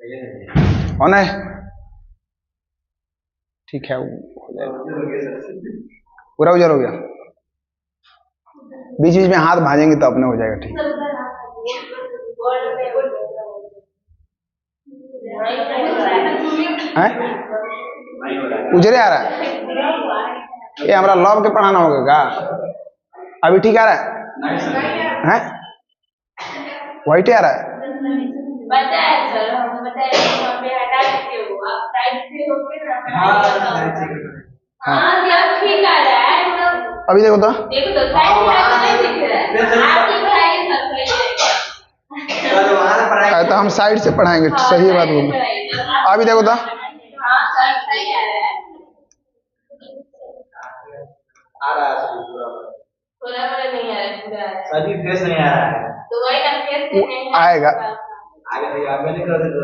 On है, ठीक है, हो जाएगा, पूरा उजर हो गया। बीच बीच में हाथ भाजेंगे तो अपने हो जाएगा ठीक। है उजरे आ रहा है, ये हमारा लव के पढ़ाना होगा क्या? अभी ठीक आ रहा है? व्हाइट आ रहा है। अभी देखो तो तो हम साइड से पढ़ाएंगे, सही बात बोलो। अभी देखो तो आ रहा है, पूरा नहीं आ रहा है, सभी फेस नहीं आ रहा है, तो वही ना फेस नहीं आएगा। आगे तो आप नहीं कर सकते,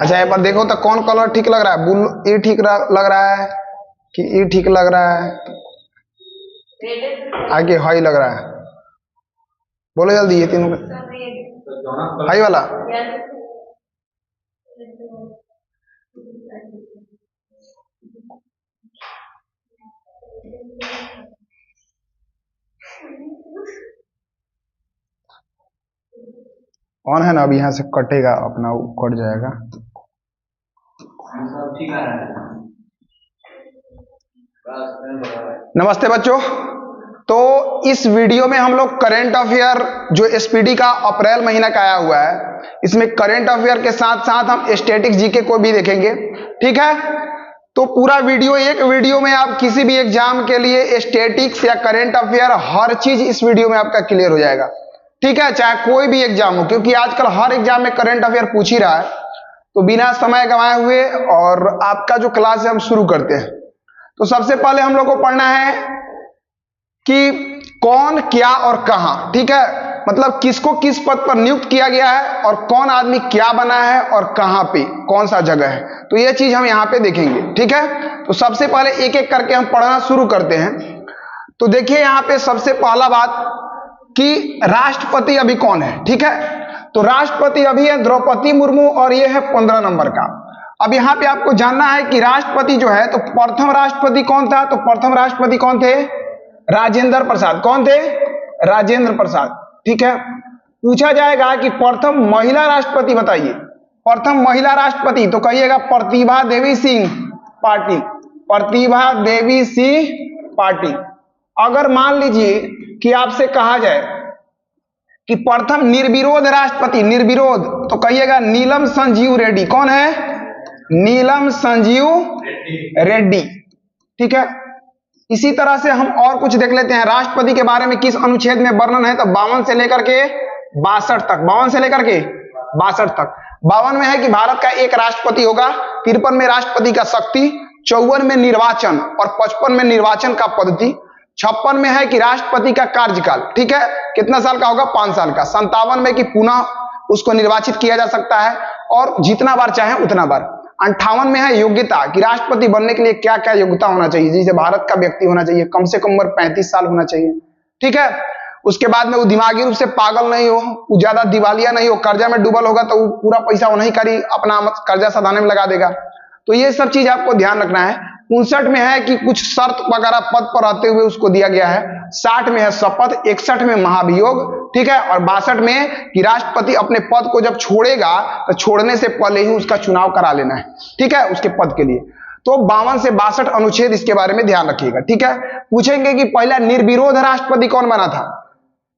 अच्छा एक बार देखो तो कौन कलर ठीक लग रहा है? ब्लू ये ठीक लग रहा है कि ये ठीक लग रहा है? आगे हाई लग रहा है, बोलो जल्दी। ये तीनों हाई वाला ऑन है ना? अब यहाँ से कटेगा अपना, कट जाएगा। नमस्ते बच्चों, तो इस वीडियो में हम लोग करंट अफेयर जो एसपीडी का अप्रैल महीना का आया हुआ है, इसमें करंट अफेयर के साथ साथ हम स्टैटिक्स जीके को भी देखेंगे, ठीक है? तो पूरा वीडियो, एक वीडियो में आप किसी भी एग्जाम के लिए स्टैटिक्स या करंट अफेयर हर चीज इस वीडियो में आपका क्लियर हो जाएगा, ठीक है? चाहे कोई भी एग्जाम हो, क्योंकि आजकल हर एग्जाम में करंट अफेयर पूछ ही रहा है। तो बिना समय गंवाए हुए और आपका जो क्लास है हम शुरू करते हैं। तो सबसे पहले हम लोग को पढ़ना है कि कौन, क्या और कहां, ठीक है? मतलब किसको किस पद पर नियुक्त किया गया है और कौन आदमी क्या बना है और कहां पे, कौन सा जगह है, तो ये चीज हम यहां पे देखेंगे, ठीक है? तो सबसे पहले एक एक करके हम पढ़ना शुरू करते हैं। तो देखिए यहां पे सबसे पहला बात कि राष्ट्रपति अभी कौन है, ठीक है? तो राष्ट्रपति अभी है द्रौपदी मुर्मू और ये है 15 नंबर का। अब यहाँ पे आपको जानना है कि राष्ट्रपति जो है, तो प्रथम राष्ट्रपति कौन था? तो प्रथम राष्ट्रपति कौन थे? राजेंद्र प्रसाद। कौन थे? राजेंद्र प्रसाद, ठीक है? पूछा जाएगा कि प्रथम महिला राष्ट्रपति बताइए। प्रथम महिला राष्ट्रपति तो कहिएगा प्रतिभा देवी सिंह पाटिल। प्रतिभा देवी सिंह पाटिल। अगर मान लीजिए कि आपसे कहा जाए कि प्रथम निर्विरोध राष्ट्रपति, निर्विरोध, तो कहिएगा नीलम संजीव रेड्डी। कौन है? नीलम संजीव रेड्डी, ठीक है? इसी तरह से हम और कुछ देख लेते हैं राष्ट्रपति के बारे में किस अनुच्छेद में वर्णन है। तो 52 से लेकर के 62 तक, 52 से लेकर के 62 तक। 52 में है कि भारत का एक राष्ट्रपति होगा, 53 में राष्ट्रपति का शक्ति, 54 में निर्वाचन और 55 में निर्वाचन का पद्धति, 56 में है कि राष्ट्रपति का कार्यकाल, ठीक है, कितना साल का होगा? 5 साल का। 57 में कि पुनः उसको निर्वाचित किया जा सकता है और जितना बार चाहे उतना बार। 58 में है योग्यता कि राष्ट्रपति बनने के लिए क्या क्या योग्यता होना चाहिए, जैसे भारत का व्यक्ति होना चाहिए, कम से कम उम्र 35 साल होना चाहिए, ठीक है? उसके बाद में वो दिमागी रूप से पागल नहीं हो, वो ज्यादा दिवालिया नहीं हो, कर्जा में डूबल होगा तो वो पूरा पैसा वो नहीं करी अपना कर्जा सधाने में लगा देगा। तो ये सब चीज आपको ध्यान रखना है। 59 में है कि कुछ शर्त वगैरह पद पर रहते हुए उसको दिया गया है। 60 में है शपथ, 61 में महाभियोग, ठीक है? और 62 में कि राष्ट्रपति अपने पद को जब छोड़ेगा तो छोड़ने से पहले ही उसका चुनाव करा लेना है, ठीक है, उसके पद के लिए। तो 52 से 62 अनुच्छेद इसके बारे में ध्यान रखिएगा, ठीक है? पूछेंगे कि पहला निर्विरोध राष्ट्रपति कौन बना था,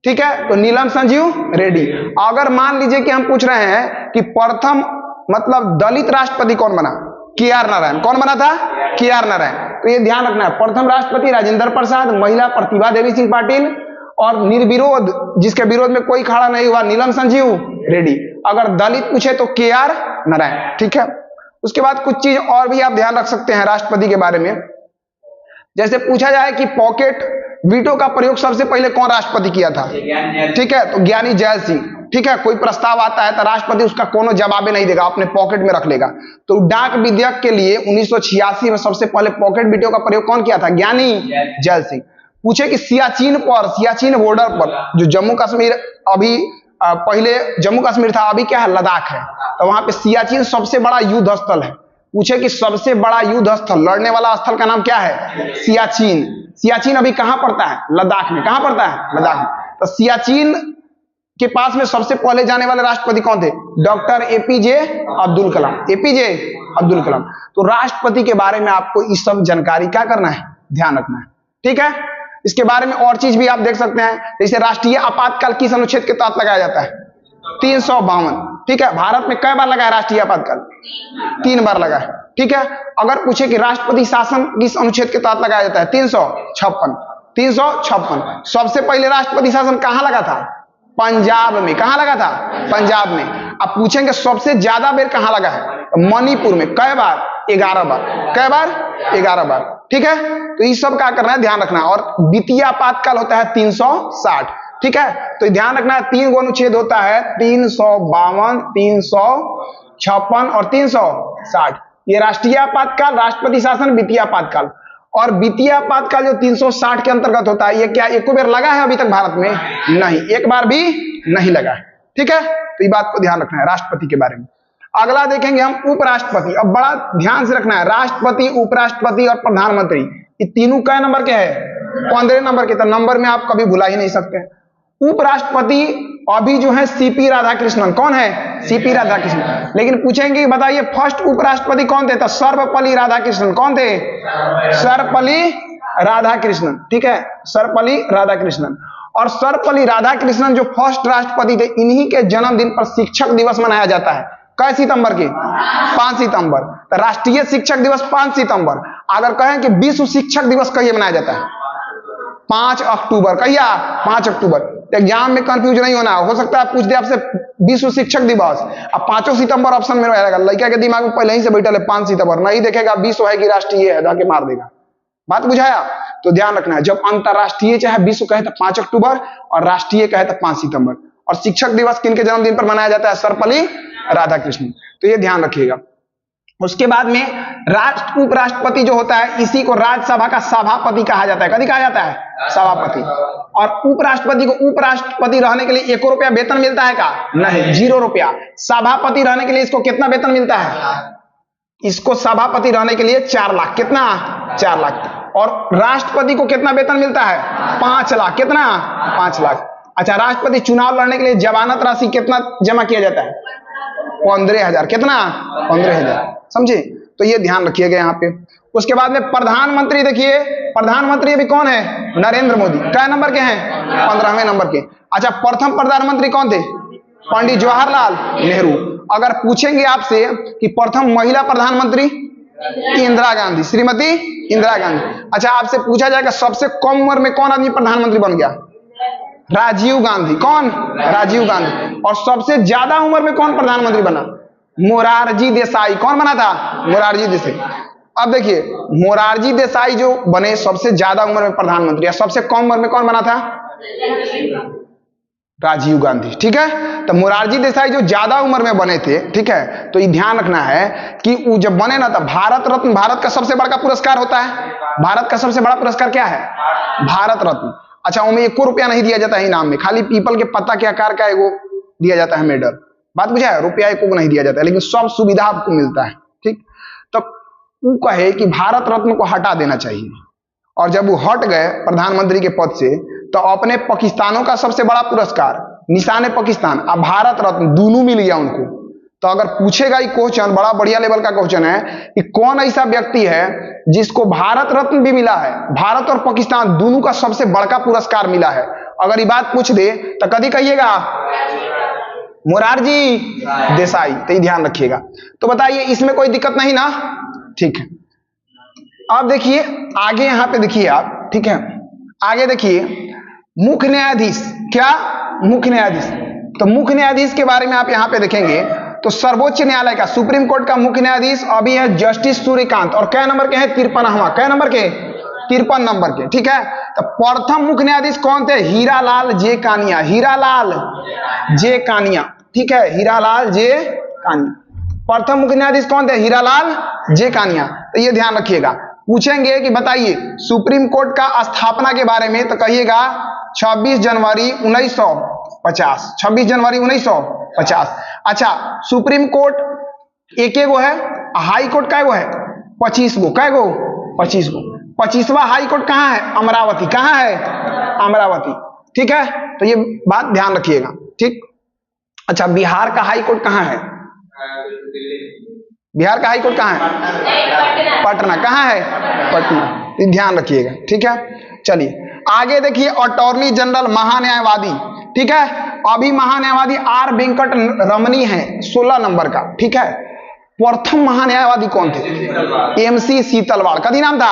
ठीक है? तो नीलम संजीव रेड्डी। अगर मान लीजिए कि हम पूछ रहे हैं कि प्रथम मतलब दलित राष्ट्रपति कौन बना? के.आर. नारायण। कौन बना था? के.आर. नारायण। तो ये ध्यान रखना है, प्रथम राष्ट्रपति राजेंद्र प्रसाद, महिला प्रतिभा देवी सिंह पाटिल और निर्विरोध जिसके विरोध में कोई खड़ा नहीं हुआ नीलम संजीव रेड्डी। अगर दलित पूछे तो के.आर. नारायण, ठीक है? उसके बाद कुछ चीज और भी आप ध्यान रख सकते हैं राष्ट्रपति के बारे में। जैसे पूछा जाए कि पॉकेट वीटो का प्रयोग सबसे पहले कौन राष्ट्रपति किया था, ठीक है? तो ज्ञानी जैल सिंह, ठीक है? कोई प्रस्ताव आता है तो राष्ट्रपति उसका कोनो जवाब नहीं देगा, अपने पॉकेट में रख लेगा। तो डाक विधेयक के लिए 1986 में सबसे पहले पॉकेट वीटो का प्रयोग कौन किया था? ज्ञानी जैल सिंह। पूछे कि सियाचिन पर, सियाचिन बॉर्डर पर जो जम्मू कश्मीर अभी पहले जम्मू कश्मीर था, अभी क्या है, लद्दाख है। तो वहां पे सियाचिन सबसे बड़ा युद्ध स्थल है। पूछे कि सबसे बड़ा युद्ध स्थल, लड़ने वाला स्थल का नाम क्या है? सियाचिन। सियाचिन अभी कहां पड़ता है? लद्दाख में। कहां पड़ता है? लद्दाख में। तो सियाचिन के पास में सबसे पहले जाने वाले राष्ट्रपति कौन थे? Doctor APJ Abdul Kalam. APJ Abdul Kalam. तो राष्ट्रपति के बारे में आपको इस सब जानकारी क्या करना है? ध्यान रखना है। ठीक है। इसके बारे में और चीज भी आप देख सकते हैं, जैसे राष्ट्रीय आपातकाल किस अनुच्छेद के तहत लगाया जाता है? 352। ठीक है। भारत में कई बार लगा है राष्ट्रीय आपातकाल? 3 बार लगा है। ठीक है। अगर पूछे कि राष्ट्रपति शासन किस अनुच्छेद के तहत लगाया जाता है? 356। 356। सबसे पहले राष्ट्रपति शासन कहां लगा था? पंजाब में। कहां लगा था? पंजाब में। अब पूछेंगे सबसे ज्यादा बेर कहां लगा है? मणिपुर में। कई बार? 11 बार। कई बार? 11 बार। ठीक है। तो ये सब क्या करना है? ध्यान रखना है। और वित्तीय आपातकाल होता है 360। ठीक है। तो ध्यान रखना है 3 अनुच्छेद होता है, 352, 356 और 360। ये राष्ट्रीय आपातकाल, राष्ट्रपति शासन, वित्तीय आपातकाल। और वित्तीय आपातकाल जो 360 के अंतर्गत होता है, ये क्या एक बार लगा है अभी तक भारत में? नहीं, एक बार भी नहीं लगा है। ठीक है। तो ये बात को ध्यान रखना है राष्ट्रपति के बारे में। अगला देखेंगे हम उपराष्ट्रपति। अब बड़ा ध्यान से रखना है, राष्ट्रपति, उपराष्ट्रपति और प्रधानमंत्री, ये तीनों कै नंबर के हैं? 15 नंबर के। तो नंबर में आप कभी भुला ही नहीं सकते। उपराष्ट्रपति अभी जो है सीपी राधाकृष्णन। कौन है? सीपी राधाकृष्णन। लेकिन पूछेंगे बताइए फर्स्ट उपराष्ट्रपति कौन थे? तो सर्वपल्ली राधाकृष्णन। कौन थे? सर्वपल्ली राधाकृष्णन। ठीक है। सर्वपल्ली राधाकृष्णन। और सर्वपल्ली राधाकृष्णन जो फर्स्ट राष्ट्रपति थे, इन्हीं के जन्मदिन पर शिक्षक दिवस मनाया जाता है। कै सितंबर के? 5 सितंबर। तो राष्ट्रीय शिक्षक दिवस 5 सितंबर। अगर कहें कि विश्व शिक्षक दिवस कहिए मनाया जाता है? 5 अक्टूबर। कहिए 5 अक्टूबर। एग्जाम में कंफ्यूज नहीं होना। हो सकता है पूछ दे आपसे विश्व शिक्षक दिवस, अब 5 सितंबर ऑप्शन में रहेगा, लड़का के दिमाग में पहले ही से बैठा है 5 सितंबर, नहीं देखेगा विश्व है कि राष्ट्रीय है, जाके मार देगा। बात बुझाया? तो ध्यान रखना है, जब अंतरराष्ट्रीय चाहे विश्व कहे तो 5 अक्टूबर और राष्ट्रीय कहे तो 5 सितंबर। और शिक्षक दिवस किनके जन्मदिन पर मनाया जाता है? सर्वपल्ली राधाकृष्णन। तो ये ध्यान रखिएगा। उसके बाद में उपराष्ट्रपति जो होता है, इसी को राज्यसभा का सभापति कहा जाता है। कभी कहा जाता है? सभापति। और उपराष्ट्रपति को उपराष्ट्रपति रहने के लिए 1 रुपया वेतन मिलता है का? नहीं, 0 रुपया। सभापति रहने के लिए इसको कितना वेतन मिलता है? इसको सभापति रहने के लिए 4 लाख। कितना? 4 लाख। और राष्ट्रपति को कितना वेतन मिलता है? 5 लाख। कितना? 5 लाख। अच्छा, राष्ट्रपति चुनाव लड़ने के लिए जमानत राशि कितना जमा किया जाता है? 15,000। कितना? 15,000। समझे? तो ये ध्यान रखिएगा यहाँ पे। उसके बाद में प्रधानमंत्री, देखिए प्रधानमंत्री अभी कौन है? नरेंद्र मोदी। क्या नंबर के हैं? 15वें नंबर के। अच्छा, प्रथम प्रधानमंत्री कौन थे? पंडित जवाहरलाल नेहरू। अगर पूछेंगे आपसे कि प्रथम महिला प्रधानमंत्री, इंदिरा गांधी, श्रीमती इंदिरा गांधी। अच्छा, आपसे पूछा जाएगा सबसे कम उम्र में कौन आदमी प्रधानमंत्री बन गया? राजीव गांधी। कौन? राजीव गांधी। और सबसे ज्यादा उम्र में कौन प्रधानमंत्री बना? मोरारजी देसाई। कौन बना था? मोरारजी देसाई। अब देखिए, मोरारजी देसाई जो बने सबसे ज्यादा उम्र में प्रधानमंत्री, या सबसे कम उम्र में कौन बना था? राजीव गांधी। ठीक है। तो मोरारजी देसाई जो ज्यादा उम्र में बने थे, ठीक है, तो ये ध्यान रखना है कि वो जब बने ना, तो भारत रत्न, भारत का सबसे बड़ा पुरस्कार होता है। भारत का सबसे बड़ा पुरस्कार क्या है? भारत रत्न। अच्छा, उनमें 1 रुपया नहीं दिया जाता है इनाम में, खाली पीपल के पत्ता के आकार का एगो दिया जाता है मेडल। बात बुझा है? रुपया 1 को नहीं दिया जाता है, लेकिन सब सुविधा आपको मिलता है। ठीक। तो वो कहे कि भारत रत्न को हटा देना चाहिए, और जब वो हट गए प्रधानमंत्री के पद से, तो अपने पाकिस्तानों का सबसे बड़ा पुरस्कार निशान पाकिस्तान और भारत रत्न दोनों मिल गया उनको। तो अगर पूछेगा ये क्वेश्चन, बड़ा बढ़िया लेवल का क्वेश्चन है कि कौन ऐसा व्यक्ति है जिसको भारत रत्न भी मिला है, भारत और पाकिस्तान दोनों का सबसे बड़का पुरस्कार मिला है, अगर ये बात पूछ दे तो कभी कहिएगा मोरारजी देसाई। तो ये ध्यान रखिएगा। तो बताइए, इसमें कोई दिक्कत नहीं ना? ठीक है। अब देखिए आगे, यहां पे देखिए आप, ठीक है, आगे देखिए मुख्य न्यायाधीश। क्या? मुख्य न्यायाधीश। तो मुख्य न्यायाधीश के बारे में आप यहां पे देखेंगे तो सर्वोच्च न्यायालय का, सुप्रीम कोर्ट का मुख्य न्यायाधीश अभी है जस्टिस सूर्यकांत। और क्या नंबर के हैं? 53वां। क्या नंबर के? 53 नंबर के। ठीक है। तो प्रथम मुख्य न्यायाधीश कौन थे? हीरालाल जे कानिया। हीरालाल जे कानिया। ठीक है, हीरालाल जे कानिया। प्रथम मुख्य न्यायाधीश कौन थे? हीरालाल जे कानिया। तो ये ध्यान रखिएगा। पूछेंगे कि बताइए सुप्रीम कोर्ट का स्थापना के बारे में, तो कहिएगा 26 जनवरी 1900 1950, 26 जनवरी 1950। अच्छा, सुप्रीम कोर्ट एक गो है, हाई कोर्ट कै गो है? 25 गो। कै गो? 25 गो। 25वां हाई कोर्ट कहाँ है? अमरावती। कहाँ है? अमरावती। ठीक है, तो ये बात ध्यान रखिएगा। ठीक। अच्छा, बिहार का हाई कोर्ट कहाँ है? बिहार का हाई कोर्ट कहाँ है? पटना। कहाँ है? पटना। ध्यान रखिएगा। ठीक है, चलिए आगे देखिए। अटॉर्नी जनरल, महान्यायवादी। ठीक है, अभी महान्यायवादी आर वेंकट रमनी है 16 नंबर का। ठीक है, प्रथम महान्यायवादी कौन थे? एमसी सीतलवाड़। कभी नाम था?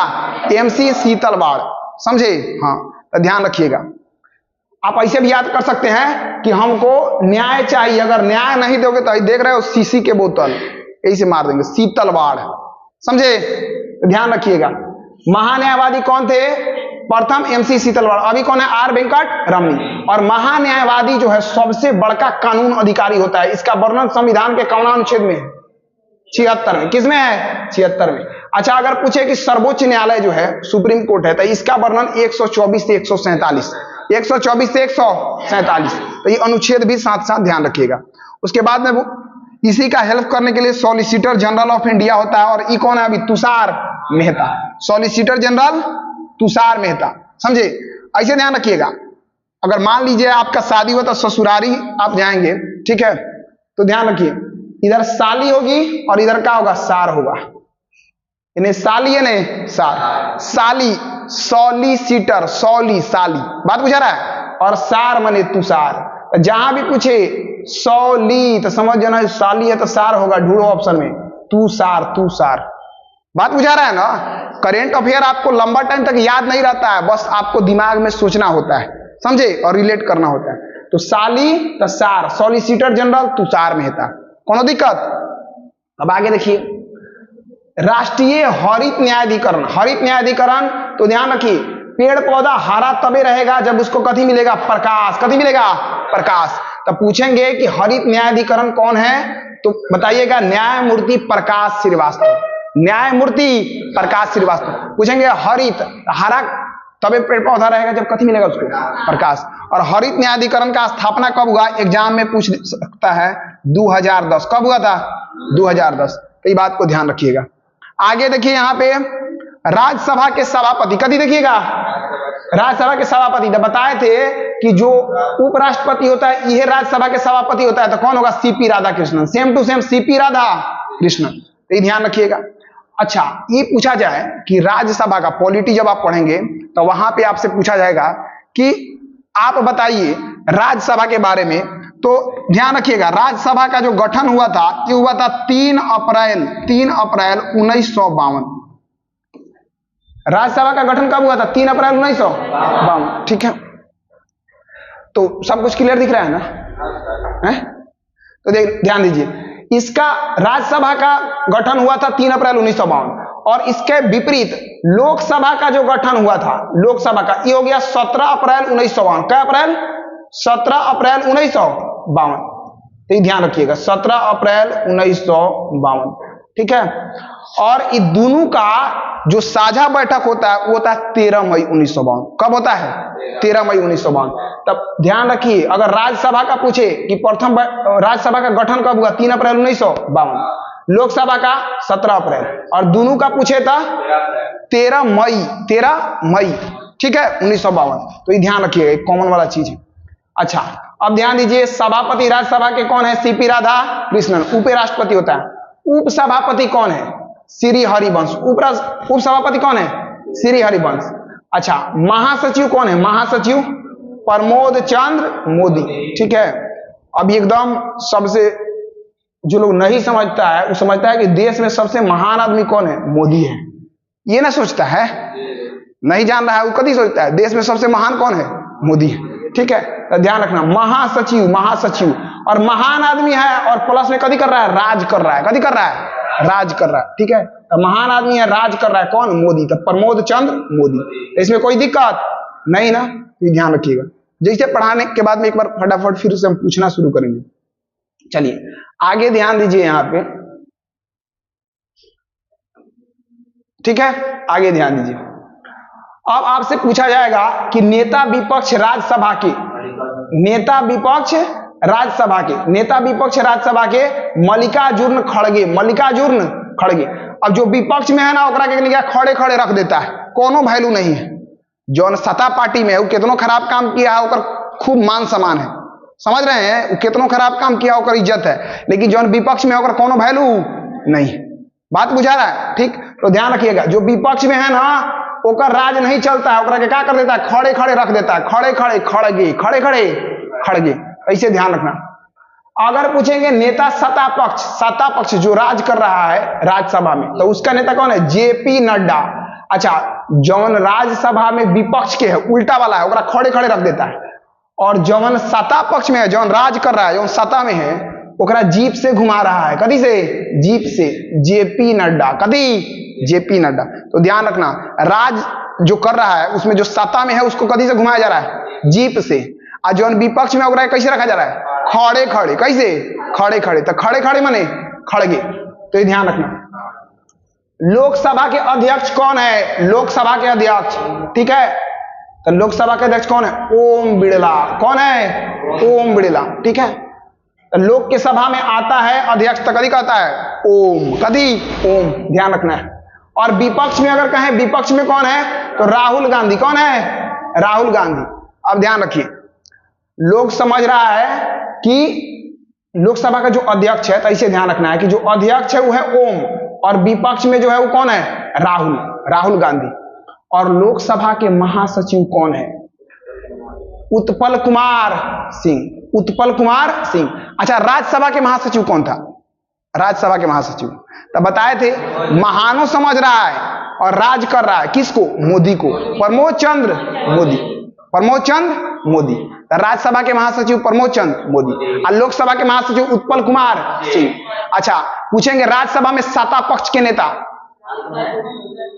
एमसी सीतलवाड़। समझे? हाँ, तो ध्यान रखिएगा। आप ऐसे भी याद कर सकते हैं कि हमको न्याय चाहिए, अगर न्याय नहीं दोगे तो देख रहे हो सीसी के बोतल यही से मार देंगे। सीतलवाड़। समझे? तो ध्यान रखिएगा। महान्यायवादी कौन थे? प्रथम एमसी सीतलवाड़। अभी कौन है? आर वेंकट रमनी। और महान्यायवादी जो है सबसे बड़का कानून अधिकारी होता है। इसका वर्णन संविधान के कौन अनुच्छेद में है? 76 में। किसमें है? 76 में। अच्छा, अगर पूछे कि सर्वोच्च न्यायालय जो है सुप्रीम कोर्ट है, तो इसका वर्णन 124 से 147, 124 से 147। तो ये अनुच्छेद भी साथ साथ ध्यान रखिएगा। उसके बाद में इसी का हेल्प करने के लिए सॉलिसिटर जनरल ऑफ इंडिया होता है, और ये कौन है अभी? तुषार मेहता। Solicitor general Tushar Mehta. समझे? ऐसे ध्यान रखिएगा। अगर मान लीजिए आपका शादी हुआ तो ससुरारी आप जाएंगे, ठीक है, तो ध्यान रखिए इधर साली होगी और इधर क्या होगा? सार होगा। इन्हें साली है ने सार। साली, सॉलिसिटर, सॉली साली, बात बुझा रहा है? और सार मने तुषार। जहां भी पूछे सॉली तो समझ जाना साली है तो सार होगा। ढूंढो ऑप्शन में तुषार, तुषार। बात बुझा रहा है ना? करेंट अफेयर आपको लंबा टाइम तक याद नहीं रहता है, बस आपको दिमाग में सोचना होता है। समझे? और रिलेट करना होता है। तो साली तो सार, सॉलिसिटर जनरल तुषार मेहता। कोनो दिक्कत? अब आगे देखिए, राष्ट्रीय हरित न्यायाधिकरण। हरित न्यायाधिकरण, तो ध्यान रखिए पेड़ पौधा हरा तबे रहेगा जब उसको कथी मिलेगा? प्रकाश। कथी मिलेगा? प्रकाश। तब पूछेंगे कि हरित न्यायाधिकरण कौन है, तो बताइएगा न्यायमूर्ति प्रकाश श्रीवास्तव। न्यायमूर्ति प्रकाश श्रीवास्तव। पूछेंगे हरित, हरा तबे पेड़ पौधा रहेगा जब कथी मिलेगा उसको? प्रकाश। और हरित न्यायाधिकरण का स्थापना कब हुआ? एग्जाम में पूछ सकता है। 2010। कब हुआ था? 2010। तो ये बात को ध्यान रखिएगा। आगे देखिए यहाँ पे राज्यसभा के सभापति। कभी देखिएगा राज्यसभा के सभापति, तो बताए थे कि जो उपराष्ट्रपति होता है यह राज्यसभा के सभापति होता है, तो कौन होगा? CP Radhakrishnan. Same to same CP Radhakrishnan. तो ये ध्यान रखिएगा। अच्छा, ये पूछा जाए कि राज्यसभा का पॉलिटी जब आप पढ़ेंगे तो वहां पे आपसे पूछा जाएगा कि आप बताइए राज्यसभा के बारे में, तो ध्यान रखिएगा राज्यसभा का जो गठन हुआ था ये हुआ था 3 अप्रैल 1952। राज्यसभा का गठन कब हुआ था? 3 अप्रैल 1952। ठीक है, तो सब कुछ क्लियर दिख रहा है ना? तो ध्यान दीजिए, इसका राज्यसभा का गठन हुआ था 3 अप्रैल 1952, और इसके विपरीत लोकसभा का जो गठन हुआ था, लोकसभा का, ये हो गया 17 अप्रैल 1952। क्या अप्रैल? 17 अप्रैल 1952। तो ये ध्यान रखिएगा 17 अप्रैल 1952। ठीक है, और ये दोनों का जो साझा बैठक होता है वो होता है 13 मई 1952। कब होता है? 13 मई 1952। तब ध्यान रखिए, अगर राज्यसभा का पूछे कि प्रथम राज्यसभा का गठन कब हुआ? 3 अप्रैल 1952। लोकसभा का 17 अप्रैल, और दोनों का पूछे था 13 मई। ठीक है, 1952। तो ये ध्यान रखिएगा, एक कॉमन वाला चीज है। अच्छा, अब ध्यान दीजिए सभापति राज्यसभा के कौन है? सीपी राधा कृष्णन। उपराष्ट्रपति होता है। उपसभापति कौन है? श्री हरिवंश। उपसभापति कौन है? श्री हरिवंश। अच्छा, महासचिव कौन है? महासचिव प्रमोद चंद्र मोदी। ठीक है, अब एकदम सबसे जो लोग नहीं समझता है वो समझता है कि देश में सबसे महान आदमी कौन है? मोदी है। ये ना सोचता है, नहीं जान रहा है वो कभी सोचता है देश में सबसे महान कौन है? मोदी है। ठीक है, तो ध्यान रखना महासचिव, महासचिव, और महान आदमी है और प्लस में कभी कर रहा है? राज कर रहा है। कभी कर रहा है? राज कर रहा है। ठीक है, तो महान आदमी है, राज कर रहा है, कौन? मोदी। तो प्रमोद चंद्र मोदी। इसमें कोई दिक्कत नहीं ना? ये ध्यान रखिएगा। जैसे पढ़ाने के बाद में एक बार फटाफट फिर से हम पूछना शुरू करेंगे। चलिए आगे ध्यान दीजिए यहाँ पे। ठीक है, आगे ध्यान दीजिए। अब आपसे पूछा जाएगा कि नेता विपक्ष राज्यसभा के नेता विपक्ष राज्यसभा के, नेता विपक्ष राज्यसभा के मल्लिकार्जुन खड़गे, मल्लिकार्जुन खड़गे। अब जो विपक्ष में है ना ओकरा के लिए खड़े खड़े रख देता है, कोनो वैल्यू नहीं है। जौन सत्ता पार्टी में है वो कितनो खराब काम किया है ओकर खूब मान सम्मान है, समझ रहे हैं, वो कितनो खराब काम किया ओकर इज्जत है, लेकिन जौन विपक्ष में ओकर कोनो वैल्यू नहीं। बात बुझा रहा है? ठीक, तो ध्यान रखिएगा, जो विपक्ष में है ना ओकर राज नहीं चलता है, ओकरा के क्या कर देता है, खड़े खड़े रख देता है, खड़े खड़े खड़गे, खड़े खड़े खड़गे, ऐसे ध्यान रखना। अगर पूछेंगे नेता सत्ता पक्ष, सत्ता पक्ष जो राज कर रहा है राज्यसभा में, तो उसका नेता कौन है, जेपी नड्डा। अच्छा, जौन राज्यसभा में विपक्ष के है उल्टा वाला है ओकरा खड़े खड़े रख देता है, और जौन सत्ता पक्ष में है, जौन राज कर रहा है, जौन सत्ता में है ओकरा जीप से घुमा रहा है, कदी से, जीप से, जेपी नड्डा, कदी जेपी नड्डा। तो ध्यान रखना, राज जो कर रहा है उसमें जो सत्ता में है उसको कदी से घुमाया जा रहा है, जीप से, और जौन विपक्ष में ओकरा कैसे रखा जा रहा है, खड़े खड़े, कैसे, खड़े खड़े। तो खड़े खड़े माने खड़गे, तो ये ध्यान रखना। लोकसभा के अध्यक्ष कौन है, लोकसभा के अध्यक्ष, ठीक है, तो लोकसभा के अध्यक्ष कौन है, ओम बिड़ला। कौन है, ओम बिड़ला, ठीक है। तो लोक के सभा में आता है अध्यक्ष, तो कदी कहता है ओम, कदी ओम, ध्यान रखना है। और विपक्ष में अगर कहें, विपक्ष में कौन है, तो राहुल गांधी। कौन है, राहुल गांधी। अब ध्यान रखिए, लोग समझ रहा है कि लोकसभा का जो अध्यक्ष है, तो इसे ध्यान रखना है कि जो अध्यक्ष है वो है ओम, और विपक्ष में जो है वो कौन है, राहुल, राहुल गांधी। और लोकसभा के महासचिव कौन है, उत्पल कुमार सिंह, उत्पल कुमार सिंह। अच्छा, राज्यसभा के महासचिव कौन था, राज्यसभा के महासचिव तब बताए थे, महानो समझ रहा है और राज कर रहा है किसको, मोदी को, प्रमोद चंद्र मोदी, प्रमोद चंद्र मोदी। राज्यसभा के महासचिव प्रमोद चंद्र मोदी और लोकसभा के महासचिव उत्पल कुमार सिंह। अच्छा, पूछेंगे राज्यसभा में सत्ता पक्ष के नेता,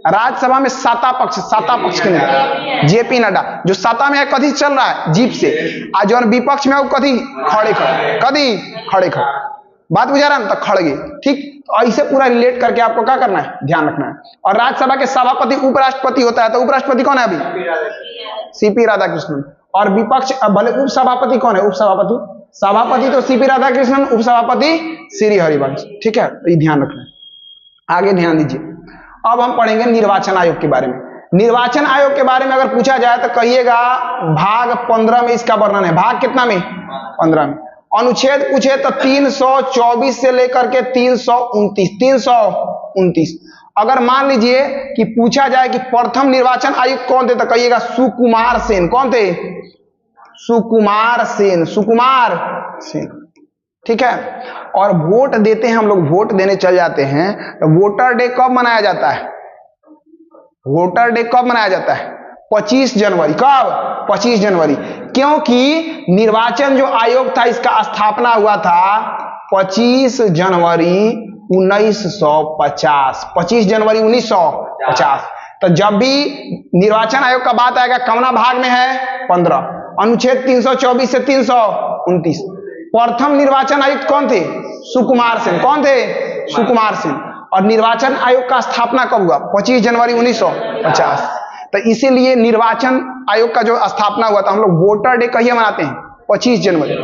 राज्यसभा में सत्ता पक्ष के नेता जेपी नड्डा, जो सत्ता में है कदी चल रहा है, जीप से, और जो विपक्ष में है वो कदी खड़े खड़े, कदी खड़े खड़े। बात बुझा रहा है, तो खड़गे, ठीक। तो ऐसे पूरा रिलेट करके आपको क्या करना है, ध्यान रखना है। और राज्यसभा के सभापति उपराष्ट्रपति होता है, तो उपराष्ट्रपति कौन है अभी, सीपी राधाकृष्णन। और विपक्ष भले उपसभापति कौन है, उपसभापति, सभापति तो सीपी राधाकृष्णन, उपसभापति श्री हरिवंश, ठीक है, तो ये ध्यान रखना है। आगे ध्यान दीजिए, अब हम पढ़ेंगे निर्वाचन आयोग के बारे में। निर्वाचन आयोग के बारे में अगर पूछा जाए तो कहिएगा भाग 15 में इसका वर्णन है। भाग कितना में, 15 में। अनुच्छेद पूछे तो 324 से लेकर के 329। अगर मान लीजिए कि पूछा जाए कि प्रथम निर्वाचन आयुक्त कौन थे, तो कहिएगा सुकुमार सेन। कौन थे, सुकुमार सेन, सुकुमार सेन, ठीक है। और वोट देते हैं हम लोग, वोट देने चल जाते हैं, तो वोटर डे कब मनाया जाता है, वोटर डे कब मनाया जाता है, 25 जनवरी। कब, 25 जनवरी, क्योंकि निर्वाचन जो आयोग था इसका स्थापना हुआ था 25 जनवरी 1950, 25 जनवरी 1950। तो जब भी निर्वाचन आयोग का बात आएगा कौना भाग में है, 15, अनुच्छेद 324 से 329। प्रथम निर्वाचन आयुक्त कौन थे, सुकुमार सेन। कौन थे, सुकुमार सेन। और निर्वाचन आयोग का स्थापना कब हुआ, 25 जनवरी 1950। तो इसीलिए निर्वाचन आयोग का जो स्थापना हुआ था, हम लोग वोटर डे कहिए मनाते हैं, 25 जनवरी।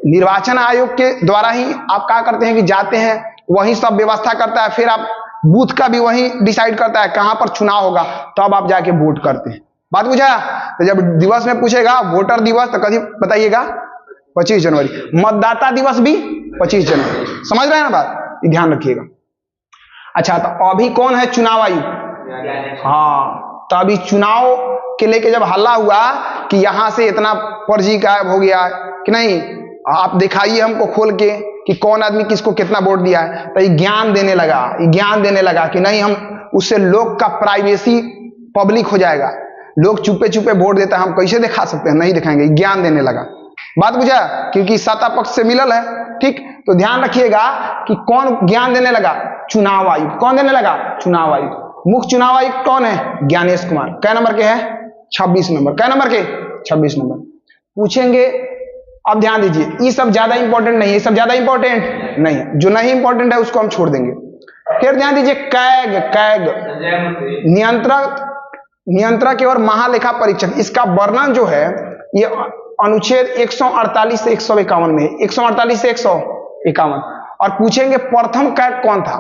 निर्वाचन आयोग के द्वारा ही आप क्या करते हैं कि जाते हैं, वही सब व्यवस्था करता है, फिर आप बूथ का भी वही डिसाइड करता है कहां पर चुनाव होगा, तब आप जाके वोट करते हैं। बात बुझा। तो जब दिवस में पूछेगा वोटर दिवस, तो कभी बताइएगा 25 जनवरी। मतदाता दिवस भी 25 जनवरी। समझ रहे हैं ना बात, ध्यान रखिएगा। अच्छा, तो अभी कौन है चुनाव आयुक्त, हाँ, तो अभी चुनाव के लेके जब हल्ला हुआ कि यहां से इतना पर्ची गायब हो गया कि नहीं, आप दिखाइए हमको खोल के कि कौन आदमी किसको कितना वोट दिया है, तो ये ज्ञान देने लगा कि नहीं, हम उससे लोग का प्राइवेसी पब्लिक हो जाएगा, लोग चुपे चुपे वोट देता है, हम कैसे दिखा सकते हैं, नहीं दिखाएंगे, ज्ञान देने लगा। बात बुझा, क्योंकि सत्ता पक्ष से मिलल है, ठीक। तो ध्यान रखिएगा कि कौन ज्ञान देने लगा, चुनाव आयुक्त। कौन देने लगा, चुनाव आयुक्त। मुख्य चुनाव आयुक्त कौन है, ज्ञानेश कुमार। कै नंबर के है, 26 नंबर। कै नंबर के, 26 नंबर। पूछेंगे, अब ध्यान दीजिए, ये सब ज्यादा इंपॉर्टेंट नहीं है, ये सब ज्यादा इंपॉर्टेंट नहीं है, जो नहीं इंपॉर्टेंट है उसको हम छोड़ देंगे। फिर ध्यान दीजिए, कैग नियंत्रक और महालेखा परीक्षक, इसका वर्णन जो है ये अनुच्छेद 148 से 151 में, 148 से 151। और पूछेंगे प्रथम कैग कौन था,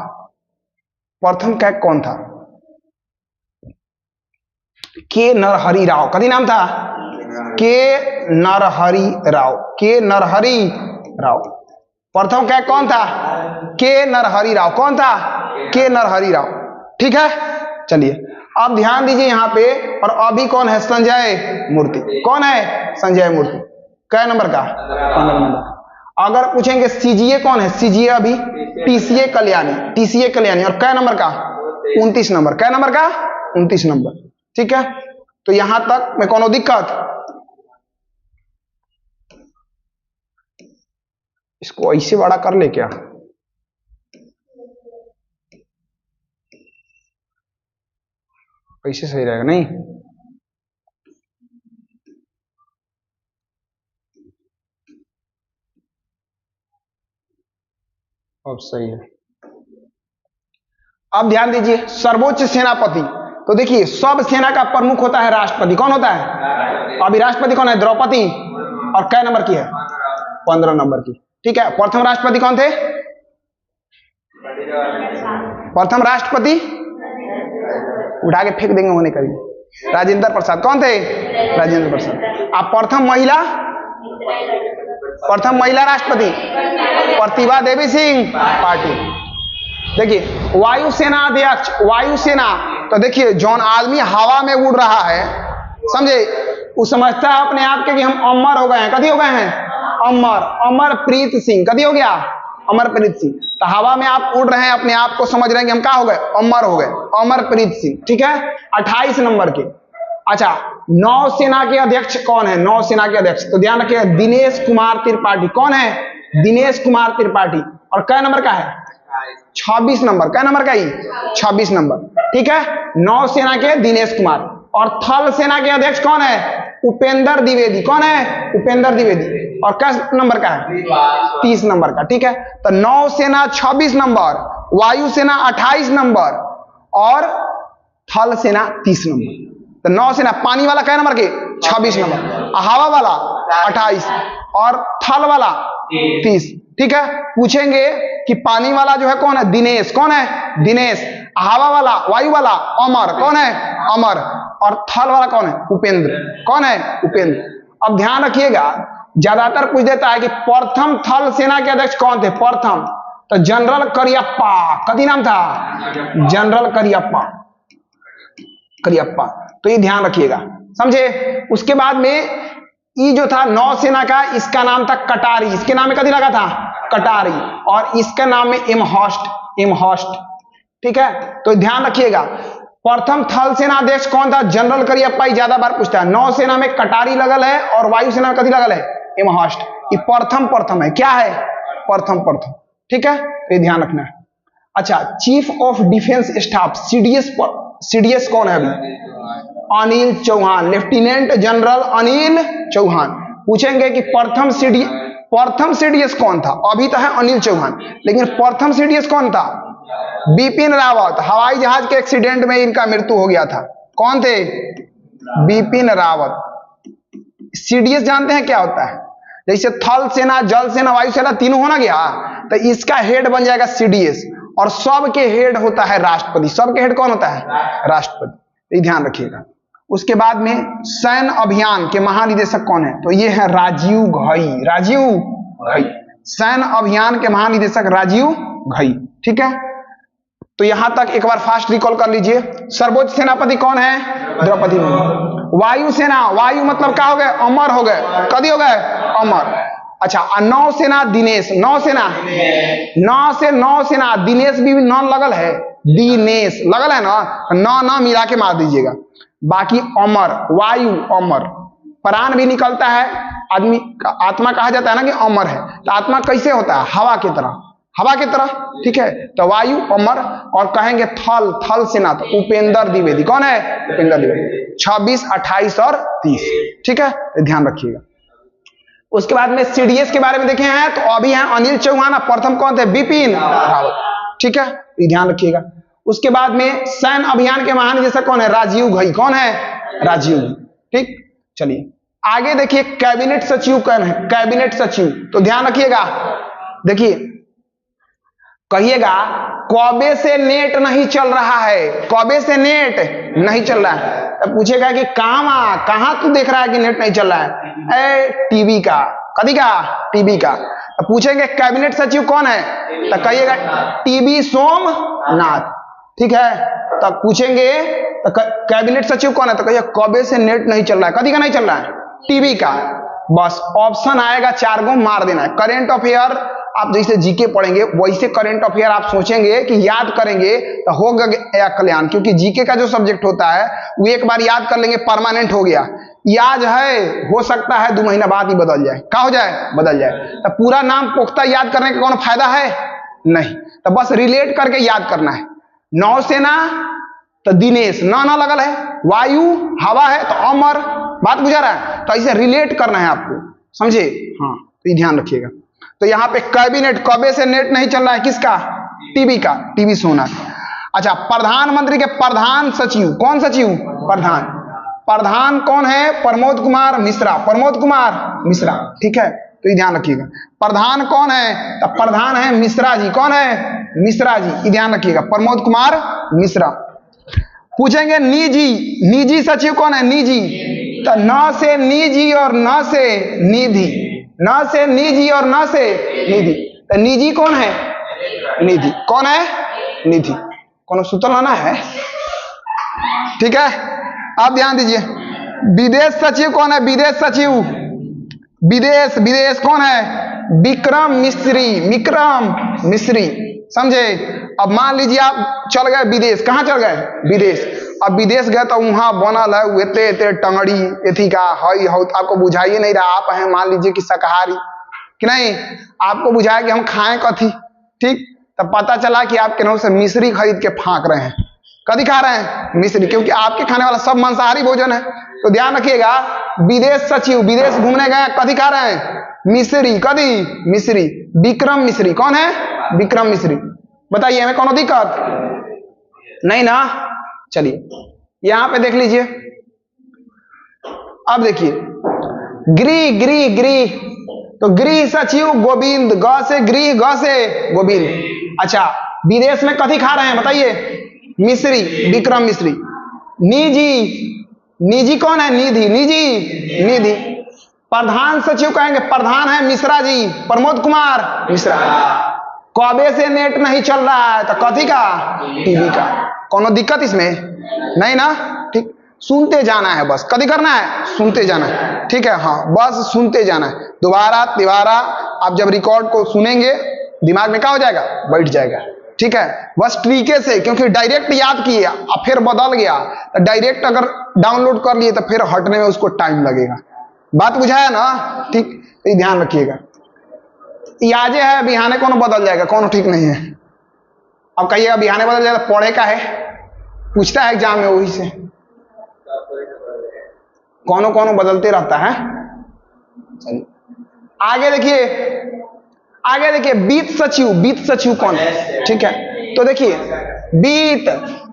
प्रथम कैग कौन था? के नरहरि राव, कभी नाम था के नरहरि राव, के नरहरि राव। प्रथम कैग कौन था? के नरहरि राव। कौन था? के नरहरि राव। ठीक है, चलिए अब ध्यान दीजिए यहाँ पे। और अभी कौन है? संजय मूर्ति। कौन है? संजय मूर्ति। कै नंबर का? 15 नंबर। अगर पूछेंगे सीजीए कौन है? सीजीए अभी टीसीए कल्याणी, टीसीए कल्याणी। और कै नंबर का? 29 नंबर। कै नंबर का? 29 नंबर। ठीक है, तो यहां तक में कोनो दिक्कत? इसको ऐसे बड़ा कर ले क्या? ऐसे सही रहेगा नहीं? अब सही है। अब ध्यान दीजिए, सर्वोच्च सेनापति। तो देखिए सब सेना का प्रमुख होता है राष्ट्रपति। कौन होता है? अभी राष्ट्रपति कौन है? द्रौपदी। और कै नंबर की है? 15 नंबर की। ठीक है, प्रथम राष्ट्रपति कौन थे? प्रथम राष्ट्रपति उठा के फेंक देंगे होने करीब, राजेंद्र प्रसाद। कौन थे? राजेंद्र प्रसाद। आप प्रथम महिला, प्रथम महिला राष्ट्रपति प्रतिभा देवी सिंह पाटिल। देखिए वायुसेना अध्यक्ष, वायुसेना। तो देखिए जौन आदमी हवा में उड़ रहा है, समझे, वो समझता है अपने आप के कि हम अमर हो गए हैं। कभी हो गए हैं? अमर। अमरप्रीत सिंह। कभी हो गया? अमरप्रीत सिंह। तो हवा में आप उड़ रहे हैं, अपने आप को समझ रहे हैं कि हम क्या हो गए? अमर हो गए, अमरप्रीत सिंह। ठीक है, 28 नंबर के। अच्छा, नौसेना के अध्यक्ष कौन है? नौसेना के अध्यक्ष, तो ध्यान रखिए, दिनेश कुमार त्रिपाठी। कौन है? दिनेश कुमार त्रिपाठी। और कै नंबर का है? 26 नंबर। कै नंबर का? ही 26 नंबर। ठीक है, नौसेना के दिनेश कुमार। और थल सेना के अध्यक्ष कौन है? उपेंद्र द्विवेदी। कौन है? उपेंद्र द्विवेदी। और कै नंबर का है? 30 नंबर का। ठीक है, तो नौसेना 26 नंबर, वायुसेना 28 नंबर और थल सेना 30 नंबर। तो नौसेना पानी वाला कै नंबर के? 26 नंबर, हवा वाला 28 और थल वाला 30। ठीक है, पूछेंगे कि पानी वाला जो है कौन है? दिनेश। कौन है? दिनेश। हवा वाला, वायु वाला अमर। कौन है? अमर। और थल वाला कौन है? उपेंद्र। कौन है? उपेंद्र। अब ध्यान रखिएगा, ज्यादातर पूछ देता है कि प्रथम थल सेना के अध्यक्ष कौन थे? प्रथम, तो जनरल करियप्पा। कभी नाम था? जनरल करियप्पा, करियप्पा। तो ये ध्यान रखिएगा, समझे। उसके बाद में ये जो था नौसेना का, इसका नाम था कटारी। इसके नाम में कभी लगा था? कटारी। और इसके नाम में इमहॉस्ट, इमहॉस्ट। ठीक है, तो ध्यान रखिएगा, प्रथम थल सेना अध्यक्ष कौन था? जनरल करियप्पा। ज्यादा बार पूछता है। नौसेना में कटारी लगल है और वायुसेना में कभी लगल है? इमहॉस्ट। ये प्रथम प्रथम है। क्या है? प्रथम प्रथम। ठीक है, तो ये ध्यान रखना है। अच्छा, chief of defence staff CDS, CDS कौन है अभी? Anil Chauhan, lieutenant general Anil Chauhan. पूछेंगे कि प्रथम सीडीएस कौन था? अभी तो है अनिल चौहान, लेकिन प्रथम सीडीएस कौन था? बिपिन रावत। हवाई जहाज के एक्सीडेंट में इनका मृत्यु हो गया था। कौन थे? बिपिन रावत। सीडीएस जानते हैं क्या होता है? जैसे थल सेना, जल सेना, वायु सेना तीनों होना गया, तो इसका हेड बन जाएगा सीडीएस। और सबके हेड होता है राष्ट्रपति। सबके हेड कौन होता है? राष्ट्रपति। ये ध्यान रखिएगा। उसके बाद में सैन्य अभियान के महानिदेशक कौन है? तो ये है राजीव घई। राजीव घई, सैन्य अभियान के महानिदेशक राजीव घई। ठीक है, तो यहां तक एक बार फास्ट रिकॉल कर लीजिए। सर्वोच्च सेनापति कौन है? द्रौपदी मुर्मू। वायुसेना, वायु मतलब क्या हो गए? अमर हो गए। कभी हो गए? अमर। अच्छा, नौसेना दिनेश। नौसेना, नौ से नौसेना, दिनेश भी नॉन लगल है, दिनेश लगल है ना, नौ ना मिला के मार दीजिएगा। बाकी अमर, वायु अमर, प्राण भी निकलता है आदमी का, आत्मा कहा जाता है ना कि अमर है। तो आत्मा कैसे होता है? हवा की तरह, हवा की तरह। ठीक है, तो वायु अमर। और कहेंगे थल, थल सेना, तो उपेंद्र द्विवेदी। कौन है? उपेंद्र द्विवेदी। 26, 28 और 30। ठीक है, ध्यान रखिएगा। उसके बाद में सीडीएस के बारे में देखे हैं, तो अभी हैं अनिल चौहान। प्रथम कौन थे? बिपिन रावत। ठीक है, ध्यान रखिएगा। उसके बाद में सैन्य अभियान के महानिदेशक कौन है? राजीव घई। कौन है? राजीव घई। ठीक, चलिए आगे देखिए कैबिनेट सचिव कौन है, कैबिनेट सचिव, तो ध्यान रखिएगा। देखिए कहिएगा कौबे से नेट नहीं चल रहा है, कौबे से नेट नहीं चल रहा है। तो पूछेगा कि कहां तू देख रहा है कि नेट नहीं चल रहा है, टीवी का, कदी का, टीवी का। तो पूछेंगे कैबिनेट सचिव कौन है, तो कहिएगा टीबी सोमनाथ, ठीक है। तो पूछेंगे तो कैबिनेट सचिव कौन है, तो कहिए कौबे से नेट नहीं चल रहा है, कदी का नहीं चल रहा है, टीवी का। बस ऑप्शन आएगा 4 को मार देना है। करेंट अफेयर आप जैसे जीके पढ़ेंगे वैसे करंट अफेयर आप सोचेंगे कि याद करेंगे तो होगा या कल्याण, क्योंकि जीके का जो सब्जेक्ट होता है वो एक बार याद कर लेंगे परमानेंट हो गया। याद है, हो सकता है 2 महीना बाद ही बदल जाए, क्या हो जाए, बदल जाए। तो पूरा नाम पुख्ता याद करने का कौन फायदा है, नहीं। तो बस रिलेट करके याद करना है। नौसेना तो दिनेश, ना लगल है, वायु हवा है तो अमर, बात बुझा रहा है। तो ऐसे रिलेट करना है आपको, समझे, हाँ, तो ये ध्यान रखिएगा। तो यहाँ पे कैबिनेट, कौबे से नेट नहीं चल रहा है, किसका, टीवी का, टीवी सोमनाथ। अच्छा, प्रधानमंत्री के प्रधान सचिव, कौन सचिव, प्रधान, प्रधान कौन है, प्रमोद कुमार मिश्रा, प्रमोद कुमार मिश्रा, ठीक है। तो ये ध्यान रखिएगा। प्रधान कौन है, तो प्रधान है मिश्रा जी, कौन है, मिश्रा जी, ये ध्यान रखिएगा, प्रमोद कुमार मिश्रा। पूछेंगे निजी, निजी सचिव कौन है, निजी, तो न से निजी और न से निधि, न से निजी और न से निधि। तो निजी कौन है, निधि, कौन है, निधि। कौन सूत्र लाना है, ठीक है। आप ध्यान दीजिए। विदेश सचिव कौन है, विदेश सचिव, विदेश, विदेश कौन है, विक्रम मिस्री, विक्रम मिस्री, समझे। अब मान लीजिए आप चल गए विदेश, कहां चल गए, विदेश। अब विदेश गए तो वहां बनल है एते एते टंगड़ी एथी का हई हौ, आपको बुझाइए नहीं रहा। आप हैं मान लीजिए कि शाकाहारी कि नहीं, आपको बुझाया कि हम खाएं कथी, ठीक। तब पता चला कि आप केनहू से मिश्री खरीद के फाँक रहे हैं, कदी खा रहे हैं, मिश्री, क्योंकि आपके खाने वाला सब मांसाहारी भोजन है। तो ध्यान रखिएगा, विदेश सचिव, विदेश घूमने गए, कदी खा रहे हैं, मिश्री, कदी, मिश्री, विक्रम मिश्री, कौन है, विक्रम मिश्री। बताइए हमें कौन दिक्कत नहीं ना। चलिए यहां पे देख लीजिए। अब देखिए गृह, गृह, गृह, तो गृह सचिव गोविंद, ग से गृह, ग से गोविंद। अच्छा, विदेश में कथी खा रहे हैं बताइए, मिश्री, विक्रम मिश्री। निजी, निजी कौन है, निधि, निजी, निधि। प्रधान सचिव कहेंगे, प्रधान है मिश्रा जी, प्रमोद कुमार मिश्रा। कौबे से नेट नहीं चल रहा है, तो कथी का, टीवी का। कोनो दिक्कत इसमें नहीं ना, ठीक। सुनते जाना है बस, कदी करना है, सुनते जाना है, ठीक है, हाँ, बस सुनते जाना है। दोबारा तिबारा आप जब रिकॉर्ड को सुनेंगे दिमाग में क्या हो जाएगा, बैठ जाएगा, ठीक है। बस तरीके से, क्योंकि डायरेक्ट याद किए और फिर बदल गया, तो डायरेक्ट अगर डाउनलोड कर लिए तो फिर हटने में उसको टाइम लगेगा। बात बुझाया ना, ठीक। तो ध्यान रखिएगा। याजे है बिहाने कौन बदल जाएगा, कौन ठीक नहीं है। अब कहिएगा बिहाने बदल जाएगा, पढ़े का है, पूछता है एग्जाम में वही से, कौनो कौनो बदलते रहता है। चलिए आगे देखिए, आगे देखिए वित्त सचिव, वित्त सचिव कौन है, ठीक है। तो देखिए वित्त,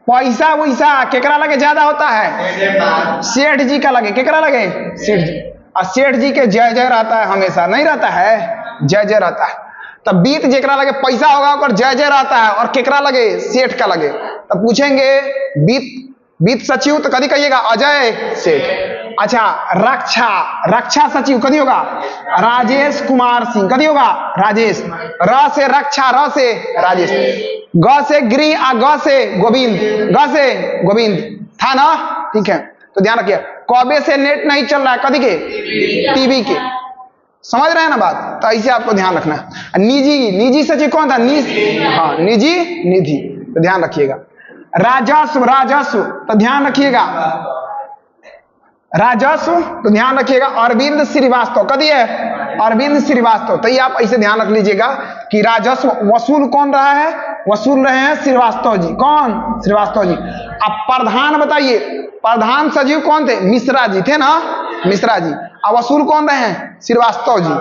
पैसा वैसा केकरा लगे ज्यादा होता है, सेठ जी का लगे, केकरा लगे, सेठ जी। और सेठ जी के जय जय रहता है, हमेशा नहीं रहता है, जय जय रहता है। तब वित्त जेकरा लगे पैसा होगा और जय जय रहता है, और केकरा लगे, सेठ का लगे। तब पूछेंगे वित्त, वित्त सचिव तो कदी कहिएगा अजय सेठ। अच्छा, रक्षा, रक्षा सचिव कदी होगा, राजेश कुमार सिंह, कदी होगा, राजेश। र से रक्षा, र से राजेश। ग से गृह, आ ग से गोविंद, ग से गोविंद, था ना, ठीक है। तो ध्यान रखिए, कौबे से नेट नहीं चल रहा है, कदी के, टीवी के। समझ रहे हैं ना बात, तो ऐसे आपको ध्यान रखना है। निजी, निजी सचिव कौन था, हाँ, निजी, निधि, तो ध्यान रखिएगा। राजस्व, राजस्व, तो ध्यान रखिएगा, राजस्व, तो ध्यान रखिएगा अरविंद श्रीवास्तव, कदी है, अरविंद श्रीवास्तव। तो ये आप ऐसे ध्यान रख लीजिएगा कि राजस्व वसूल कौन रहा है, वसूल रहे हैं श्रीवास्तव जी, कौन, श्रीवास्तव जी। अब प्रधान बताइए, प्रधान सचिव कौन थे, मिश्रा जी थे ना, मिश्रा जी। अब वसूल कौन रहे हैं, श्रीवास्तव जी।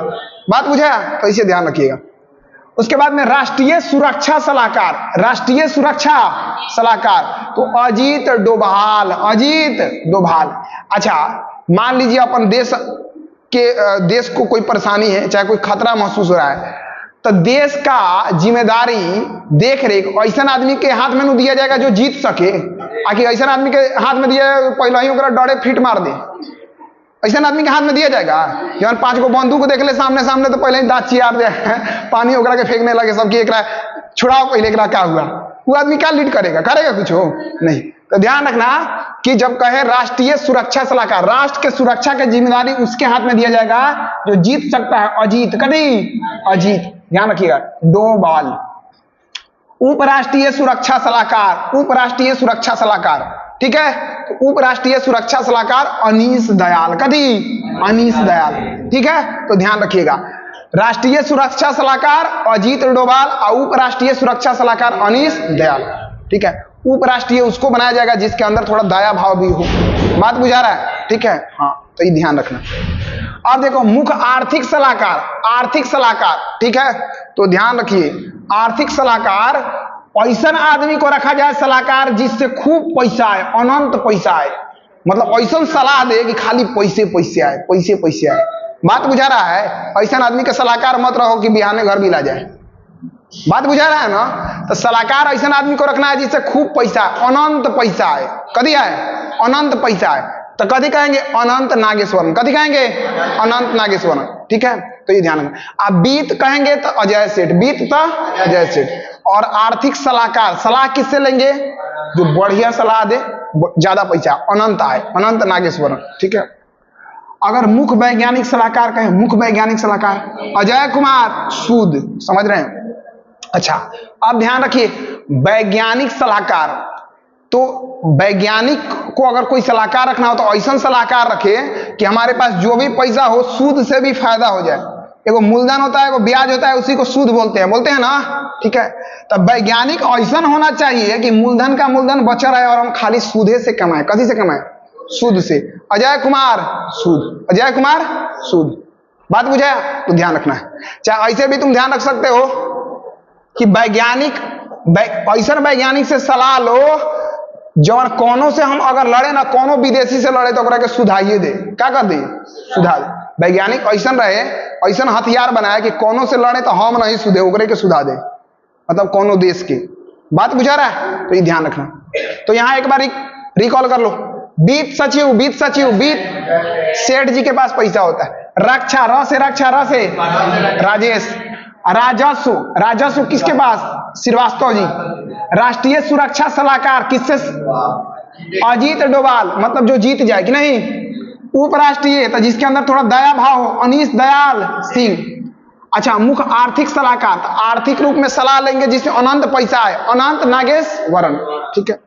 बात बुझे, तो इसे ध्यान रखिएगा। उसके बाद में राष्ट्रीय सुरक्षा सलाहकार, राष्ट्रीय सुरक्षा सलाहकार, तो अजीत डोभाल, अजीत डोभाल। अच्छा, मान लीजिए अपन देश को कोई परेशानी है, चाहे कोई खतरा महसूस हो रहा है, तो देश का जिम्मेदारी देख रेख ऐसा आदमी के हाथ में न दिया जाएगा जो जीत सके। आखिर ऐसा आदमी के हाथ में दिया पहले ही ओकरा डरे फिट मार दे, ऐसा आदमी के हाथ में दिया जाएगा? जब 5 गो बंदूक देख ले सामने सामने तो पहले ही दांत चियार दे, पानी ओकरा के फेंकने लगे सबकी, एकरा छुड़ाओ पहले, एकरा क्या हुआ? वो आदमी क्या लीड करेगा? करेगा कुछ हो नहीं। तो ध्यान रखना कि जब कहे राष्ट्रीय सुरक्षा सलाहकार, राष्ट्र के सुरक्षा की जिम्मेदारी उसके हाथ में दिया जाएगा जो जीत सकता है। अजीत, कभी अजीत, ध्यान रखिएगा। डोभाल। उपराष्ट्रीय सुरक्षा सलाहकार, उपराष्ट्रीय सुरक्षा सलाहकार, ठीक है। तो उपराष्ट्रीय सुरक्षा सलाहकार अनीश दयाल, कभी अनीश दयाल, ठीक है। तो ध्यान रखिएगा, राष्ट्रीय सुरक्षा सलाहकार अजीत डोभाल और उपराष्ट्रीय सुरक्षा सलाहकार अनीश दयाल, ठीक है। उपराष्ट्रीय उसको बनाया जाएगा जिसके अंदर थोड़ा दया भाव भी हो। बात बुझा रहा है? ठीक है, हाँ, तो ये ध्यान रखना। अब देखो, मुख्य आर्थिक सलाहकार, आर्थिक सलाहकार, ठीक है। तो ध्यान रखिए, आर्थिक सलाहकार ऐसा आदमी को रखा जाए सलाहकार जिससे खूब पैसा आए, अनंत पैसा आए, मतलब ऐसा सलाह दे कि खाली पैसे पैसे आए, पैसे पैसे आए। बात बुझा रहा है? ऐसा आदमी का सलाहकार मत रहो कि बिहार में घर भी ला जाए। बात बुझा रहा है ना? तो सलाहकार ऐसा आदमी को रखना है जिससे खूब पैसा, अनंत पैसा आए। कभी आए? अनंत पैसा आए। तो कभी कहेंगे अनंत नागेश्वरम, कभी कहेंगे अनंत नागेश्वरम, ठीक है। तो ये ध्यान रखना। अब बीत कहेंगे तो अजय सेठ, बीत तो अजय सेठ। और आर्थिक सलाहकार, सलाह किससे लेंगे? जो बढ़िया सलाह दे, ज्यादा पैसा, अनंत आए, अनंत नागेश्वरम, ठीक है। अगर मुख्य वैज्ञानिक सलाहकार कहें, मुख्य वैज्ञानिक सलाहकार अजय कुमार सूद, समझ रहे हैं? अच्छा, अब ध्यान रखिए, वैज्ञानिक सलाहकार, तो वैज्ञानिक को अगर कोई सलाहकार रखना हो तो ऐसा सलाहकार रखे कि हमारे पास जो भी पैसा हो सूद से भी फायदा हो जाए। एगो मूलधन होता है, एगो ब्याज होता है, उसी को सूद बोलते हैं ना, ठीक है। तब वैज्ञानिक ऐसा होना चाहिए कि मूलधन का मूलधन बचा रहे और हम खाली सूदे से कमाए। कथी से कमाए? सूद से। अजय कुमार सूद, अजय कुमार सूद। बात बुझाया? तो ध्यान रखना है। चाहे ऐसे भी तुम ध्यान रख सकते हो कि वैज्ञानिक, ऐसा वैज्ञानिक से सलाह लो जौन कोनो से हम अगर लड़े ना, कोनो विदेशी से लड़े तो ओकरा के सुधाइए दे। क्या कर दे? सुधा दे। वैज्ञानिक ऐसा रहे, ऐसा हथियार बनाए कि कोनो से लड़े तो हम नहीं सुधे, ओकरे के सुधा दे, मतलब कोनो देश के। बात बुझा रहा है? तो ये ध्यान रखना। तो यहां एक बार रिकॉल कर लो, वित्त सचिव, वित्त सचिव, वित्त सेठ जी के पास पैसा होता है। रक्षा, र से रक्षा, र से राजेश। राजस्व, राजस्व किसके पास? श्रीवास्तव जी। राष्ट्रीय सुरक्षा सलाहकार किससे? अजीत डोभाल, मतलब जो जीत जाए कि नहीं। उपराष्ट्रीय, तो जिसके अंदर थोड़ा दया भाव हो, अनीश दयाल सिंह। अच्छा, मुख्य आर्थिक सलाहकार, तो आर्थिक रूप में सलाह लेंगे जिसमें अनंत पैसा है, अनंत नागेश्वरन, ठीक है।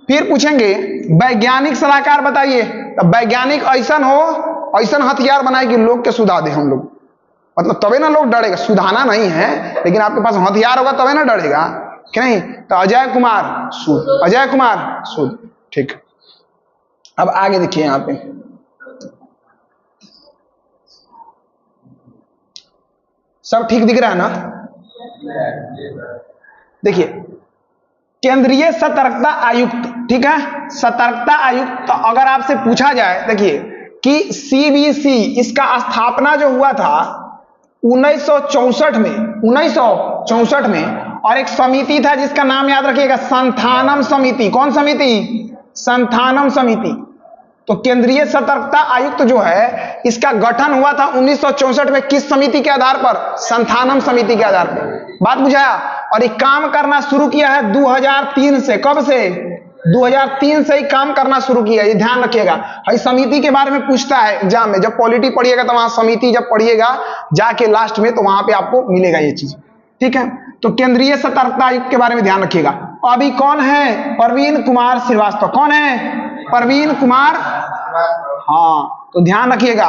फिर पूछेंगे वैज्ञानिक सलाहकार बताइए, तो वैज्ञानिक ऐसा हो, ऐसा हथियार बनाए कि लोग के सुधा दे हम लोग, मतलब तबे ना लोग डरेगा। सुधाना नहीं है, लेकिन आपके पास हथियार होगा तबे ना डरेगा, कि नहीं। तो अजय कुमार सूद, अजय कुमार सूद, ठीक। अब आगे देखिए, यहां पे सब ठीक दिख रहा है ना? देखिए, केंद्रीय सतर्कता आयुक्त, ठीक है, सतर्कता आयुक्त। तो अगर आपसे पूछा जाए, देखिए कि सीबीसी, इसका स्थापना जो हुआ था 1964 में, 1964 में, और एक समिति था जिसका नाम याद रखिएगा, संथानम समिति। कौन समिति? संथानम समिति। तो केंद्रीय सतर्कता आयुक्त जो है, इसका गठन हुआ था 1964 में। किस समिति के आधार पर? संथानम समिति के आधार पर। बात बुझाया? और ये काम करना शुरू किया है 2003 से। कब से? 2003 से ही काम करना शुरू किया। ये ध्यान रखिएगा। इस समिति के बारे में पूछता है एग्जाम में, जब पॉलिटी पढ़िएगा तो वहां समिति जब पढ़िएगा जाके लास्ट में, तो वहां पे आपको मिलेगा ये चीज, ठीक है। तो केंद्रीय सतर्कता आयुक्त के बारे में ध्यान रखिएगा। अभी कौन है? प्रवीण कुमार श्रीवास्तव। कौन है? प्रवीण कुमार, हाँ, तो ध्यान रखिएगा,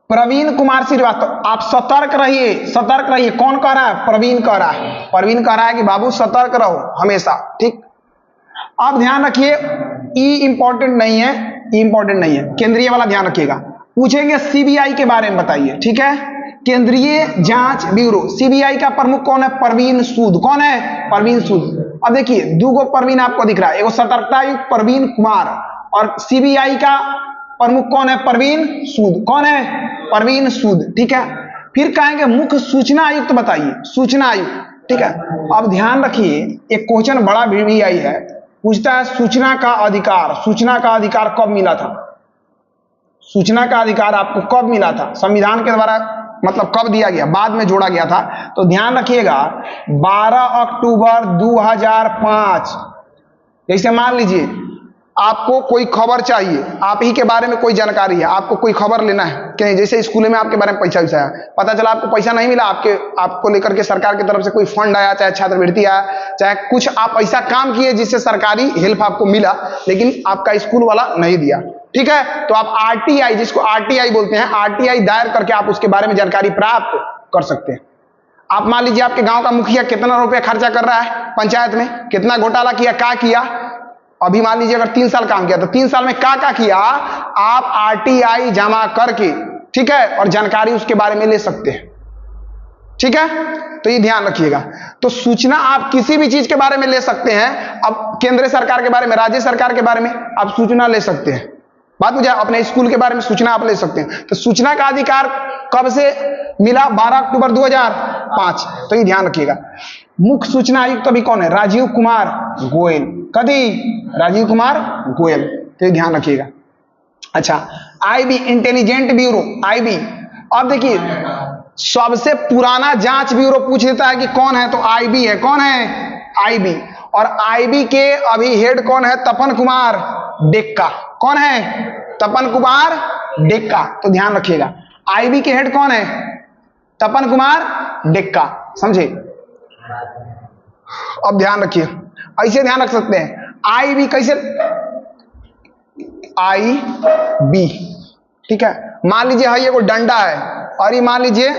प्रवीण कुमार श्रीवास्तव। आप सतर्क रहिए, सतर्क रहिए। कौन कह रहा है? प्रवीण कह रहा है। प्रवीण कह रहा है कि बाबू सतर्क रहो हमेशा, ठीक। अब ध्यान रखिए, ई इंपॉर्टेंट नहीं है, ई इंपॉर्टेंट नहीं है, केंद्रीय वाला ध्यान रखिएगा। पूछेंगे सीबीआई के बारे में बताइए, ठीक है। केंद्रीय जांच ब्यूरो, सीबीआई का प्रमुख कौन है? प्रवीण सूद। कौन है? प्रवीण सूद। अब देखिए, दो प्रवीण आपको दिख रहा है, एगो सतर्कता आयुक्त प्रवीण कुमार और सीबीआई का प्रमुख कौन है? परवीन सूद। कौन है? परवीन सूद। ठीक है, फिर कहेंगे मुख्य सूचना आयुक्त बताइए, सूचना आयुक्त। ठीक है, अब ध्यान रखिए एक क्वेश्चन बड़ा भी आई है, पूछता है सूचना का अधिकार, सूचना का अधिकार कब मिला था? सूचना का अधिकार आपको कब मिला था? संविधान के द्वारा मतलब कब दिया गया? बाद में जोड़ा गया था। तो ध्यान रखिएगा 12 अक्टूबर 2005। जैसे मान लीजिए आपको कोई खबर चाहिए, आप ही के बारे में कोई जानकारी है, आपको कोई खबर लेना है कि जैसे स्कूल में आपके बारे में पैसा वैसा है, पता चला आपको पैसा नहीं मिला, आपको लेकर के सरकार की तरफ से कोई फंड आया, चाहे छात्रवृत्ति आया, चाहे कुछ आप ऐसा काम किए जिससे सरकारी हेल्प आपको मिला, लेकिन आपका स्कूल वाला नहीं दिया। ठीक है, तो आप आरटीआई, जिसको आरटीआई बोलते हैं, आरटीआई दायर करके आप उसके बारे में जानकारी प्राप्त कर सकते हैं। आप मान लीजिए आपके गांव का मुखिया कितना रुपया खर्चा कर रहा है पंचायत में, कितना घोटाला किया, क्या किया, अभी मान लीजिए अगर 3 साल काम किया तो 3 साल में क्या किया, आप आरटीआई जमा करके, ठीक है, और जानकारी उसके बारे में ले सकते हैं। ठीक है, तो ये ध्यान रखिएगा। तो सूचना आप किसी भी चीज के बारे में ले सकते हैं। अब केंद्र सरकार के बारे में, राज्य सरकार के बारे में आप सूचना ले सकते हैं। बात मुझे अपने स्कूल के बारे में सूचना आप ले सकते हैं। तो सूचना का अधिकार कब से मिला? 12 अक्टूबर 2005। तो ये ध्यान रखिएगा। मुख्य सूचना आयुक्त अभी कौन है? राजीव कुमार गोयल। कभी राजीव कुमार गोयल। तो ये ध्यान रखिएगा। अच्छा, आईबी, इंटेलिजेंट ब्यूरो, आईबी। अब देखिए सबसे पुराना जांच ब्यूरो पूछ लेता है कि कौन है, तो आईबी है। कौन है? आईबी। और आईबी के अभी हेड कौन है? तपन कुमार डेक्का। कौन है? तपन कुमार डेक्का। तो ध्यान रखिएगा आईबी के हेड कौन है? तपन कुमार डेक्का। समझे? अब ध्यान रखिए, ऐसे ध्यान रख सकते हैं आईबी कैसे, आईबी। ठीक है, मान लीजिए है ये कोई डंडा है और ये मान लीजिए,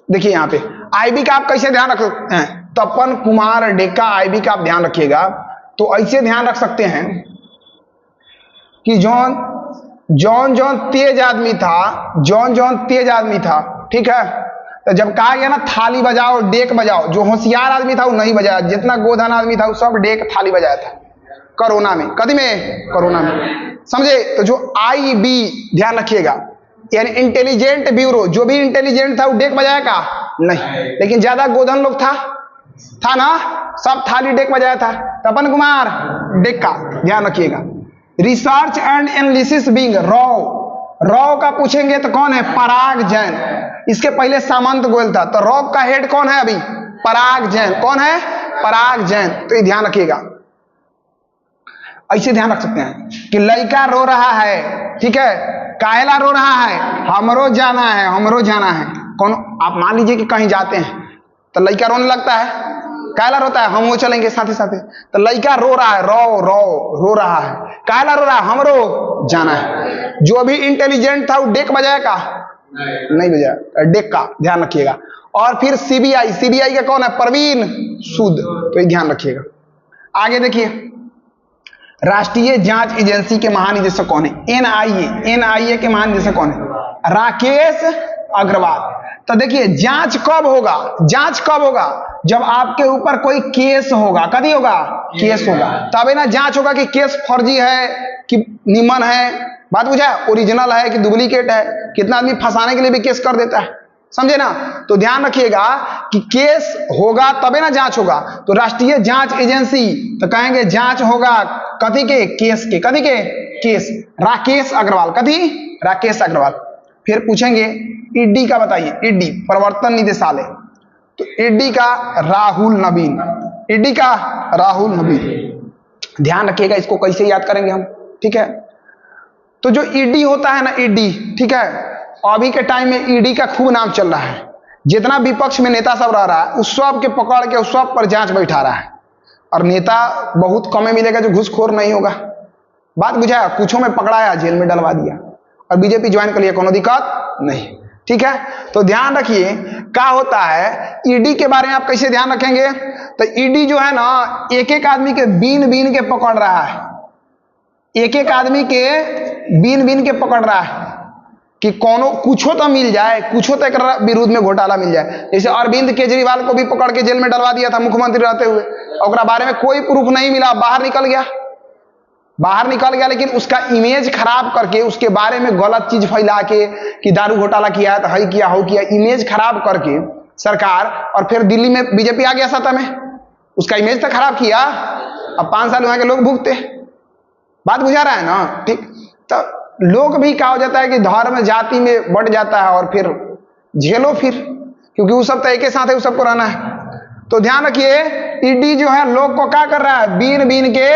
देखिए यहां पे आईबी का आप कैसे ध्यान रख सकते हैं? तपन कुमार डेक्का, आईबी का आप ध्यान रखिएगा। तो ऐसे ध्यान रख सकते हैं कि जॉन तेज आदमी था, जॉन तेज आदमी था। ठीक है, तो जब कहा गया ना थाली बजाओ डेक बजाओ, जो होशियार आदमी था वो नहीं बजाया, जितना गोधन आदमी था वो सब डेक थाली बजाया था कोरोना में। कदी में? कोरोना में। समझे? तो जो आईबी ध्यान रखिएगा, यानी इंटेलिजेंट ब्यूरो, जो भी इंटेलिजेंट था वो डेक बजाया का नहीं, लेकिन ज्यादा गोधन लोग था ना, सब थाली डेक बजाया था। तपन कुमार डेक्का, ध्यान रखिएगा। Research and analysis wing, raw का पूछेंगे तो कौन है? पराग जैन। इसके पहले सामंत गोयल था। तो रॉ का हेड कौन है अभी? पराग जैन। कौन है? पराग जैन। तो ये ध्यान रखिएगा। ऐसे ध्यान रख सकते हैं कि लड़का रो रहा है, ठीक है, काहेला रो रहा है? हमरो जाना है, हमरो जाना है। कौन? आप मान लीजिए कि कहीं जाते हैं तो लड़का रोने लगता है, काहेला रोता है? हम वो चलेंगे साथ ही साथ। तो लड़का रो रहा है, रो रहा है, काहेला रो रहा है? हमरो जाना है। जो भी इंटेलिजेंट था वो डेक बजाया का नहीं बजाया, डेक का। ध्यान रखिएगा। और फिर सीबीआई का कौन है? परवीन सूद। तो ये ध्यान रखिएगा। आगे देखिए, राष्ट्रीय जांच एजेंसी के महानिदेशक कौन है? एनआईए के महानिदेशक कौन है? राकेश अग्रवाल। तो देखिए जांच कब होगा? जांच कब होगा? जब आपके ऊपर कोई केस होगा। कभी होगा? केस होगा, तभी ना जांच होगा कि केस फर्जी है कि निमन है। बात बुझा? ओरिजिनल है कि डुप्लीकेट है। कितना आदमी फंसाने के लिए भी केस कर देता है, समझे ना? तो ध्यान रखिएगा कि केस होगा तबे ना जांच होगा। तो राष्ट्रीय जांच एजेंसी, तो कहेंगे जांच होगा कथी के? केस के। कथी के? केस। राकेश अग्रवाल। कथी? राकेश अग्रवाल। फिर पूछेंगे ईडी का बताइए, ईडी प्रवर्तन निदेशालय। तो ईडी का राहुल नवीन, ईडी का राहुल नवीन। ध्यान रखिएगा, इसको कैसे याद करेंगे हम? ठीक है, तो जो ईडी होता है ना, ईडी, ठीक है, अभी के टाइम में ईडी का खूब नाम चल रहा है। जितना विपक्ष में नेता सब रह रहा है उस सब के पकड़ के उस सब पर जांच बैठा रहा है। और नेता बहुत कम मिलेगा जो घूसखोर नहीं होगा। बात बुझाया? कुछों में पकड़ाया, जेल में डलवा दिया और बीजेपी ज्वाइन कर लिया, कोनो दिक्कत नहीं। ठीक है, तो ध्यान रखिए क्या होता है ईडी के बारे में। आप कैसे ध्यान रखेंगे? तो ईडी जो है ना, एक एक आदमी के बीन के पकड़ रहा है, एक एक आदमी के बीन के पकड़ रहा है कि कोनो कुछो तो मिल जाए, कुछो तो एक विरुद्ध में घोटाला मिल जाए। जैसे अरविंद केजरीवाल को भी पकड़ के जेल में डलवा दिया था मुख्यमंत्री रहते हुए, और बारे में कोई प्रूफ नहीं मिला, बाहर निकल गया। बाहर निकल गया, लेकिन उसका इमेज खराब करके, उसके बारे में गलत चीज फैला के कि दारू घोटाला किया है तो हई किया हो किया, इमेज खराब करके सरकार, और फिर दिल्ली में बीजेपी आ गया सत्ता में, उसका इमेज तो खराब किया, अब 5 साल वहां के लोग भुगते। बात बुझा रहा है ना? ठीक, तो लोग भी क्या हो जाता है कि धर्म जाति में बढ़ जाता है और फिर झेलो फिर, क्योंकि वो सब तो एक ही साथ है, वो सबको रहना है। तो ध्यान रखिए, ईडी जो है लोग को क्या कर रहा है, बीन बीन के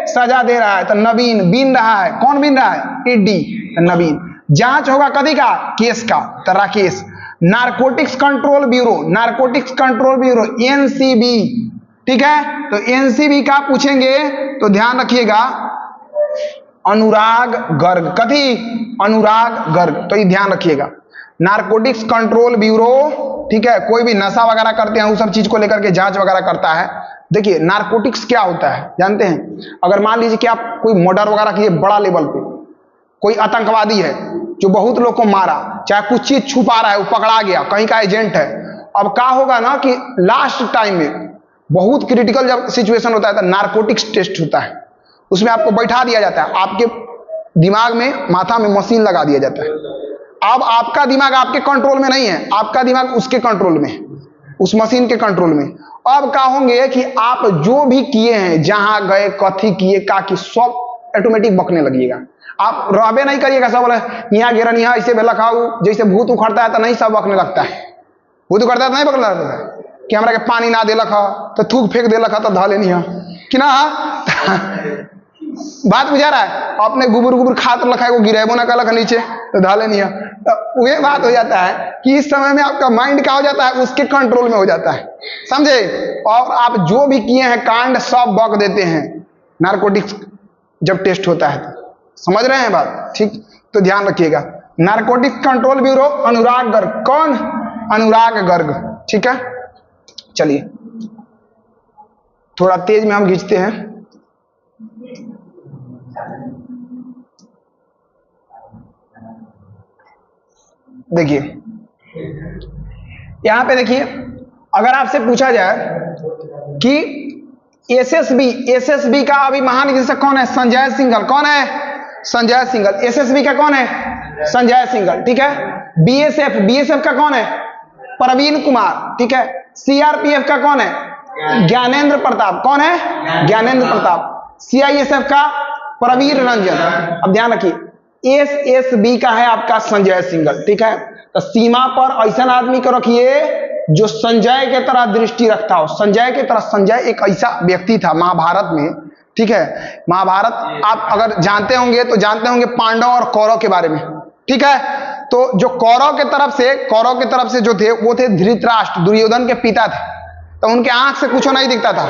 सजा दे रहा है। तो नवीन बीन रहा है, कौन बीन रहा है? ईडी। तो नवीन जांच होगा कदी का? केस का। तो Rakesh. Narcotics control bureau, narcotics control bureau NCB, ठीक है। तो एनसीबी का पूछेंगे तो ध्यान रखिएगा, अनुराग गर्ग। कथी? अनुराग गर्ग। तो ये ध्यान रखिएगा, नारकोटिक्स कंट्रोल ब्यूरो, ठीक है। कोई भी नशा वगैरह करते हैं, उस सब चीज को लेकर के जांच वगैरह करता है। देखिए नारकोटिक्स क्या होता है जानते हैं? अगर मान लीजिए कि आप कोई मर्डर वगैरह किए बड़ा लेवल पे, कोई आतंकवादी है जो बहुत लोग को मारा, चाहे कुछ चीज छुपा रहा है, वो पकड़ा गया, कहीं का एजेंट है। अब क्या होगा ना कि लास्ट टाइम में बहुत क्रिटिकल जब सिचुएशन होता है तो नारकोटिक्स टेस्ट होता है, उसमें आपको बैठा दिया जाता है, आपके दिमाग में, माथा में मशीन लगा दिया जाता है। अब आपका दिमाग आपके कंट्रोल में नहीं है, आपका दिमाग उसके कंट्रोल में, उस मशीन के कंट्रोल में। अब क्या होंगे कि आप जो भी किए हैं, जहां गए, कथी किए, का की, सब ऑटोमेटिक बकने लगिएगा। आप रहबे नहीं करिएगा, सब बोले यहाँ गिरन, यहाँ ऐसे बेला खाऊ, जैसे भूत उखड़ता है तो नहीं, सब बकने लगता है। भूत उखड़ता है तो नहीं बकने लगता है कि हमरा के पानी ना देलक तो थूक फेंक देलक तो धा लेनी कि ना। बात बुझा रहा है? अपने गुबुर गुबुर खात रखा है, वो गिरेबो ना कलक नीचे तो धा लेनी है। तो ये बात हो जाता है कि इस समय में आपका माइंड क्या हो जाता है, उसके कंट्रोल में हो जाता है, समझे। और आप जो भी किए हैं कांड सब बक देते हैं नारकोटिक्स जब टेस्ट होता है। समझ रहे हैं बात? ठीक, तो ध्यान रखिएगा, नारकोटिक्स कंट्रोल ब्यूरो अनुराग गर्ग। कौन? अनुराग गर्ग, ठीक है। चलिए थोड़ा तेज में हम खींचते हैं। देखिए यहां पे देखिए, अगर आपसे पूछा जाए कि एसएसबी का अभी महानिदेशक कौन है? संजय सिंघल। कौन है? संजय सिंघल। एसएसबी का कौन है? संजय सिंघल, ठीक है। बीएसएफ का कौन है? प्रवीण कुमार, ठीक है। सीआरपीएफ का कौन है? ज्ञानेंद्र प्रताप। कौन है? ज्ञानेंद्र प्रताप। सीआईएसएफ का प्रवीर रंजन। अब ध्यान रखिए, एसएसबी का है आपका संजय सिंघल, ठीक है। तो सीमा पर ऐसा आदमी को रखिए जो संजय के तरह दृष्टि रखता हो, संजय के तरह। संजय एक ऐसा व्यक्ति था महाभारत में, ठीक है। महाभारत आप अगर जानते होंगे तो जानते होंगे पांडव और कौरव के बारे में, ठीक है। तो जो कौरव के तरफ से जो थे वो थे धृतराष्ट्र, दुर्योधन के पिता थे। तो उनके आंख से कुछ नहीं दिखता था।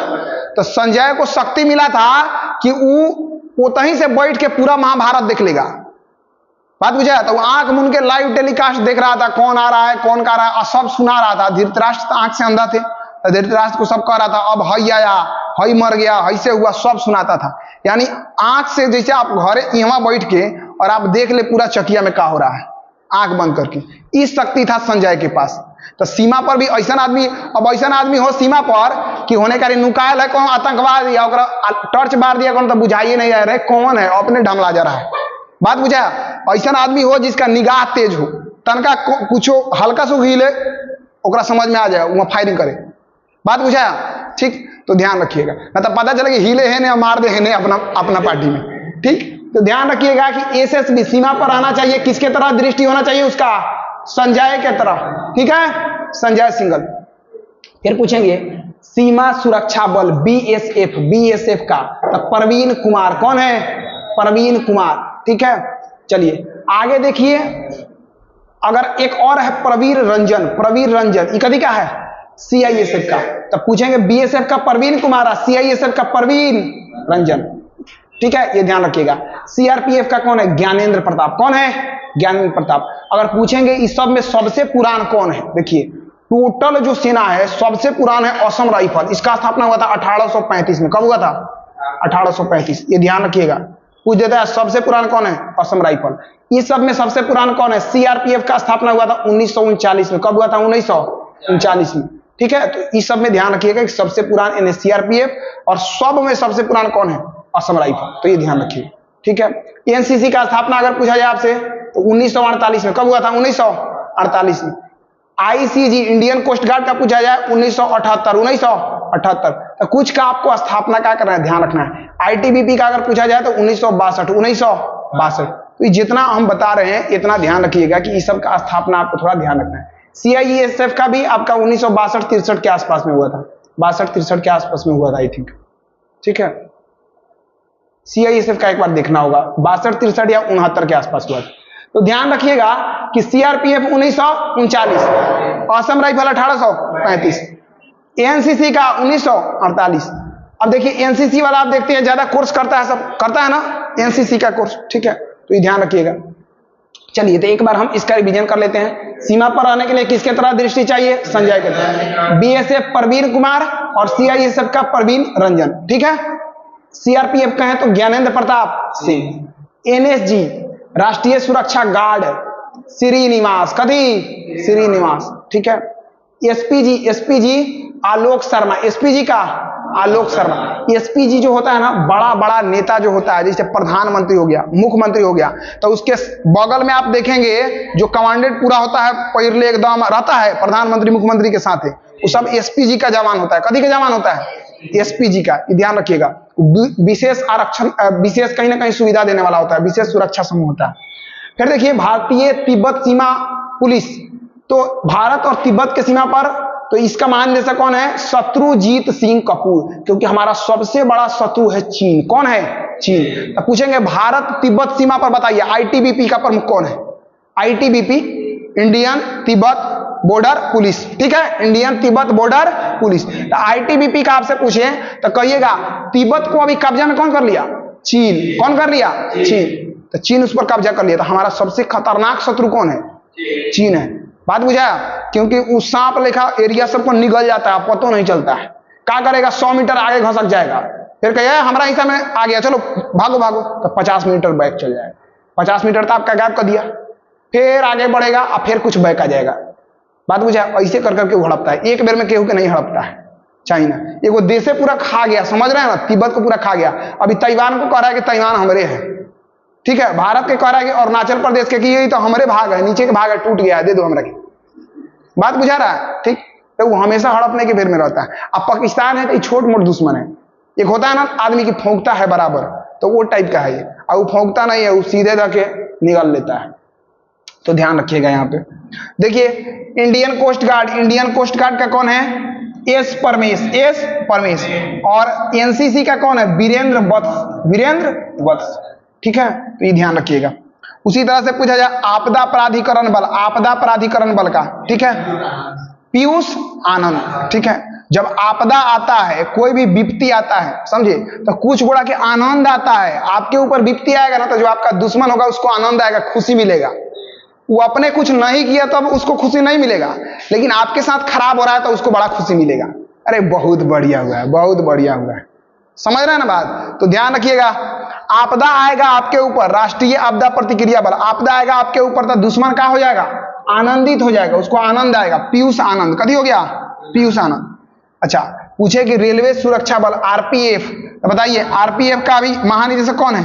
तो संजय को शक्ति मिला था कि वो तहीं से बैठ के पूरा महाभारत देख लेगा। बात बुझा? तो आंख मुन के लाइव टेलीकास्ट देख रहा था, कौन आ रहा है, कौन कर रहा है, सब सुना रहा था। धृतराष्ट्र आंख से अंधा थे, धृतराष्ट्र को सब कह रहा था, अब हई आया, हई मर गया, हई से हुआ, सब सुनाता था। यानी आंख से, जैसे आप घरे यहाँ बैठ के और आप देख ले पूरा चकिया में क्या हो रहा है, आंख बंद करके। इस शक्ति था संजय के पास। तो सीमा पर भी ऐसा आदमी, अब ऐसा आदमी हो सीमा पर कि होने का नुकायल है, कौन आतंकवाद या टॉर्च मार दिया कौन, तो बुझाइए नहीं जा रहे कौन है, अपने ढमला जा रहा है। बात बुझा? ऐसा आदमी हो जिसका निगाह तेज हो, तनका कुछ हल्का से हिले ओकरा समझ में आ जाए, वहां फायरिंग करे। बात बुझा? ठीक, तो ध्यान रखिएगा, ना तो पता चले कि हिले है ने मार दे है ने अपना पार्टी में। ठीक, तो ध्यान रखिएगा कि एसएसबी सीमा पर आना चाहिए, किसके तरह दृष्टि होना चाहिए उसका? संजय के तरह, ठीक है, संजय सिंघल। फिर पूछेंगे सीमा सुरक्षा बल बीएसएफ का, तो प्रवीण कुमार। कौन है? प्रवीण कुमार, ठीक है। चलिए आगे देखिए, अगर एक और है प्रवीर रंजन, ये कभी का है? सीआईएसएफ का। तो पूछेंगे बीएसएफ का प्रवीण कुमार, सीआईएसएफ का प्रवीण रंजन, ठीक है, ये ध्यान रखिएगा। सीआरपीएफ का कौन है? ज्ञानेंद्र प्रताप। कौन है? ज्ञानेंद्र प्रताप। अगर पूछेंगे इस सब में सबसे पुरान कौन है, देखिए टोटल जो सेना है सबसे पुरान है असम राइफल। इसका स्थापना हुआ था 1835 में। कब हुआ था? 1835, ये ध्यान रखिएगा। पूछ देता है सबसे पुरान कौन है? असम राइफल। इस सब में सबसे पुरान कौन है? सीआरपीएफ का स्थापना हुआ था 1939 में। कब हुआ था? 1939 में, ठीक है। तो इस सब में ध्यान रखिएगा कि सबसे पुरान सीआरपीएफ, और सब में सबसे पुरान कौन है? असम राइफल, तो ये ध्यान रखिए, ठीक है। एनसीसी का स्थापना अगर पूछा जाए आपसे तो 1948 में, कब हुआ था? 1948 में। आईसीजी इंडियन कोस्ट गार्ड का पूछा जाए 1978 तो कुछ का आपको स्थापना क्या करना है, ध्यान रखना है। आईटीबीपी का अगर पूछा जाए तो 1962। तो जितना हम बता रहे हैं इतना ध्यान रखिएगा कि इस सब का स्थापना आपको थोड़ा ध्यान रखना है। सीआईएसएफ का भी आपका 1962-63 के आसपास में हुआ था, 62-63 के आसपास में हुआ था आई थिंक, ठीक है। सीआईएसएफ का एक बार देखना होगा, 62-63 या 69 के आसपास हुआ था। तो ध्यान रखिएगा कि सीआरपीएफ 1939, असम राइफल 1835, एनसीसी का 1948। अब देखिए एनसीसी वाला आप देखते हैं ज्यादा कोर्स करता है, सब करता है ना एनसीसी का कोर्स, ठीक है, तो ये ध्यान रखिएगा। चलिए तो एक बार हम इसका रिवीजन कर लेते हैं। सीमा पर रहने के लिए किसके तरह दृष्टि चाहिए? संजय के तरह। बीएसएफ प्रवीण कुमार और सीआईएसएफ का प्रवीण रंजन, ठीक है। सीआरपीएफ का है तो ज्ञानेंद्र प्रताप सिंह। एनएसजी राष्ट्रीय सुरक्षा गार्ड श्रीनिवास, कभी श्रीनिवास, ठीक है। एसपीजी आलोक शर्मा, एसपीजी का आलोक शर्मा। एसपीजी जो होता है ना, बड़ा बड़ा नेता जो होता है, जैसे प्रधानमंत्री हो गया, मुख्यमंत्री हो गया, तो उसके बगल में आप देखेंगे जो कमांडेंट पूरा होता है, पैरले एकदम रहता है प्रधानमंत्री मुख्यमंत्री के साथ है, वो सब एसपीजी का जवान होता है। कभी का जवान होता है? एसपीजी का, ध्यान रखिएगा। विशेष आरक्षण, विशेष कहीं ना कहीं सुविधा देने वाला होता है, विशेष सुरक्षा समूह होता है। फिर देखिए भारतीय तिब्बत सीमा पुलिस, तो भारत और तिब्बत के सीमा पर, तो इसका महानिदेशक कौन है? शत्रुजीत सिंह कपूर, क्योंकि हमारा सबसे बड़ा शत्रु है चीन। कौन है? चीन। तो पूछेंगे भारत तिब्बत सीमा पर बताइए आईटीबीपी का प्रमुख कौन है? ITBP Indian Tibet border police, ठीक है, इंडियन तिब्बत बॉर्डर पुलिस। तो आईटीबीपी का आपसे पूछे तो कहिएगा तिब्बत को अभी कब्जा में कौन कर लिया? चीन। कौन कर लिया? चीन। तो चीन उस पर कब्जा कर लिया। तो हमारा सबसे खतरनाक शत्रु कौन है? चीन है। बात बुझाया? क्योंकि उस सांप लेखा एरिया सबको निगल जाता है, पता नहीं चलता है। क्या करेगा? 100 मीटर आगे घसक जाएगा, फिर कहेगा हमारा हिस्सा में आ गया, चलो भागो भागो, तो 50 मीटर बैक चल जाएगा। 50 मीटर तो आपका गैप कर दिया, फिर आगे बढ़ेगा और फिर कुछ बैक आ जाएगा। बात बुझा? ऐसे कर करके हड़पता है, एक बेर में केहू के नहीं हड़पता है। चाइना एगो देशे पूरा खा गया, समझ रहे हैं ना, तिब्बत को पूरा खा गया। अभी ताइवान को कह रहा है कि ताइवान हमरे है, ठीक है। भारत के कह रहा है कि अरुणाचल प्रदेश के, कि ये तो हमारे भाग है, नीचे के भाग है, टूट गया है, दे दो हमरा के। बात बुझा रहा है? ठीक। तो वो हमेशा हड़पने के फेर में रहता है। अब पाकिस्तान है तो छोट मोट दुश्मन है। एक होता है ना आदमी की फौंकता है बराबर, तो वो टाइप का है ये। अब वो फौंकता नहीं है, वो सीधे जाके निकाल लेता है। तो ध्यान रखिएगा यहाँ पे। देखिए इंडियन कोस्ट गार्ड का कौन है? एस परमेश। और एनसीसी का कौन है? वीरेंद्र वत्स, ठीक है। तो ये ध्यान रखिएगा। उसी तरह से पूछा जाए आपदा प्राधिकरण बल का, ठीक है, पीयूष आनंद, ठीक है। जब आपदा आता है, कोई भी विपत्ति आता है, समझे, तो कुछ गोड़ा के आनंद आता है। आपके ऊपर विपत्ति आएगा ना, तो जो आपका दुश्मन होगा उसको आनंद आएगा, खुशी मिलेगा। वो अपने कुछ नहीं किया तब उसको खुशी नहीं मिलेगा, लेकिन आपके साथ खराब हो रहा है तो उसको बड़ा खुशी मिलेगा। अरे बहुत बढ़िया हुआ है, बहुत बढ़िया हुआ है, समझ रहे हैं ना बात? तो ध्यान रखिएगा, आपदा आएगा आपके ऊपर, राष्ट्रीय आपदा प्रतिक्रिया बल, आपदा आएगा आपके ऊपर तो दुश्मन क्या हो जाएगा? आनंदित हो जाएगा, उसको आनंद आएगा। पीयूष आनंद, कभी हो गया? पीयूष आनंद। अच्छा, पूछे कि रेलवे सुरक्षा बल आरपीएफ, तो बताइए आरपीएफ का अभी महानिदेशक कौन है?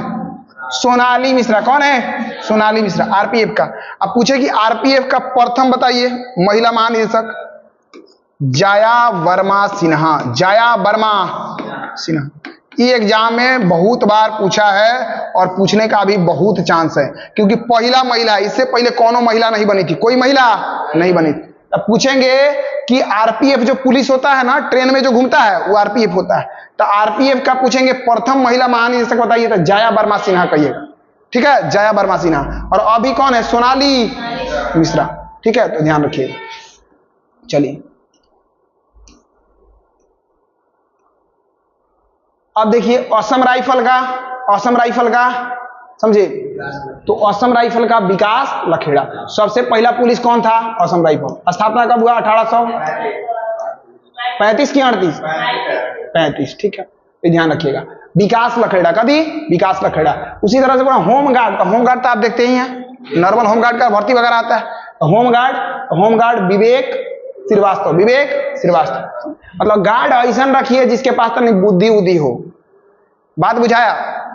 सोनाली मिश्रा। कौन है? सोनाली मिश्रा, आरपीएफ का। अब पूछे कि आरपीएफ का प्रथम बताइए महिला महानिदेशक? जया वर्मा सिन्हा। ये एग्जाम में बहुत बार पूछा है और पूछने का भी बहुत चांस है, क्योंकि पहला महिला, इससे पहले कौनो महिला नहीं बनी थी, कोई महिला नहीं बनी थी। अब पूछेंगे कि आरपीएफ जो पुलिस होता है ना, ट्रेन में जो घूमता है, वो आरपीएफ होता है। तो आरपीएफ का पूछेंगे प्रथम महिला महानिदेशक बताइए, तो जया वर्मा सिन्हा कहिएगा, ठीक है, जया वर्मा सिन्हा। और अभी कौन है? सोनाली मिश्रा, ठीक है। तो ध्यान रखिए। चलिए अब देखिए असम राइफल का समझे, तो असम राइफल का विकास लखेड़ा। सबसे पहला पुलिस कौन था? असम राइफल। स्थापना कब हुआ? 1835 की 38, ठीक है। ये ध्यान रखिएगा। विकास लखेड़ा, कभी विकास लखेड़ा। उसी तरह से होमगार्ड तो आप देखते ही हैं, नॉर्मल होमगार्ड का भर्ती वगैरह आता है। होमगार्ड विवेक श्रीवास्तव। मतलब गार्ड ऐसा रखिए जिसके पास तो बुद्धि हो, बात बुझाया?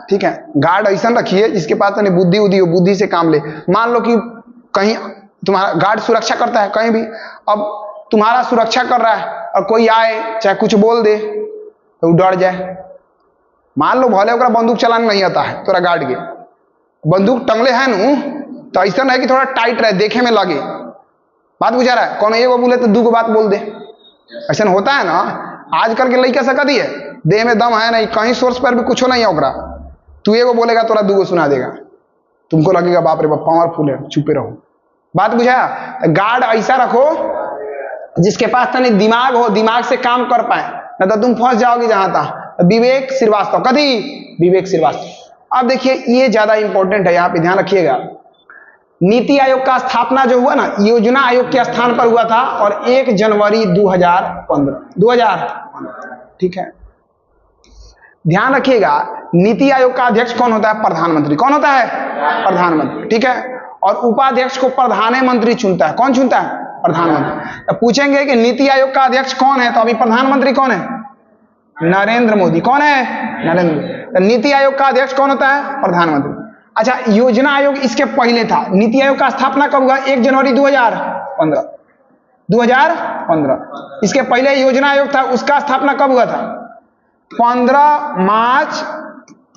ठीक है, गार्ड ऐसा रखिए जिसके पास तो नहीं बुद्धि उद्धि हो, बुद्धि से काम ले। मान लो कि कहीं तुम्हारा गार्ड सुरक्षा करता है कहीं भी, अब तुम्हारा सुरक्षा कर रहा है और कोई आए चाहे कुछ बोल दे तो डर जाए। मान लो भले ओकरा बंदूक चलाना नहीं आता है, तोरा गार्ड के बंदूक टंगले है नू, तो ऐसा नहीं कि थोड़ा टाइट रहे, देखे में लगे। बात बुझा रहा है? कौन एगो बोले तो दूगो बात बोल दे, ऐसा होता है ना। आजकल के लड़का सकती है, देह में दम है नहीं, कहीं सोर्स पर भी कुछ नहीं है ओकरा, तू एगो बोलेगा तोरा दूगो सुना देगा, तुमको लगेगा बाप रे बाप पावरफुल है, चुपे रहो। बात बुझाया? गार्ड ऐसा रखो जिसके पास तनी दिमाग हो, दिमाग से काम कर पाए, ना तो तुम फंस जाओगे जहां था। विवेक श्रीवास्तव, कभी विवेक श्रीवास्तव। अब देखिए ये ज्यादा इंपॉर्टेंट है, यहाँ पे ध्यान रखिएगा। नीति आयोग का स्थापना जो हुआ ना, योजना आयोग के स्थान पर हुआ था, और 1 जनवरी 2015, ठीक है। ध्यान रखिएगा, नीति आयोग का अध्यक्ष कौन होता है? प्रधानमंत्री। कौन होता है? प्रधानमंत्री, ठीक है। और उपाध्यक्ष को प्रधानमंत्री चुनता है। कौन चुनता है? प्रधानमंत्री। तो पूछेंगे कि नीति आयोग का अध्यक्ष कौन है, तो अभी प्रधानमंत्री कौन है? नरेंद्र मोदी। कौन है? नरेंद्र मोदी। तो नीति आयोग का अध्यक्ष कौन होता है? प्रधानमंत्री। अच्छा, योजना आयोग इसके पहले था। नीति आयोग का स्थापना कब हुआ? 1 जनवरी 2015। इसके पहले योजना आयोग था, उसका स्थापना कब हुआ था? 15 मार्च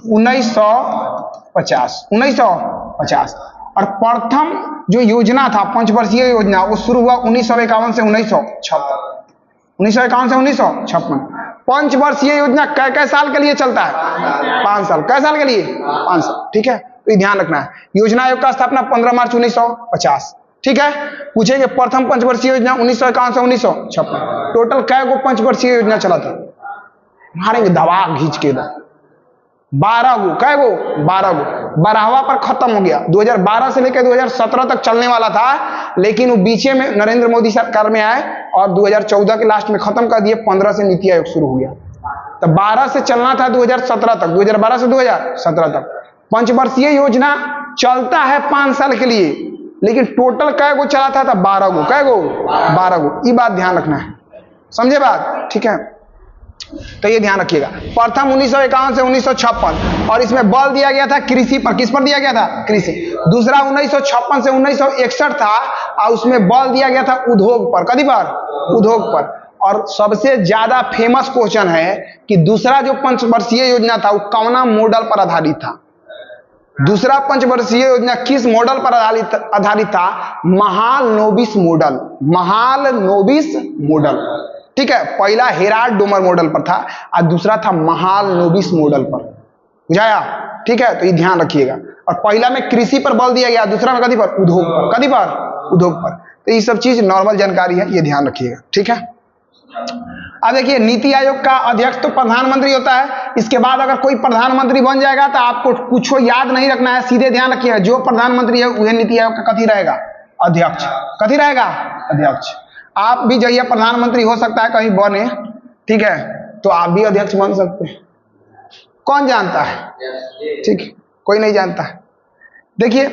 1950। और प्रथम जो योजना था, पंचवर्षीय योजना, वो शुरू हुआ 1951 से 1956। पंचवर्षीय योजना कै साल के लिए चलता है? 5 साल। कै साल के लिए? 5 साल, ठीक है। तो ध्यान रखना है, योजना आयोग का स्थापना 15 मार्च 1950, ठीक है। पूछेंगे प्रथम पंचवर्षीय योजना 1951 से 1956, टोटल कै गो पंचवर्षीय योजना चला था? मारेंगे दबा घींच के 12 गो। कै गो? 12 गो। 12वां पर खत्म हो गया। 2012 से लेकर 2017 तक चलने वाला था, लेकिन वो बीचे में नरेंद्र मोदी सरकार में आए और 2014 के लास्ट में खत्म कर दिए। 15 से नीति आयोग शुरू हो गया, तो 12 से चलना था 2017 तक, 2012 से 2017 तक। पंचवर्षीय योजना चलता है 5 साल के लिए, लेकिन टोटल कै गो चला था? 12 गो। कै गो? 12 गो। ये बात ध्यान रखना है, समझे बात? ठीक है, तो ये ध्यान रखिएगा। प्रथम 1951 से 1956, और इसमें बल दिया गया था कृषि पर। किस पर दिया गया था? कृषि। दूसरा 1956 से 1961 था, और उसमें बल दिया गया था उद्योग पर। कदी पर? उद्योग पर। और सबसे ज्यादा फेमस क्वेश्चन है कि दूसरा जो पंचवर्षीय योजना था वो कौना मॉडल पर आधारित था? दूसरा पंचवर्षीय योजना किस मॉडल पर आधारित था? महालनोबिस मॉडल, ठीक है। पहला हेराल्ड डोमर मॉडल पर था, और दूसरा था महालनोबिस मॉडल पर। बुझाया? ठीक है, तो ये ध्यान रखिएगा। और पहला में कृषि पर बल दिया गया, दूसरा में कदी पर? उद्योग पर। कदी पर? उद्योग पर। तो ये सब चीज नॉर्मल जानकारी है, ये ध्यान रखिएगा, ठीक है। अब देखिए, नीति आयोग का अध्यक्ष तो प्रधानमंत्री होता है। इसके बाद अगर कोई प्रधानमंत्री बन जाएगा तो आपको कुछ याद नहीं रखना है, सीधे ध्यान रखिएगा, जो प्रधानमंत्री है वह नीति आयोग का कथी रहेगा? अध्यक्ष। कथी रहेगा? अध्यक्ष। आप भी जहिया प्रधानमंत्री हो सकता है कहीं बने, ठीक है, तो आप भी अध्यक्ष बन सकते हैं। कौन जानता है? ठीक, कोई नहीं जानता है। देखिए,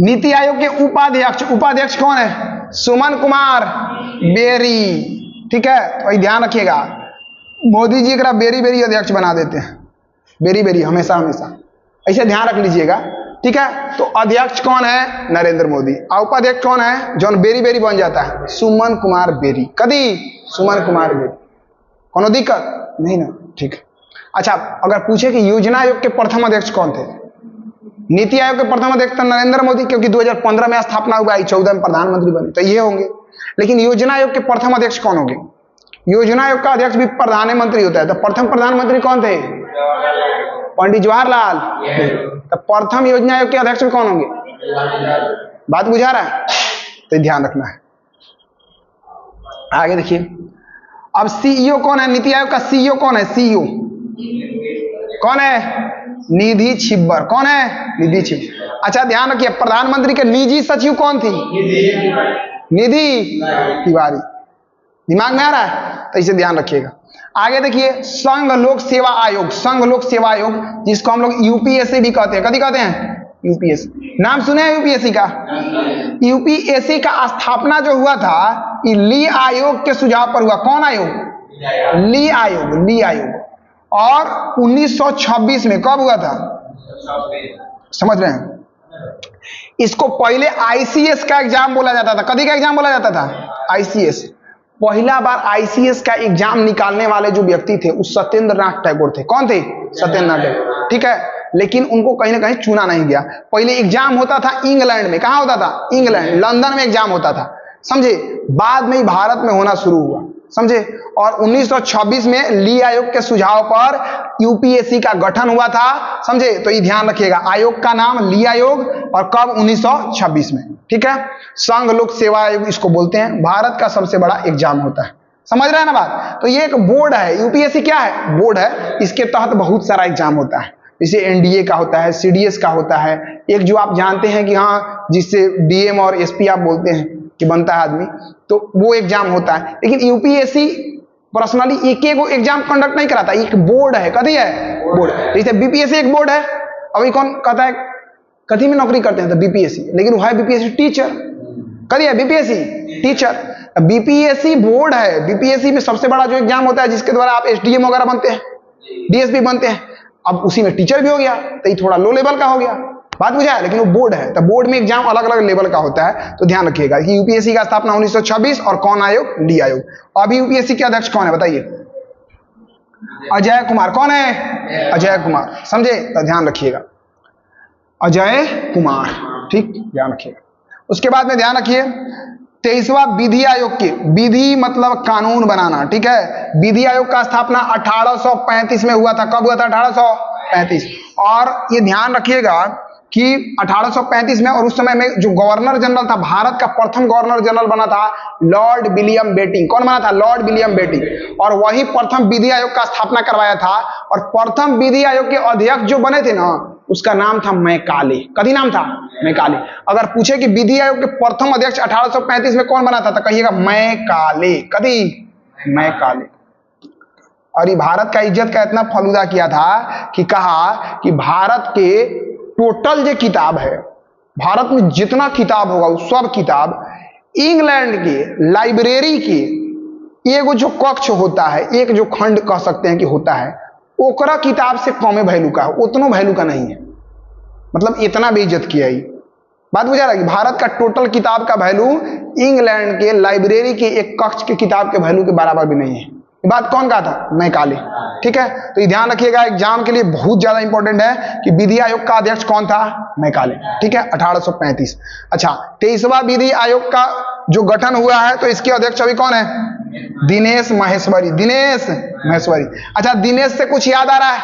नीति आयोग के उपाध्यक्ष कौन है? सुमन कुमार बेरी, ठीक है। तो ध्यान रखिएगा, मोदी जी का बेरी अध्यक्ष बना देते हैं, बेरी हमेशा ऐसे ध्यान रख लीजिएगा, ठीक है। तो अध्यक्ष कौन है? नरेंद्र मोदी। और उपाध्यक्ष कौन है? जौन बेरी बन जाता है? सुमन कुमार बेरी। कदी? सुमन कुमार बेरी। कोनो दिक्कत नहीं ना? ठीक है। अच्छा, अगर पूछे कि योजना आयोग के प्रथम अध्यक्ष कौन थे? नीति आयोग के प्रथम अध्यक्ष नरेंद्र मोदी, क्योंकि 2015 में स्थापना हुआ, 14 में प्रधानमंत्री बने, तो ये होंगे। लेकिन योजना आयोग के प्रथम अध्यक्ष कौन होंगे? योजना आयोग का अध्यक्ष भी प्रधानमंत्री होता है। तो प्रथम प्रधानमंत्री कौन थे? पंडित जवाहरलाल। तो प्रथम योजना आयोग के अध्यक्ष कौन होंगे? बात बुझा रहा है? तो ध्यान रखना है। आगे देखिए, अब सीईओ कौन है? नीति आयोग का सीईओ कौन है? सीईओ कौन है? निधि छिब्बर। कौन है? निधि छिब्बर। अच्छा, ध्यान रखिए, प्रधानमंत्री के निजी सचिव कौन थी? निधि तिवारी। दिमाग में आ रहा है? तो इसे ध्यान रखिएगा। आगे देखिए, संघ लोक सेवा आयोग, जिसको हम लोग यूपीएससी भी कहते हैं। कभी कहते हैं? यूपीएससी। नाम सुने हैं यूपीएससी का? यूपीएससी का स्थापना जो हुआ था, ली आयोग के सुझाव पर हुआ। कौन आयोग? ली आयोग। और 1926 में कब हुआ था? समझ रहे हैं? इसको पहले आईसीएस का एग्जाम बोला जाता था। कभी का एग्जाम बोला जाता था? आईसीएस। पहला बार आईसीएस का एग्जाम निकालने वाले जो व्यक्ति थे वो सत्येंद्र नाथ टैगोर थे। कौन थे? सत्येंद्र नाथ टैगोर। ठीक है, लेकिन उनको कहीं ना कहीं चुना नहीं गया। पहले एग्जाम होता था इंग्लैंड में। कहां होता था? इंग्लैंड, लंदन में एग्जाम होता था, समझे। बाद में ही भारत में होना शुरू हुआ, समझे। और 1926 में ली आयोग के सुझाव पर यूपीएससी का गठन हुआ था, समझे। तो ये ध्यान रखिएगा, आयोग का नाम ली आयोग, और कब? 1926 में। ठीक है, संघ लोक सेवा आयोग इसको बोलते हैं। भारत का सबसे बड़ा एग्जाम होता है, समझ रहे हैं ना बात। तो ये एक बोर्ड है। यूपीएससी क्या है? बोर्ड है। इसके तहत बहुत सारा एग्जाम होता है, जैसे एनडीए का होता है, सीडीएस का होता है, एक जो आप जानते हैं कि हाँ जिससे डीएम और एसपी आप बोलते हैं कि बनता है आदमी, तो वो एग्जाम होता है। लेकिन यूपीएससी पर्सनली एक एग्जाम कंडक्ट नहीं कराता, एक बोर्ड है। कथी है? बोर्ड। जैसे बीपीएससी एक बोर्ड है। अभी कौन कहता है कथी में नौकरी करते हैं? तो बीपीएससी। लेकिन वो है बीपीएससी टीचर। कथी है? BPSC teacher. बीपीएससी बोर्ड है। बीपीएससी में सबसे बड़ा जो एग्जाम होता है जिसके द्वारा आप एसडीएम वगैरह बनते हैं, डीएसपी बनते हैं, अब उसी में टीचर भी हो गया, तो ये थोड़ा लो लेवल का हो गया, बात बुझा है। लेकिन वो बोर्ड है, तो बोर्ड में एग्जाम अलग अलग लेवल का होता है। तो ध्यान रखिएगा कि यूपीएससी का स्थापना 1926, और कौन आयोग? डी आयोग। अभी यूपीएससी के अध्यक्ष कौन है बताइए? अजय कुमार। कौन है? अजय कुमार, समझे। तो ध्यान रखिएगा, अजय कुमार। ठीक, ध्यान रखिएगा। उसके बाद में ध्यान रखिए 23वां विधि आयोग की, विधि मतलब कानून बनाना, ठीक है। विधि आयोग का स्थापना 1835 में हुआ था। कब हुआ था? 1835। और ये ध्यान रखिएगा कि 1835 में, और उस समय में जो गवर्नर जनरल था, भारत का प्रथम गवर्नर जनरल बना था लॉर्ड विलियम बेटिंग। कौन बना था? Lord William Bentinck. और वही प्रथम विधि आयोग का स्थापना करवाया था। और प्रथम विधि आयोग के अध्यक्ष जो बने थे ना, उसका नाम था मैकाले। कभी नाम था? मैकाले। अगर पूछे कि विधि आयोग के प्रथम अध्यक्ष 1835 में कौन बना था, तो कहिएगा मैकाले। कभी? मैकाले। और ये भारत का इज्जत का इतना फलूदा किया था कि कहा कि भारत के टोटल जो किताब है, भारत में जितना किताब होगा वो सब किताब इंग्लैंड के लाइब्रेरी के एक जो कक्ष होता है, एक जो खंड कह सकते हैं कि होता है, ओकरा किताब से कम वैल्यू का, उतना वैल्यू का नहीं है। मतलब इतना बेइज्जत किया ही। बात बुझा रहा है कि भारत का टोटल किताब का वैल्यू इंग्लैंड के लाइब्रेरी के एक कक्ष के किताब के वैल्यू के बराबर भी नहीं है। बात कौन कहा था? मैकाले। ठीक है, तो ये ध्यान रखिएगा, एग्जाम के लिए बहुत ज्यादा इंपॉर्टेंट है कि विधि आयोग का अध्यक्ष कौन था? मैकाले। ठीक है, 1835। अच्छा, 23वां विधि आयोग का जो गठन हुआ है, तो इसके अध्यक्ष अभी कौन है? दिनेश माहेश्वरी। दिनेश माहेश्वरी। अच्छा, दिनेश से कुछ याद आ रहा है?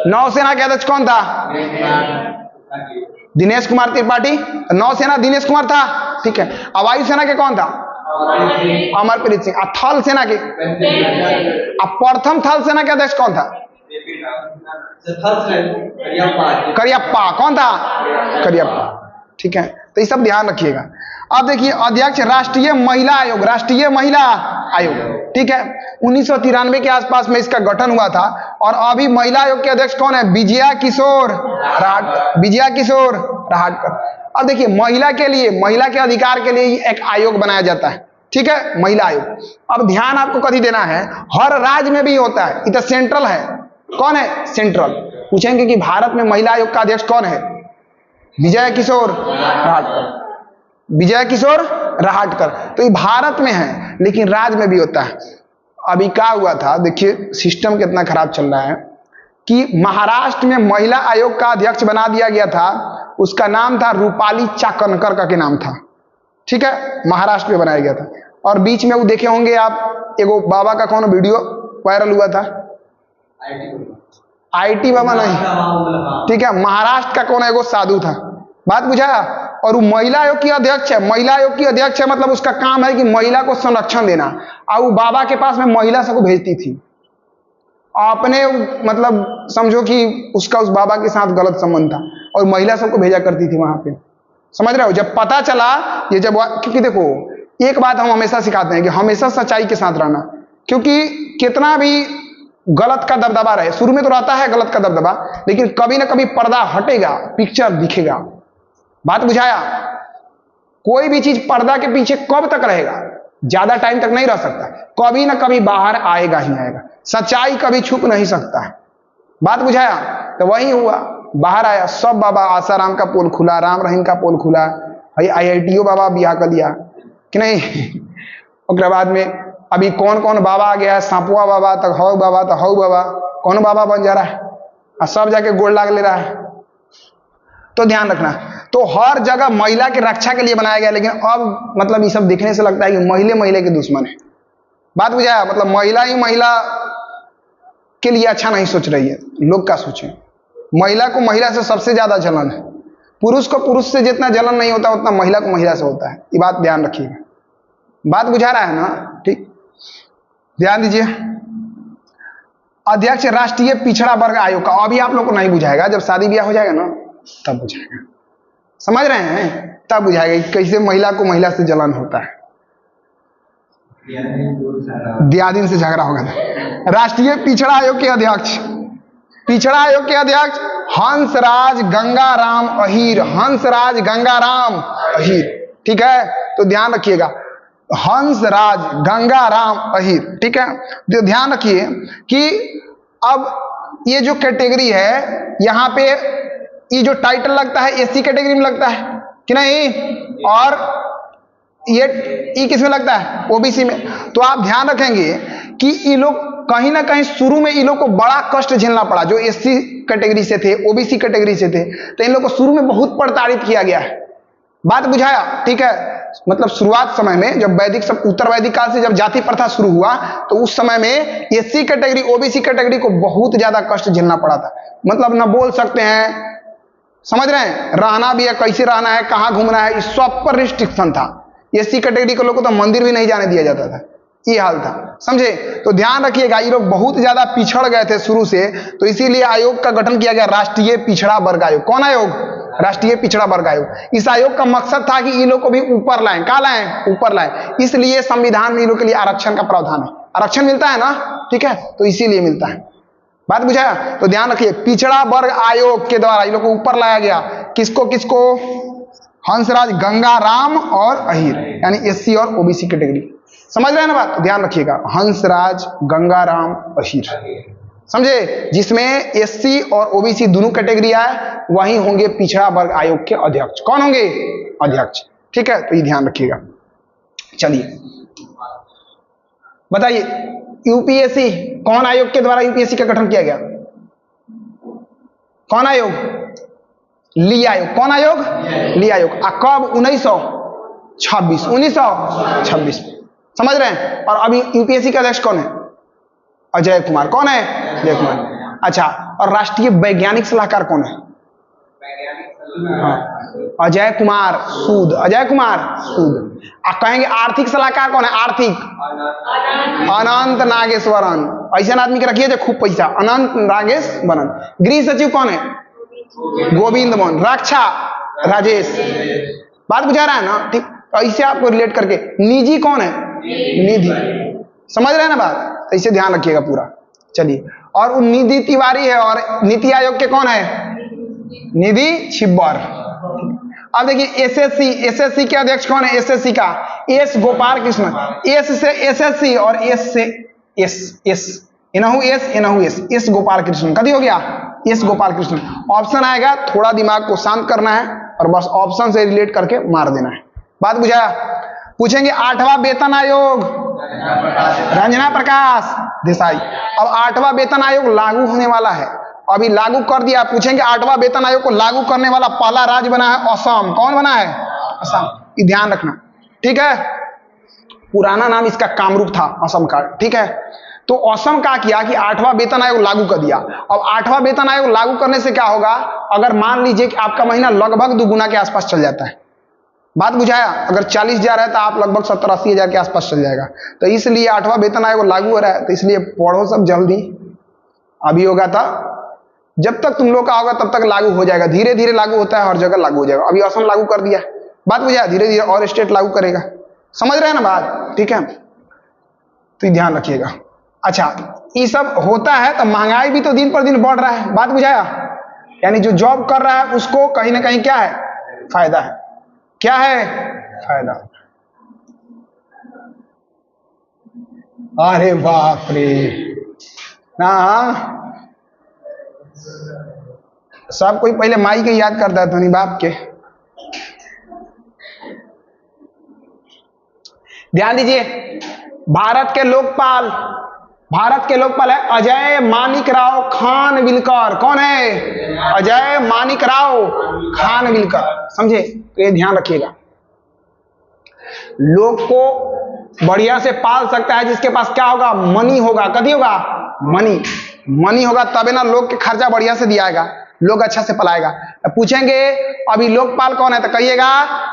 नौसेना के अध्यक्ष कौन था? दिनेश कुमार त्रिपाठी। नौसेना दिनेश कुमार था, ठीक है। वायुसेना के कौन था? अमरप्रीत सिंह। थल सेना के? प्रथम थल सेना के अध्यक्ष कौन था? करियप्पा। कौन था? करियप्पा। ठीक है, तो ये सब ध्यान रखिएगा। अब देखिए अध्यक्ष राष्ट्रीय महिला आयोग। राष्ट्रीय महिला आयोग, ठीक है, 1993 के आसपास में इसका गठन हुआ था। और अभी महिला आयोग के अध्यक्ष कौन है? विजया किशोर राहटकर। विजया किशोर राहटकर। अब देखिए महिला के लिए, महिला के अधिकार के लिए एक आयोग बनाया जाता है, ठीक है, महिला आयोग। अब ध्यान आपको कभी देना है, हर राज्य में भी होता है, इधर सेंट्रल है। कौन है? सेंट्रल। पूछेंगे कि भारत में महिला आयोग का अध्यक्ष कौन है? विजय किशोर राहटकर। विजय किशोर राहटकर। तो ये भारत में है, लेकिन राज्य में भी होता है। अभी क्या हुआ था, देखिए सिस्टम कितना खराब चल रहा है कि महाराष्ट्र में महिला आयोग का अध्यक्ष बना दिया गया था। उसका नाम था रूपाली चाकणकर का के नाम था, ठीक है, महाराष्ट्र में बनाया गया था। और बीच में वो देखे होंगे आप, एगो बाबा का कौन वीडियो वायरल हुआ था? आईटी बाबा नहीं, ठीक है, महाराष्ट्र का कौन एगो साधु था। बात बुझाया। और वो महिला आयोग की अध्यक्ष है। महिला आयोग की अध्यक्ष है, मतलब उसका काम है कि महिला को संरक्षण देना। और वो बाबा के पास में महिला सबको भेजती थी अपने, मतलब समझो कि उसका उस बाबा के साथ गलत संबंध था, और महिला सबको भेजा करती थी वहां पे। समझ रहे हो? जब पता चला ये, जब, क्योंकि देखो एक बात हम हमेशा सिखाते हैं कि हमेशा सच्चाई के साथ रहना, क्योंकि कितना भी गलत का दबदबा रहे, शुरू में तो रहता है गलत का दबदबा, लेकिन कभी ना कभी पर्दा हटेगा, पिक्चर दिखेगा। बात बुझाया? कोई भी चीज पर्दा के पीछे कब तक रहेगा? ज्यादा टाइम तक नहीं रह सकता, कभी ना कभी बाहर आएगा ही आएगा। सच्चाई कभी छुप नहीं सकता है। बात बुझाया? तो वही हुआ, बाहर आया, सब बाबा आसाराम का पोल खुला, राम रहीम का पोल खुला, भाई IITO बाबा बियाह कर लिया कि नहीं। उसके बाद में अभी कौन कौन बाबा आ गया है, सांपुआ बाबा तक हौ बाबा तक हौ बाबा, कौन बाबा बन जा रहा है और सब जाके गोड़ लाग ले रहा है। तो ध्यान रखना, तो हर जगह महिला की रक्षा के लिए बनाया गया, लेकिन अब मतलब ये सब देखने से लगता है कि महिला के दुश्मन है। बात बुझाया? मतलब महिला ही महिला के लिए अच्छा नहीं सोच रही है। लोग क्या सोचें, महिला को महिला से सबसे ज्यादा जलन है। पुरुष को पुरुष से जितना जलन नहीं होता उतना महिला को महिला से होता है। ये बात ध्यान रखिएगा। बात बुझा रहा है ना? ठीक, ध्यान दीजिए। अध्यक्ष राष्ट्रीय पिछड़ा वर्ग आयोग का, अभी आप लोग को नहीं बुझाएगा, जब शादी ब्याह हो जाएगा ना तब बुझाएगा। समझ रहे हैं? तब बुझाएगा कैसे महिला को महिला से जलन होता है। दियादिन से झगड़ा होगा। राष्ट्रीय पिछड़ा आयोग के अध्यक्ष, पिछड़ा आयोग के अध्यक्ष हंसराज गंगाराम अहीर, हंसराज गंगाराम अहीर। ठीक है, तो ध्यान रखिएगा, हंसराज गंगाराम अहीर। ठीक है, तो ध्यान रखिए कि अब ये जो कैटेगरी है, यहां पे ये जो टाइटल लगता है एससी कैटेगरी में लगता है कि नहीं, और ये किस में लगता है? ओबीसी में। तो आप ध्यान रखेंगे कि ये लोग कहीं ना कहीं शुरू में इन लोग को बड़ा कष्ट झेलना पड़ा, जो एससी कैटेगरी से थे, ओबीसी कैटेगरी से थे, तो इन लोग को शुरू में बहुत प्रताड़ित किया गया है। बात बुझाया? ठीक है, मतलब शुरुआत समय में जब वैदिक सब उत्तर वैदिक काल से जब जाति प्रथा शुरू हुआ, तो उस समय में एससी कैटेगरी ओबीसी कैटेगरी को बहुत ज्यादा कष्ट झेलना पड़ा था। मतलब न बोल सकते हैं, समझ रहे हैं, रहना भी है, कैसे रहना है, कहां घूमना है, इस सब पर रिस्ट्रिक्शन था। एससी कैटेगरी के लोगों को तो मंदिर भी नहीं जाने दिया जाता था, ये हाल था। समझे? तो ध्यान रखिएगा, ये लोग बहुत ज्यादा पिछड़ गए थे शुरू से, तो इसीलिए आयोग का गठन किया गया, राष्ट्रीय पिछड़ा वर्ग आयोग। कौन आयोग? राष्ट्रीय पिछड़ा वर्ग आयोग। इस आयोग का मकसद था कि इन लोग को भी ऊपर लाएं। कहा लाएं? ऊपर लाएं। इसलिए संविधान में इन लोग के लिए आरक्षण का प्रावधान है। आरक्षण मिलता है ना, ठीक है, तो इसीलिए मिलता है। बात बुझाया? तो ध्यान रखिए, पिछड़ा वर्ग आयोग के द्वारा इन लोग को ऊपर लाया गया। किसको किसको? हंसराज गंगाराम और अहीर, यानी एससी और ओबीसी कैटेगरी। समझ रहे हैं ना बात? ध्यान रखिएगा, हंसराज गंगाराम अहीर, समझे? जिसमें एससी और ओबीसी दोनों कैटेगरी आए, वही होंगे पिछड़ा वर्ग आयोग के अध्यक्ष। कौन होंगे? अध्यक्ष। ठीक है, तो ये ध्यान रखिएगा। चलिए बताइए, यूपीएससी कौन आयोग के द्वारा यूपीएससी का गठन किया गया? कौन आयोग? ली आयोग। कौन आयोग? ली आयोग। कब? 1926। 1926। समझ रहे हैं? और अभी यूपीएससी के अध्यक्ष कौन है? अजय कुमार। कौन है? अजय कुमार। अच्छा, और राष्ट्रीय वैज्ञानिक सलाहकार कौन है? हाँ, अजय कुमार सूद। अजय कुमार सूद। आप कहेंगे आर्थिक सलाहकार कौन है? आर्थिक अनंत नागेश्वरन। ऐसा आदमी के रखिए जो खूब पैसा, अनंत नागेश्वरन। गृह सचिव कौन है? गोविंद मोहन। रक्षा राजेश। बात बुझा रहा है ना? ठीक, ऐसे आपको रिलेट करके। निजी कौन है? निधि। समझ रहे हैं ना बात? ऐसे ध्यान रखिएगा पूरा। चलिए, और निधि तिवारी है, और नीति आयोग के कौन है? निधि छिब्बर। अब देखिए एसएससी के अध्यक्ष कौन है? एसएससी का एस गोपाल कृष्ण। एस से एसएससी और एस से एस इनहु एस गोपाल कृष्ण। कभी हो गया? एस गोपाल कृष्ण। ऑप्शन आएगा, थोड़ा दिमाग को शांत करना है और बस ऑप्शन से रिलेट करके मार देना है। बात बुझाया? पूछेंगे 8वां वेतन आयोग, रंजना प्रकाश देसाई। अब 8वां वेतन आयोग लागू होने वाला है, अभी लागू कर दिया। पूछेंगे 8वां वेतन आयोग को लागू करने वाला पहला राज्य बना है असम। कौन बना है? असम। ये ध्यान रखना, ठीक है। पुराना नाम इसका कामरूप था, असम का, ठीक है। तो असम का किया कि 8वां वेतन आयोग लागू कर दिया। अब 8वां वेतन आयोग लागू करने से क्या होगा? अगर मान लीजिए कि आपका महीना लगभग 2 गुना के आसपास चल जाता है, बात बुझाया? अगर 40,000 है तो आप लगभग 70-80 हजार के आसपास चल जाएगा। तो इसलिए 8वां वेतन आयोग लागू हो रहा है, तो इसलिए पढ़ो सब जल्दी। अभी होगा था, जब तक तुम लोग का होगा तब तक लागू हो जाएगा। धीरे धीरे लागू होता है, हर जगह लागू हो जाएगा। अभी असम लागू कर दिया, बात बुझाया? धीरे धीरे और स्टेट लागू करेगा। समझ रहे हैं ना बात? ठीक है, तो ध्यान रखिएगा। अच्छा, ये सब होता है तो महंगाई भी तो दिन पर दिन बढ़ रहा है। बात बुझाया? यानी जो जॉब कर रहा है उसको कहीं ना कहीं क्या है? फायदा है। क्या है? फायदा। अरे बाप रे, ना सब कोई पहले माई के याद करता था, नहीं बाप के। ध्यान दीजिए, भारत के लोकपाल है अजय माणिकराव खानविलकर। कौन है? अजय माणिकराव खानविलकर। समझे? तो ये ध्यान रखिएगा, लोग को बढ़िया से पाल सकता है जिसके पास क्या होगा? मनी होगा। कभी होगा? मनी होगा, तबे ना लोग के खर्चा बढ़िया से दिया जाएगा, लोग अच्छा से पलाएगा। पूछेंगे अभी लोकपाल कौन है, तो कहिएगा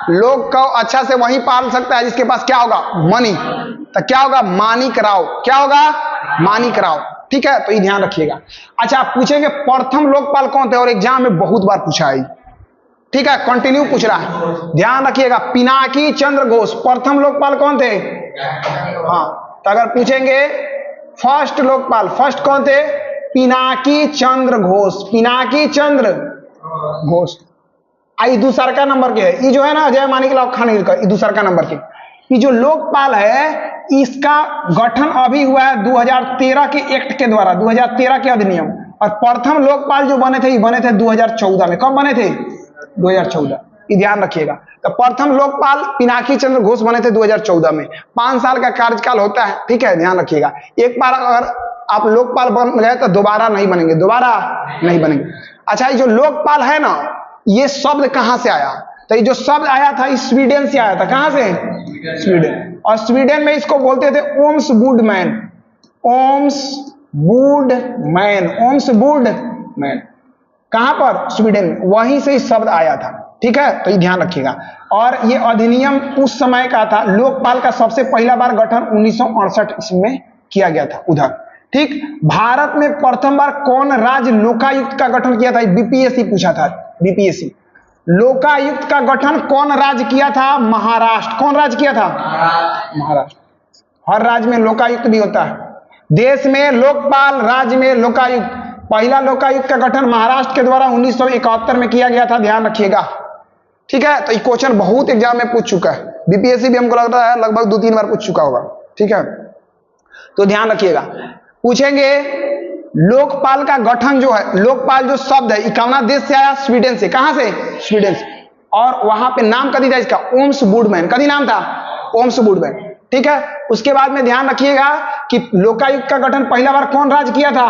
लोग को अच्छा से वही पाल सकता है जिसके पास क्या होगा? मनी। तो क्या होगा? माणिकराव। क्या होगा? माणिकराव। ठीक है, तो ये ध्यान रखिएगा। अच्छा, पूछेंगे प्रथम लोकपाल कौन थे, और एग्जाम में बहुत बार पूछा है। ठीक है, कंटिन्यू पूछ रहा है, ध्यान रखिएगा। पिनाकी चंद्र घोष प्रथम लोकपाल कौन थे? हाँ, तो अगर पूछेंगे फर्स्ट लोकपाल, फर्स्ट कौन थे? पिनाकी चंद्र घोष। पिनाकी चंद्र घोष। आई दूसरा का नंबर के है, ये जो है ना अजय माणिकराव खानविलकर, ये दूसरा का नंबर के। ये जो लोकपाल है इसका गठन अभी हुआ है 2013 के एक्ट के द्वारा, 2013 के अधिनियम। और प्रथम लोकपाल जो बने थे, ये बने थे 2014 में। कब बने थे? 2014। ये ध्यान रखिएगा। तो प्रथम लोकपाल पिनाकी चंद्र घोष बने थे 2014 में। 5 साल का कार्यकाल होता है। ठीक है, ध्यान रखिएगा। एक बार अगर आप लोकपाल बन गए तो दोबारा नहीं बनेंगे, दोबारा नहीं बनेंगे। अच्छा, ये जो लोकपाल है ना, ये शब्द कहां से आया? तो ये जो शब्द आया था स्वीडन से आया था। कहां से? स्वीडन। और स्वीडन में इसको बोलते थे ओम्सबुडमैन। ओम्सबुडमैन। कहां पर? स्वीडन में। वहीं से इस शब्द आया था। ठीक है, तो ये ध्यान रखिएगा। और ये अधिनियम उस समय का था। लोकपाल का सबसे पहला बार गठन 1968 ईस्वी में किया गया था उधर। ठीक, भारत में प्रथम बार कौन राज्य लोकायुक्त का गठन किया था? बीपीएससी पूछा था, बीपीएससी। लोकायुक्त का गठन कौन राज्य किया था? महाराष्ट्र। कौन राज्य किया था? महाराष्ट्र। हर राज्य में लोकायुक्त भी होता है। देश में लोकपाल, राज्य में लोकायुक्त। पहला लोकायुक्त का गठन महाराष्ट्र के द्वारा 1971 में किया गया था, ध्यान रखिएगा। ठीक है, तो ये क्वेश्चन बहुत एग्जाम में पूछ चुका है। बीपीएससी भी हमको लगता है लगभग 2-3 बार पूछ चुका होगा। ठीक है, तो ध्यान रखिएगा। पूछेंगे लोकपाल का गठन जो है, लोकपाल जो शब्द है कौन देश से आया? स्वीडन से। कहां से? स्वीडन से। और वहां पे नाम कदी था इसका? ओम्सबुडमैन। कदी नाम था? ओम्सबुडमैन। ठीक है, उसके बाद में ध्यान रखिएगा कि लोकायुक्त का गठन पहला बार कौन राज्य किया था?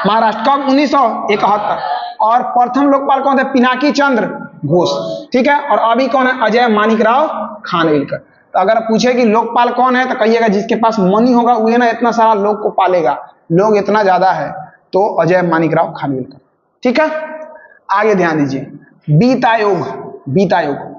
महाराष्ट्र। कब? 1971। और प्रथम लोकपाल कौन थे? पिनाकी चंद्र घोष। ठीक है, और अभी कौन है? अजय माणिकराव खानविलकर। तो अगर पूछे कि लोकपाल कौन है, तो कहिएगा जिसके पास मनी होगा वही ना इतना सारा लोग को पालेगा, लोग इतना ज्यादा है, तो अजय माणिकराव खानविलकर। ठीक है, आगे ध्यान दीजिए। वित्त आयोग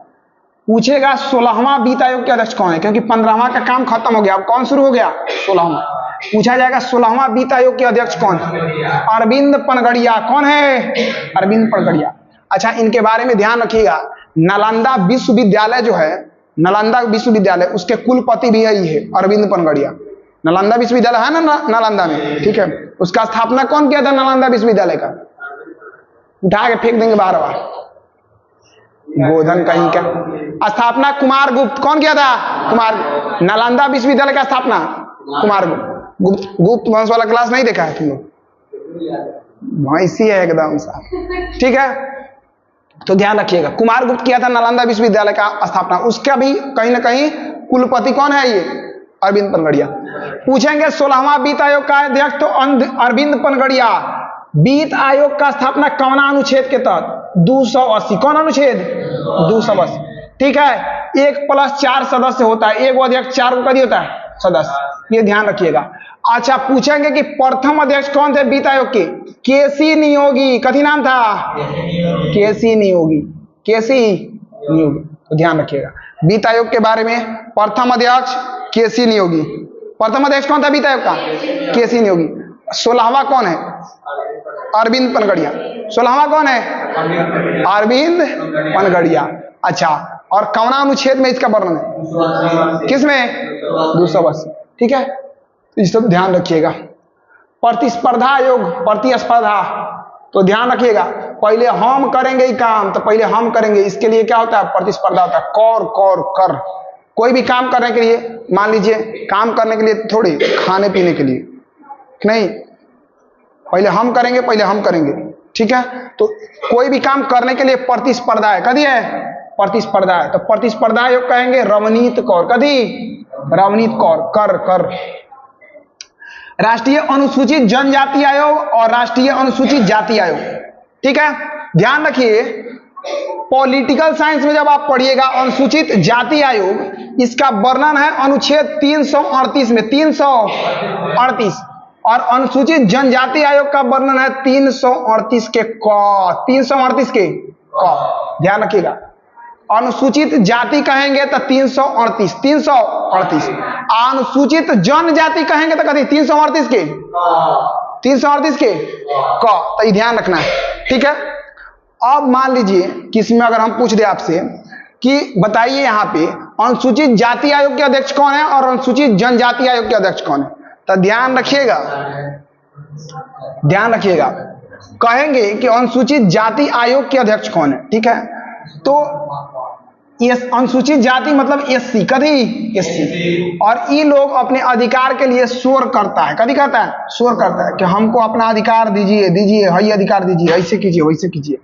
पूछेगा 16वां वित्त आयोग के अध्यक्ष कौन है? क्योंकि 15वां का काम खत्म हो गया, अब कौन शुरू हो गया? 16वां। पूछा जाएगा 16वां वित्त आयोग के अध्यक्ष कौन है? अरविंद पनगड़िया। कौन है? अरविंद पनगड़िया। अच्छा, इनके बारे में ध्यान रखिएगा। नालंदा विश्वविद्यालय जो है, नालंदा विश्वविद्यालय, उसके कुलपति भी है ये अरविंद पनगड़िया। नालंदा विश्वविद्यालय है ना नालंदा में। ठीक है, उसका स्थापना कौन किया था? नालंदा विश्वविद्यालय का। उठा के फेंक देंगे बार बार, गोधन कहीं का। स्थापना कुमारगुप्त। कौन किया था? कुमार। नालंदा विश्वविद्यालय का स्थापना कुमारगुप्त। गुप्त वंश वाला क्लास नहीं देखा है तुम लोग? भैंसी है एकदम सा। ठीक है, तो ध्यान रखिएगा, कुमारगुप्त किया था नालंदा विश्वविद्यालय का स्थापना। उसका भी कहीं ना कहीं कुलपति कौन है? ये अरविंद पनगड़िया। पूछेंगे 16वां वित्त आयोग का अध्यक्ष तो अरविंद पनगड़िया। वित्त आयोग का स्थापना कौन अनुच्छेद के तहत? 280। कौन अनुच्छेद? 280। ठीक है, 1+4 सदस्य होता है, एक अध्यक्ष 4 को कभी होता है सदस्य, ये ध्यान रखिएगा। अच्छा, पूछेंगे कि प्रथम अध्यक्ष कौन थे वित्त आयोग के? केसी नियोगी। कथी नाम था? केसी नियोगी। तो ध्यान रखिएगा वित्त आयोग के बारे में। प्रथम अध्यक्ष केसी नियोगी। प्रथम अध्यक्ष कौन था वित्त आयोग का? केसी नियोगी। 16वां कौन है? अरविंद पनगड़िया। 16वां कौन है? अरविंद पनगड़िया। अच्छा, और कौन अनुच्छेद में इसका वर्णन है? किसमें? 280। ठीक है, इस सब ध्यान रखिएगा। प्रतिस्पर्धा आयोग, प्रतिस्पर्धा, तो ध्यान रखिएगा, पहले हम करेंगे ही काम, तो पहले हम करेंगे, इसके लिए क्या होता है? प्रतिस्पर्धा होता है। कर कोई भी काम करने के लिए, मान लीजिए काम करने के लिए थोड़ी, खाने पीने के लिए नहीं, पहले हम करेंगे, ठीक है। तो कोई भी काम करने के लिए प्रतिस्पर्धा है, कदी है प्रतिस्पर्धा है, तो प्रतिस्पर्धा आयोग कहेंगे रवनीत कौर, कदी रवनीत कौर, कर। राष्ट्रीय अनुसूचित जनजाति आयोग और राष्ट्रीय अनुसूचित जाति आयोग, ठीक है। ध्यान रखिए, पॉलिटिकल साइंस में जब आप पढ़िएगा अनुसूचित जाति आयोग, इसका वर्णन है अनुच्छेद 338 में, 338, और अनुसूचित जनजाति आयोग का वर्णन है 338 के क, 338 के क। ध्यान रखिएगा, अनुसूचित जाति कहेंगे तो 338, अनुसूचित जनजाति कहेंगे तो कभी 338 के क, तो ये ध्यान रखना है, ठीक है। अब मान लीजिए कि इसमें अगर हम पूछ दे आपसे कि बताइए यहाँ पे अनुसूचित जाति आयोग के अध्यक्ष कौन है और अनुसूचित जनजाति आयोग के अध्यक्ष कौन है, तो ध्यान रखिएगा, कहेंगे कि अनुसूचित जाति आयोग के अध्यक्ष कौन है, ठीक है। तो अनुसूचित जाति मतलब एससी, कभी एससी, और ये लोग अपने अधिकार के लिए शोर करता है, कभी कहता है शोर करता है कि हमको अपना अधिकार दीजिए, हई अधिकार दीजिए, ऐसे कीजिए वैसे कीजिए,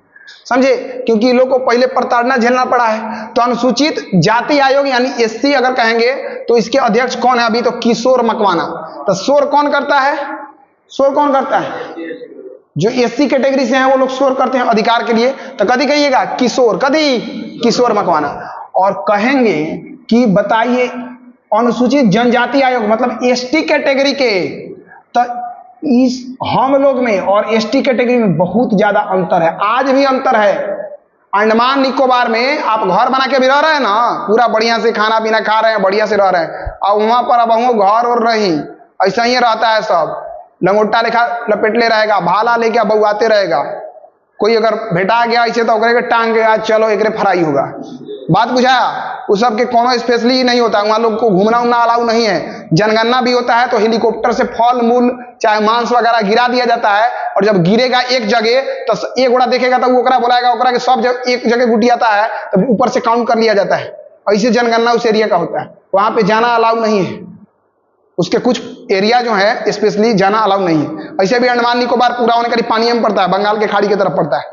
समझे, क्योंकि लोग को पहले प्रताड़ना झेलना पड़ा है। तो अनुसूचित जाति आयोग यानी एससी अगर कहेंगे तो इसके अध्यक्ष कौन है अभी, तो किशोर मकवाना। तो शोर कौन करता है, जो एससी कैटेगरी से हैं वो लोग शोर करते हैं अधिकार के लिए, तो कभी कहिएगा किशोर मकवाना। और कहेंगे कि बताइए अनुसूचित जनजाति आयोग मतलब एसटी कैटेगरी के, तो इस हम लोग में और एसटी कैटेगरी में बहुत ज्यादा अंतर है, आज भी अंतर है। अंडमान निकोबार में आप घर बना के भी रह रहे हैं ना, पूरा बढ़िया से खाना पीना खा रहे हैं, बढ़िया से रह रहे हैं, और वहां पर अब हम घर और रही ऐसा ही रहता है, सब लंगोटा लेखा लपेटले रहेगा, भाला लेके बउआते रहेगा, कोई अगर भेटा गया ऐसे तो ओकरे के टांग के चलो एकरे फ्राई होगा, बात बुझाया। उस सब के कोनो स्पेशली नहीं होता, वहां लोग को घूमना उमना अलाउ नहीं है। जनगणना भी होता है तो हेलीकॉप्टर से फल मूल चाहे मांस वगैरह गिरा दिया जाता है, और जब गिरेगा एक जगह तो एक गोड़ा देखेगा तो वो ओकरा बुलाएगा, ओकरा के सब जगह एक जगह गुटियाता है तो ऊपर से काउंट कर लिया जाता है। ऐसे जनगणना उस एरिया का होता है, वहां पे जाना अलाउ नहीं है, उसके कुछ एरिया जो है स्पेशली जाना अलाउ नहीं है। ऐसे भी अंडमान निकोबार पूरा होने करीब पानी में पड़ता है, बंगाल के खाड़ी की तरफ पड़ता है,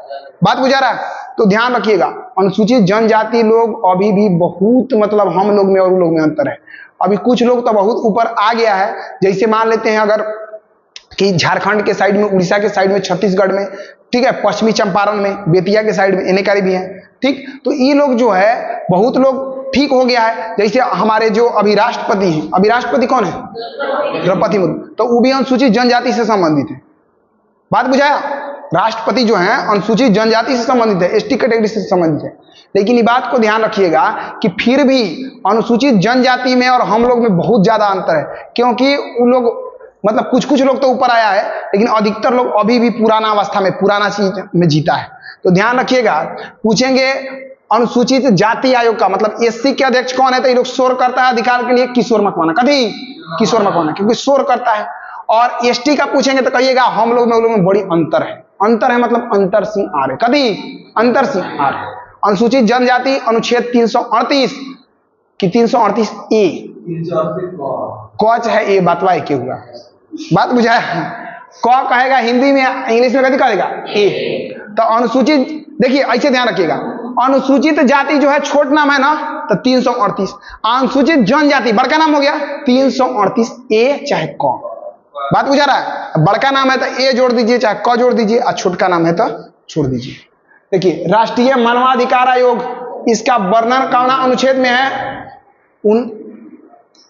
बात बुझा रहा है। तो ध्यान रखिएगा, अनुसूचित जनजाति लोग अभी भी बहुत मतलब हम लोग में और उन लोग में अंतर है। अभी कुछ लोग तो बहुत ऊपर आ गया है, जैसे मान लेते हैं अगर कि झारखंड के साइड में, उड़ीसा के साइड में, छत्तीसगढ़ में, ठीक है, पश्चिमी चंपारण में, बेतिया के साइड में एनेकारी भी है, ठीक। तो ये लोग जो है बहुत लोग ठीक हो गया है। जैसे हमारे जो अभी राष्ट्रपति हैं, अभी राष्ट्रपति कौन है, द्रौपदी मुर्मू, तो वो भी अनुसूचित जनजाति से संबंधित है, बात बुझाया। राष्ट्रपति जो है अनुसूचित जनजाति से संबंधित है, एसटी कैटेगरी से संबंधित है। लेकिन ये बात को ध्यान रखिएगा कि फिर भी अनुसूचित जनजाति में और हम लोग में बहुत ज्यादा अंतर है, क्योंकि उन लोग मतलब कुछ लोग तो ऊपर आया है, लेकिन अधिकतर लोग अभी भी पुराना अवस्था में, पुराना चीज में जीता है। तो ध्यान रखिएगा, पूछेंगे अनुसूचित जाति आयोग का मतलब एससी के अध्यक्ष कौन है, तो ये लोग शोर करता है अधिकार के लिए किशोर मकवाना, कभी किशोर मकवाना, क्योंकि शोर करता है। और एसटी का पूछेंगे तो कहिएगा हम लोग में उन लोग में बड़ी अंतर है, मतलब अंतर सिंह आर्य, कभी अंतर सिंह आर्य। अनुसूचित जनजाति अनुच्छेद 338 कि 338 ए, कौच है ए, बातवा के हुआ, बात बुझाया। क कहेगा हिंदी में, इंग्लिश में कभी कहेगा ए। तो अनुसूचित, देखिए ऐसे ध्यान रखिएगा, अनुसूचित जाति जो है छोट नाम है ना, तो 338, अनुसूचित जनजाति बड़का नाम हो गया 338 ए चाहे क, बात बुझा रहा है। बड़का नाम है तो ए जोड़ दीजिए चाहे क जोड़ दीजिए, और छोटका नाम है तो छोड़ दीजिए। देखिए राष्ट्रीय मानवाधिकार आयोग, इसका वर्णन कौन अनुच्छेद में है,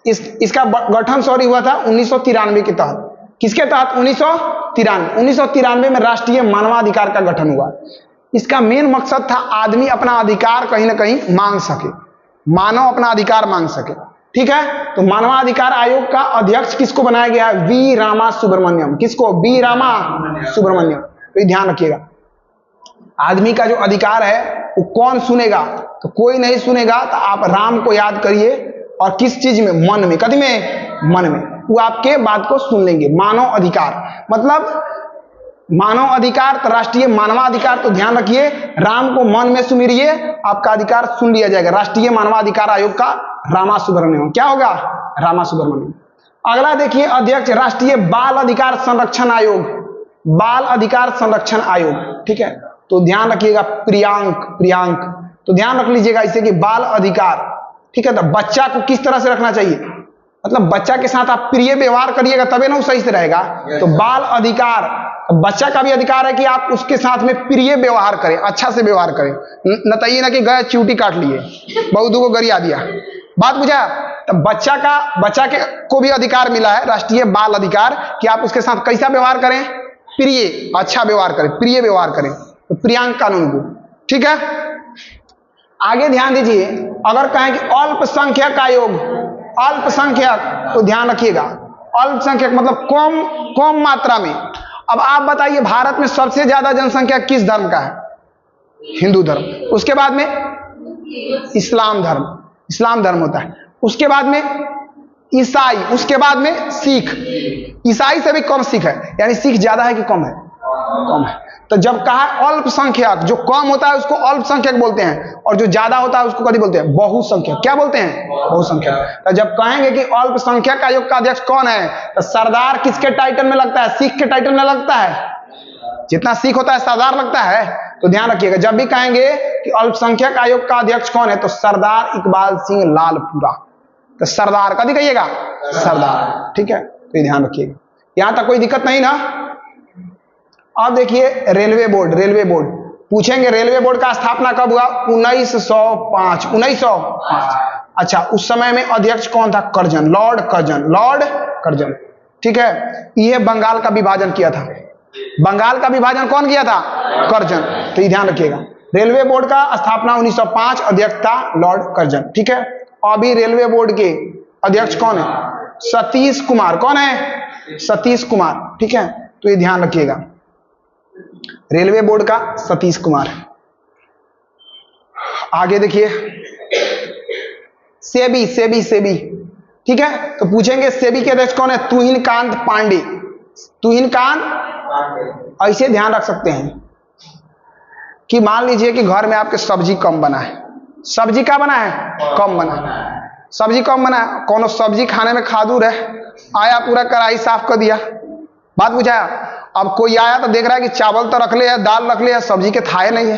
इसका गठन हुआ था 1993 के तहत। किसके तहत, 1993 में राष्ट्रीय मानवाधिकार का गठन हुआ। इसका मेन मकसद था आदमी अपना अधिकार कहीं ना कहीं मांग सके, मानव अपना अधिकार मांग सके, ठीक है। तो मानवाधिकार आयोग का अध्यक्ष किसको बनाया गया है, वी रामा सुब्रमण्यम। किसको, वी रामा सुब्रमण्यम। तो ध्यान रखिएगा, आदमी का जो अधिकार है वो कौन सुनेगा, तो कोई नहीं सुनेगा। तो आप राम को याद करिए, और किस चीज में, मन में, कभी में, मन में, वो आपके बात को सुन लेंगे। मानव अधिकार मतलब मानव अधिकार, तो राष्ट्रीय मानवाधिकार, तो ध्यान रखिए राम को मन में सुमिरिए, आपका अधिकार सुन लिया जाएगा। राष्ट्रीय मानवाधिकार आयोग का रामा सुब्रमण्यम। क्या होगा? रामा सुब्रमण्यम। अगला देखिए अध्यक्ष राष्ट्रीय बाल अधिकार संरक्षण आयोग, बाल अधिकार संरक्षण आयोग, ठीक है, तो ध्यान रखिएगा प्रियांक, तो ध्यान रख लीजिएगा इसे कि बाल अधिकार, ठीक है। तो बच्चा को किस तरह से रखना चाहिए, मतलब बच्चा के साथ आप प्रिय व्यवहार करिएगा तबे ना वो सही से रहेगा। तो बाल अधिकार, बच्चा का भी अधिकार है कि आप उसके साथ में प्रिय व्यवहार करें, अच्छा से व्यवहार करें, न तो ये ना कि गए चूटी काट लिए, बहुत को गरिया दिया, बात बुझा। तो बच्चा के को भी अधिकार मिला है, राष्ट्रीय बाल अधिकार, कि आप उसके साथ कैसा व्यवहार करें, प्रिय, अच्छा व्यवहार करें, प्रिय व्यवहार करें, तो प्रियांक कानून को, ठीक है। आगे ध्यान दीजिए, अगर कहें कि अल्पसंख्यक आयोग, अल्पसंख्यक, तो ध्यान रखिएगा अल्पसंख्यक मतलब कम मात्रा में। अब आप बताइए भारत में सबसे ज्यादा जनसंख्या किस धर्म का है? हिंदू धर्म, उसके बाद में इस्लाम धर्म होता है, उसके बाद में ईसाई, उसके बाद में सिख, ईसाई से भी कम सिख है, यानी सिख ज्यादा है कि कम है? कम है। तो जब कहा अल्पसंख्यक, जो कम होता है उसको अल्पसंख्यक बोलते हैं, और जो ज्यादा होता है उसको कभी बोलते हैं? बहुसंख्यक। क्या बोलते हैं? बहुसंख्यक। तो जब कहेंगे कि अल्पसंख्यक आयोग का अध्यक्ष कौन है, तो सरदार किसके टाइटल में लगता है? सिख के टाइटल में लगता है, जितना सिख होता है सरदार लगता है। तो ध्यान रखिएगा जब भी कहेंगे कि अल्पसंख्यक आयोग का अध्यक्ष कौन है, तो सरदार इकबाल सिंह लालपुरा, तो सरदार कभी कहिएगा? सरदार, ठीक है, तो ये ध्यान रखिएगा। यहां तक कोई दिक्कत नहीं ना। अब देखिए रेलवे बोर्ड पूछेंगे, रेलवे बोर्ड का स्थापना कब हुआ? 1905। अच्छा, उस समय में अध्यक्ष कौन था? कर्जन, लॉर्ड कर्जन, ठीक है। यह बंगाल का विभाजन किया था, बंगाल का विभाजन कौन किया था? कर्जन। तो ये ध्यान रखिएगा, रेलवे बोर्ड का स्थापना 1905, अध्यक्ष था लॉर्ड कर्जन, ठीक है। अभी रेलवे बोर्ड के अध्यक्ष कौन है? सतीश कुमार। कौन है? सतीश कुमार, ठीक है, तो ये ध्यान रखिएगा, रेलवे बोर्ड का सतीश कुमार। आगे देखिए सेबी, ठीक है, तो पूछेंगे सेबी के अध्यक्ष कौन है? तुहिनकांत पांडे। ऐसे ध्यान रख सकते हैं कि मान लीजिए कि घर में आपके सब्जी कम बना है, सब्जी क्या बना है? कम बना है, सब्जी कम बना है, कोनो सब्जी खाने में खादूर है, आया पूरा कढ़ाई साफ कर दिया, बात बुझाया। अब कोई आया तो देख रहा है कि चावल तो रख ले है, दाल रख ले है, सब्जी के थाए नहीं है,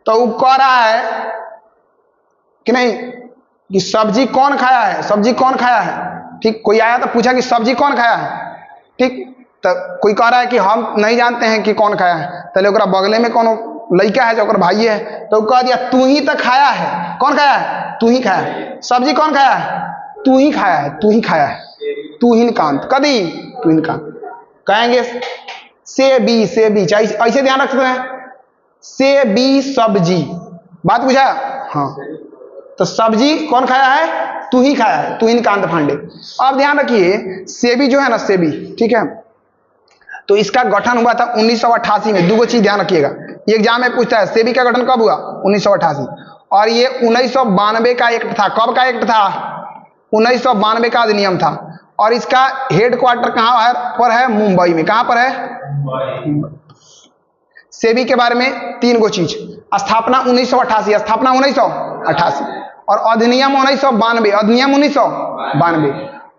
तो वो कह रहा है कि नहीं कि सब्जी कौन खाया है, ठीक। कोई आया तो पूछा कि सब्जी कौन खाया है, ठीक, तो कोई कह रहा है कि हम नहीं जानते हैं कि कौन खाया है, तो ओकरा बगले में कौन लड़का है जो ओकर भाई है, तो कह दिया तू ही तो खाया है। कौन खाया है? तू ही खाया है। सब्जी कौन खाया है? तू ही खाया है। तुहिनकांत, कदी तुहिनकांत। कहेंगे सेबी, ऐसे ध्यान रख सकते हैं, सेबी सब्जी, बात बुझा? हाँ, तो सब्जी कौन खाया है? तू ही खाया है, तुहिनकांत पांडे। अब ध्यान रखिए सेबी जो है ना, सेबी, ठीक है, तो इसका गठन हुआ था 1988 में। दो चीज ध्यान रखिएगा, ये एग्जाम में पूछता है सेबी का गठन कब हुआ? 1988, और ये 1992 का एक्ट था। कब का एक्ट था? 1992 का अधिनियम था, और इसका हेडक्वार्टर कहां पर है? मुंबई में। कहां पर है? मुंबई। सेबी के बारे में 3 गो चीज, स्थापना 1988, और अधिनियम 1992, अधिनियम 1992,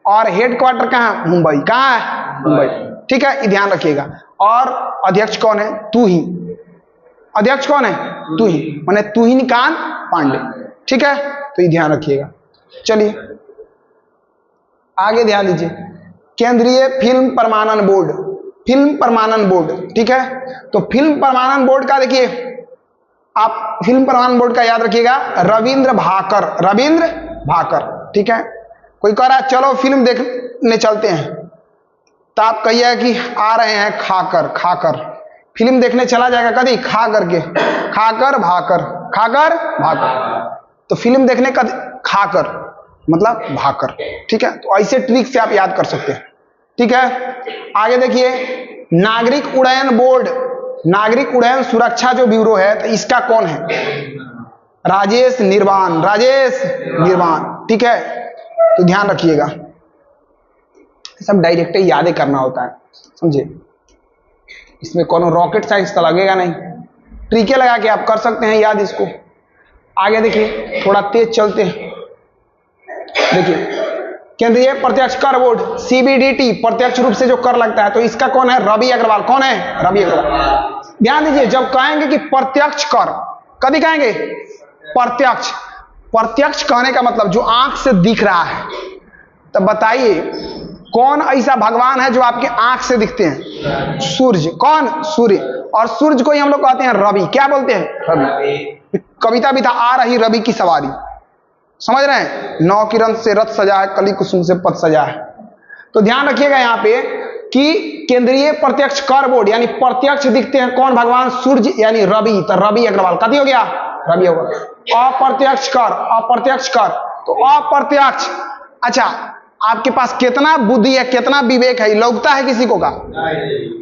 और हेडक्वार्टर कहां? मुंबई। कहां है? मुंबई, ठीक है, ध्यान रखिएगा। और अध्यक्ष कौन है? तू ही। अध्यक्ष कौन है? तू ही, माने तुहिनकांत पांडे, ठीक है, तो ये ध्यान रखिएगा। चलिए आगे ध्यान दीजिए, केंद्रीय फिल्म प्रमाणन बोर्ड, ठीक है। तो फिल्म प्रमाणन बोर्ड का देखिए, आप फिल्म प्रमाणन बोर्ड का याद रखिएगा, रविंद्र भाकर, ठीक है। कोई कह रहा है चलो फिल्म देखने चलते हैं, तो आप कहिए कि आ रहे हैं खाकर, फिल्म देखने चला जाएगा कभी? खाकर भाकर, तो फिल्म देखने का खाकर मतलब भाकर, ठीक है। तो ऐसे ट्रिक से आप याद कर सकते हैं, ठीक है। आगे देखिए नागरिक उड्डयन सुरक्षा जो ब्यूरो है, तो इसका कौन है? राजेश निर्वाण, ठीक है, तो ध्यान रखिएगा, सब डायरेक्ट याद करना होता है, समझे, इसमें कोनो रॉकेट साइंस तो लगेगा नहीं, ट्रिके लगा के आप कर सकते हैं याद इसको। आगे देखिए थोड़ा तेज चलते हैं, देखिए केंद्रीय प्रत्यक्ष कर बोर्ड सीबीडीटी, प्रत्यक्ष रूप से जो कर लगता है, तो इसका कौन है? रवि अग्रवाल। कौन है? रवि अग्रवाल। ध्यान दीजिए, जब कहेंगे कि प्रत्यक्ष कर, कभी कहेंगे प्रत्यक्ष, प्रत्यक्ष कहने का मतलब जो आंख से दिख रहा है। तो बताइए कौन ऐसा भगवान है जो आपके आंख से दिखते हैं? सूर्य। कौन? सूर्य। और सूर्य को ही हम लोग कहते हैं रवि। क्या बोलते हैं? रवि। कविता भी था, आ रही रवि की सवारी। समझ रहे हैं? नौ किरण से रथ सजा है, कली कुसुम से पथ सजा है। तो ध्यान रखिएगा यहाँ पे कि केंद्रीय प्रत्यक्ष कर बोर्ड यानी प्रत्यक्ष दिखते हैं कौन? भगवान सूर्य यानी रवि। तो रवि अग्रवाल कथी हो गया? रवि अग्रवाल। अप्रत्यक्ष कर, अप्रत्यक्ष कर, तो अप्रत्यक्ष। अच्छा, आपके पास कितना बुद्धि है, कितना विवेक है? लौकता है किसी को का?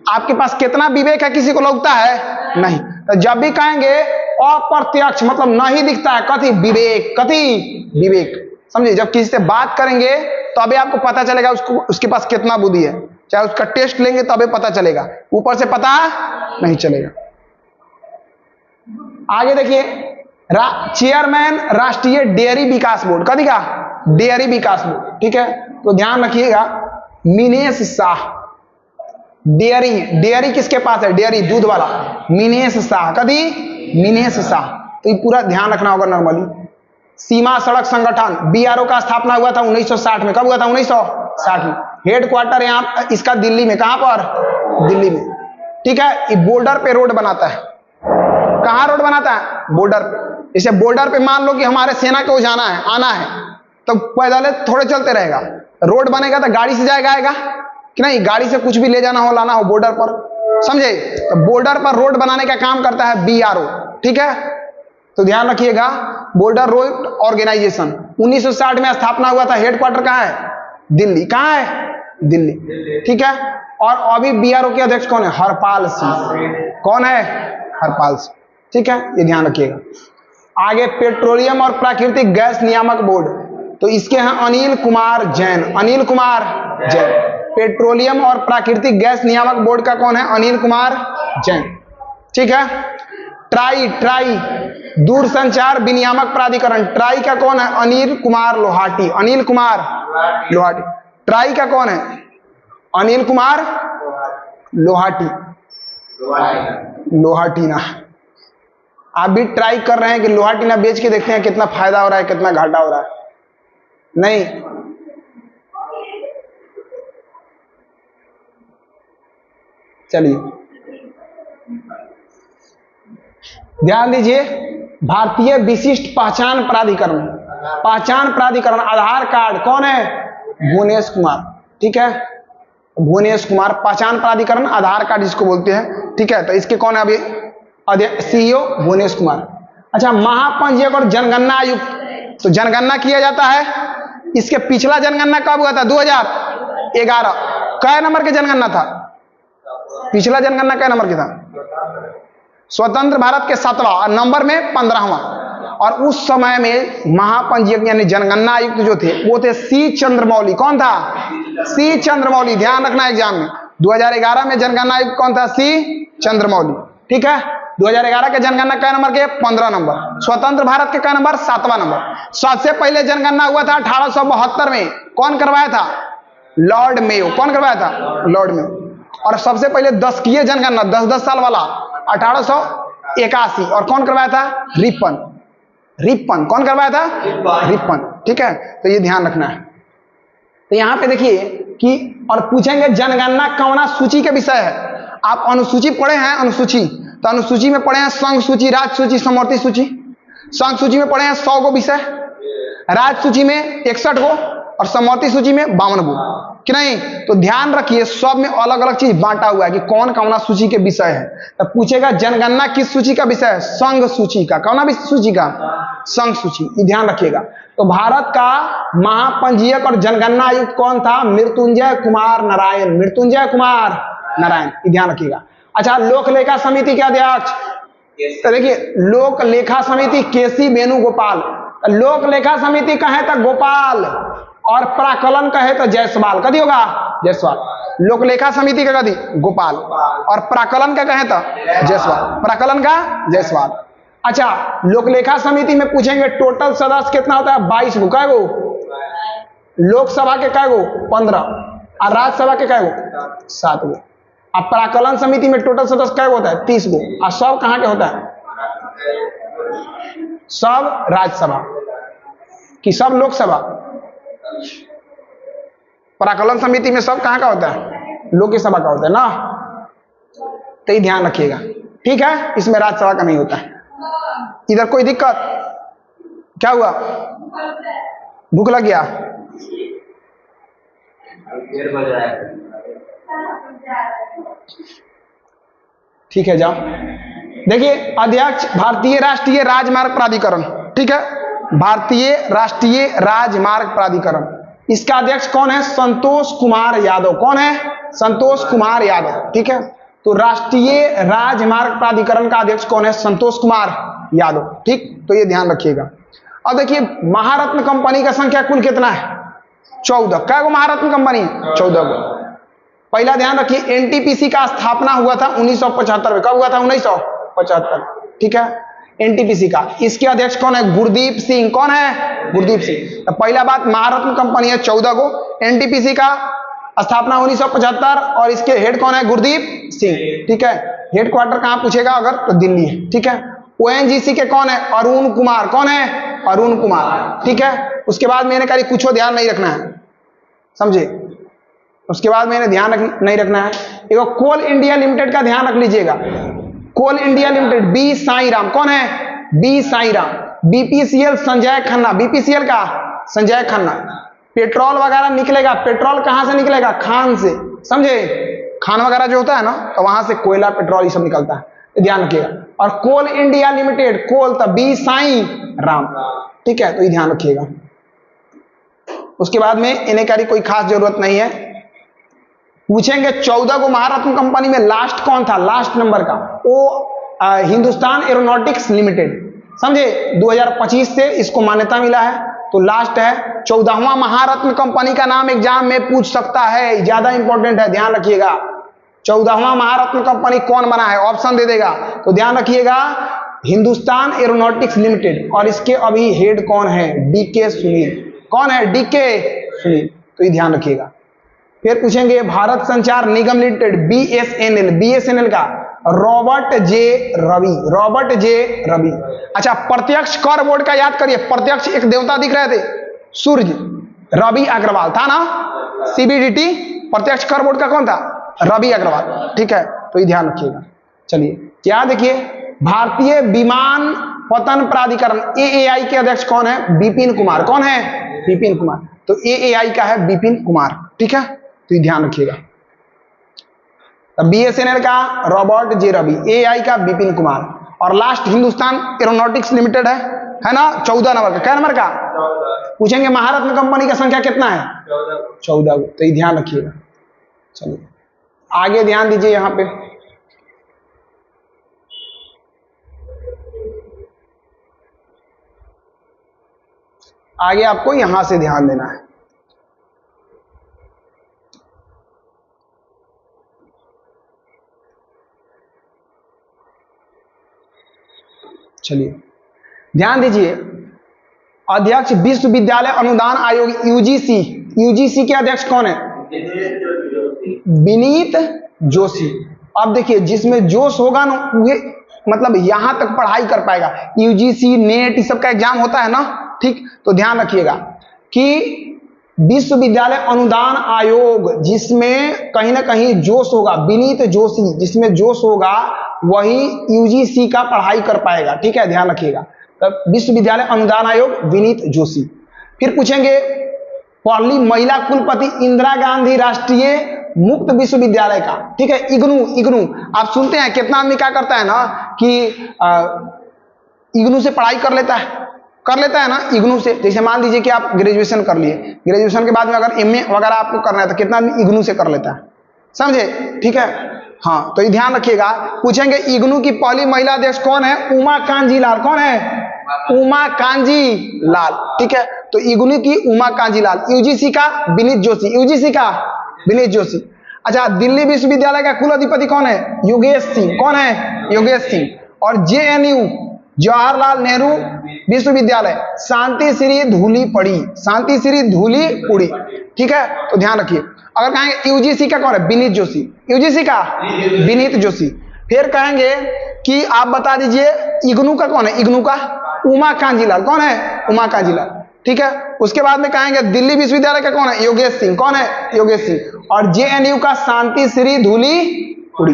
आपके पास कितना विवेक है? किसी को लौकता है? नहीं। तो जब भी कहेंगे अप्रत्यक्ष मतलब नहीं दिखता है, कथी? विवेक। कथी? विवेक। समझिए, जब किसी से बात करेंगे तो अभी आपको पता चलेगा उसको, उसके पास कितना बुद्धि है। चाहे उसका टेस्ट लेंगे तभी पता चलेगा, ऊपर से पता नहीं चलेगा। आगे देखिए, चेयरमैन राष्ट्रीय डेयरी विकास बोर्ड। कथी का? डेयरी विकास बोर्ड। ठीक है, तो ध्यान रखिएगा, मिनेश शाह। डेयरी, डेयरी किसके पास है? डेयरी, दूध वाला। मिनेश शाह। कथी? मिनेश शाह। तो ये पूरा ध्यान रखना होगा नॉर्मली। सीमा सड़क संगठन बीआरओ का स्थापना हुआ था 1960 में। कब हुआ था? 1960 में। हेडक्वार्टर यहाँ इसका दिल्ली में। कहां पर? दिल्ली में। ठीक है, ये बॉर्डर पे रोड बनाता है। कहां रोड बनाता है? बॉर्डर पे। जैसे बॉर्डर पे मान लो कि हमारे सेना को जाना है, आना है, तो पैदल थोड़े चलते रहेगा। रोड बनेगा तो गाड़ी से जाएगा, आएगा कि नहीं? गाड़ी से कुछ भी ले जाना हो, लाना हो बॉर्डर पर, समझे? तो बॉर्डर पर रोड बनाने का काम करता है बीआरओ। ठीक है, तो ध्यान रखिएगा, बॉर्डर रोड ऑर्गेनाइजेशन 1960 में स्थापना हुआ था। हेडक्वार्टर कहां है? दिल्ली। कहां है? दिल्ली। ठीक है, और अभी बीआरओ के अध्यक्ष कौन है? हरपाल सिंह। कौन है? हरपाल सिंह। ठीक है, ये ध्यान रखिएगा। आगे पेट्रोलियम और प्राकृतिक गैस नियामक बोर्ड, तो इसके हैं अनिल कुमार जैन। अनिल कुमार जैन। पेट्रोलियम और प्राकृतिक गैस नियामक बोर्ड का कौन है? अनिल कुमार जैन। ठीक है, ट्राई, ट्राई दूरसंचार विनियामक प्राधिकरण, ट्राई का कौन है? अनिल कुमार लोहाटी। अनिल कुमार लोहाटी। ट्राई का कौन है? अनिल कुमार लोहाटी। लोहाटीना। आप भी ट्राई कर रहे हैं कि लोहाटीना बेच के देखते हैं कितना फायदा हो रहा है, कितना घाटा हो रहा है? नहीं। चलिए ध्यान दीजिए, भारतीय विशिष्ट पहचान प्राधिकरण, पहचान प्राधिकरण आधार कार्ड कौन है? भुवनेश कुमार। ठीक है, भुवनेश कुमार पहचान प्राधिकरण आधार कार्ड जिसको बोलते हैं। ठीक है, तो इसके कौन है अभी? सीईओ भुवनेश कुमार। अच्छा, महापंजीयक और जनगणना आयुक्त, तो जनगणना किया जाता है। इसके पिछला जनगणना कब हुआ था? 2011। कै नंबर के जनगणना था? पिछला जनगणना कै नंबर के था? स्वतंत्र भारत के 7वां, नंबर में 15वां। और उस समय में महापंजीयक यानी जनगणना आयुक्त जो थे वो थे सी चंद्रमौली। कौन था? सी चंद्रमौली। ध्यान रखना एग्जाम में, 2011 में जनगणना आयुक्त कौन था? सी चंद्रमौली। ठीक है, 2011 के जनगणना कै नंबर के? 15 नंबर। स्वतंत्र भारत के कै नंबर? 7वां नंबर। सबसे पहले जनगणना हुआ था 1872 में। कौन करवाया था? Lord Mayo. कौन करवाया था? Lord Mayo. और सबसे पहले 10 किए जनगणना, 10-10 साल वाला, 1881। और कौन करवाया था? रिपन। रिपन। कौन करवाया था? रिपन। ठीक है, तो ये ध्यान रखना है। तो यहां पे देखिए कि और पूछेंगे जनगणना कौना सूची के विषय है। आप अनुसूची पढ़े हैं? अनुसूची, तो अनुसूची में पढ़े हैं संघ सूची, राज्य सूची, समवर्ती सूची। संघ सूची में पढ़े हैं 100 गो विषय, राज्य सूची में 61 गो और समवर्ती सूची में 52 गो, कि नहीं? तो ध्यान रखिए, सब में अलग अलग चीज बांटा हुआ है कि कौन कौना सूची के विषय है। तो पूछेगा जनगणना किस सूची का विषय है? संघ सूची का। कौना भी सूची का? संघ सूची। ये ध्यान रखिएगा। तो भारत का महापंजीयक और जनगणना आयुक्त कौन था? मृत्युंजय कुमार नारायण। मृत्युंजय कुमार नारायण, ये ध्यान रखिएगा। अच्छा, लोक लेखा समिति के अध्यक्ष, तो देखिए लोक लेखा समिति केसी वेणुगोपाल। लोक लेखा समिति कहे तो गोपाल और प्राकलन कहे तो जायसवाल। कदी होगा? जायसवाल। लोक लेखा समिति का कदी? गोपाल। और प्राकलन का कहे तो जायसवाल। प्राकलन का जायसवाल। अच्छा, लोक लेखा समिति में पूछेंगे टोटल सदस्य कितना होता है? 22 गो। कै गो? लोकसभा के कै गो 15 और राज्यसभा के कै गो 7 गो। अब प्राक्कलन समिति में टोटल सदस्य कै गो होता है 30 गो। और सब कहाँ के होता है? सब राज्यसभा कि सब लोकसभा? प्राक्कलन समिति में सब कहाँ का होता है? लोकसभा का होता है ना, तो ये ध्यान रखिएगा, ठीक है। इसमें राज्यसभा का नहीं होता है। इधर कोई दिक्कत? क्या हुआ? भूख लग गया? ठीक है, जाओ। देखिए, अध्यक्ष भारतीय राष्ट्रीय राजमार्ग प्राधिकरण, ठीक है, भारतीय राष्ट्रीय राजमार्ग प्राधिकरण, इसका अध्यक्ष कौन है? संतोष कुमार यादव। कौन है? संतोष कुमार यादव, ठीक है। तो राष्ट्रीय राजमार्ग प्राधिकरण का अध्यक्ष कौन है? संतोष कुमार यादव, ठीक। तो ये ध्यान रखिएगा। अब देखिए, महारत्न कंपनी का संख्या कुल कितना है? 14। क्या गो महारत्न कंपनी? 14 गो। पहला ध्यान रखिए, एनटीपीसी का स्थापना हुआ था 1975 में। कब हुआ था? 1975, ठीक है, एनटीपीसी का। इसके अध्यक्ष कौन है? गुरदीप सिंह। कौन है? गुरदीप सिंह। तो पहला बात, महारत्न कंपनी है 14 गो, एनटीपीसी का स्थापना 1975 और इसके हेड कौन है? गुरदीप सिंह, ठीक है। हेड क्वार्टर कहां पूछेगा अगर, तो दिल्ली है, ठीक है। ओएनजीसी के कौन है? अरुण कुमार। कौन है? अरुण कुमार, ठीक है। उसके बाद मैंने कहा कुछ ध्यान नहीं रखना है, समझे? उसके बाद मैंने ध्यान नहीं रखना है। एक कोल इंडिया लिमिटेड का ध्यान रख लीजिएगा। Coal India Limited, B Sairam. कौन है? B Sairam. BPCL Sanjay Khanna. BPCL का संजय खन्ना। पेट्रोल वगैरह निकलेगा, पेट्रोल कहां से निकलेगा? खान से, समझे? खान वगैरह जो होता है ना, तो वहां से कोयला, पेट्रोल ये सब निकलता है, ध्यान रखिएगा। और कोल इंडिया लिमिटेड, कोल तो बी साई राम, ठीक है, तो ये ध्यान रखिएगा। उसके बाद में इन्हें करी कोई खास जरूरत नहीं है। पूछेंगे 14 को महारत्न कंपनी में लास्ट कौन था? लास्ट नंबर का वो हिंदुस्तान एरोनॉटिक्स लिमिटेड, समझे? 2025 से इसको मान्यता मिला है, तो लास्ट है। 14वां महारत्न कंपनी का नाम एग्जाम में पूछ सकता है, ज्यादा इंपॉर्टेंट है, ध्यान रखिएगा। 14वां महारत्न कंपनी कौन बना है? ऑप्शन दे देगा, तो ध्यान रखिएगा, हिंदुस्तान एरोनॉटिक्स लिमिटेड। और इसके अभी हेड कौन है? डीके सुनील। कौन है? डीके सुनील, तो ये ध्यान रखिएगा। फिर पूछेंगे Bharat Sanchar Nigam Limited, BSNL. BSNL का Robert J Ravi. Robert J Ravi. अच्छा, प्रत्यक्ष कर बोर्ड का याद करिए। प्रत्यक्ष एक देवता दिख रहे थे, सूर्य, रवि अग्रवाल था ना। सीबीडीटी प्रत्यक्ष कर बोर्ड का कौन था? रवि अग्रवाल, ठीक है, तो ये ध्यान रखिएगा। चलिए, क्या देखिए, भारतीय विमान पतन प्राधिकरण एएआई के अध्यक्ष कौन है? बिपिन कुमार। कौन है? बिपिन कुमार। तो एएआई का है बिपिन कुमार, ठीक है, तो ये ध्यान रखिएगा। बीएसएनएल का रॉबर्ट जे रवि, एआई का बिपिन कुमार, और लास्ट हिंदुस्तान एरोनॉटिक्स लिमिटेड है ना, 14 नंबर का। क्या नंबर का? पूछेंगे महारत्न कंपनी का संख्या कितना है? 14, तो ये ध्यान रखिएगा। चलिए आगे ध्यान दीजिए। यहां पे आगे आपको यहां से ध्यान देना है। चलिए ध्यान दीजिए, अध्यक्ष विश्वविद्यालय अनुदान आयोग यूजीसी। यूजीसी के अध्यक्ष कौन है? विनीत जोशी। अब देखिए, जिसमें जोश होगा ना, ये मतलब यहां तक पढ़ाई कर पाएगा। यूजीसी, नेट, इस सब का एग्जाम होता है ना, ठीक, तो ध्यान रखिएगा कि विश्वविद्यालय अनुदान आयोग, जिसमें कहीं ना कहीं जोश होगा, विनीत जोशी, जिसमें जोश होगा वही यूजीसी का पढ़ाई कर पाएगा, ठीक है, ध्यान रखिएगा। तो विश्वविद्यालय अनुदान आयोग विनीत जोशी। फिर पूछेंगे पहली महिला कुलपति इंदिरा गांधी राष्ट्रीय मुक्त विश्वविद्यालय का, ठीक है, इग्नू। इग्नू आप सुनते हैं, कितना आदमी क्या करता है ना कि इग्नू से पढ़ाई कर लेता है ना, इग्नू से। जैसे मान लीजिए कि आप ग्रेजुएशन कर लिए, ग्रेजुएशन के बाद में अगर एमए वगैरह आपको करना है तो कितना आदमी इग्नू से कर लेता है, समझे, ठीक है। हाँ, तो ये ध्यान रखिएगा। पूछेंगे इग्नू की पहली महिला अध्यक्ष कौन है? उमा कांजी लाल। कौन है? उमा कांजी लाल, ठीक है, तो इग्नू की उमा कांजी लाल। यूजीसी का विनीत जोशी। यूजीसी का विनीत जोशी। अच्छा, दिल्ली विश्वविद्यालय का कुलाधिपति कौन है? योगेश सिंह। कौन है? योगेश सिंह। और जेएनयू जवाहरलाल नेहरू विश्वविद्यालय शांति श्री धूलीपड़ी, शांति श्री धूलीपुड़ी, ठीक है। तो ध्यान रखिए। अगर कहेंगे यूजीसी का कौन है, विनीत जोशी, यूजीसी का विनीत जोशी। फिर कहेंगे कि आप बता दीजिए इग्नू का कौन है, इग्नू का उमा कांजीलाल, कौन है, उमा कांजीलाल, ठीक है। उसके बाद में कहेंगे दिल्ली विश्वविद्यालय का कौन है, योगेश सिंह, कौन है, योगेश सिंह। और जेएनयू का शांति श्री धूलीपुड़ी,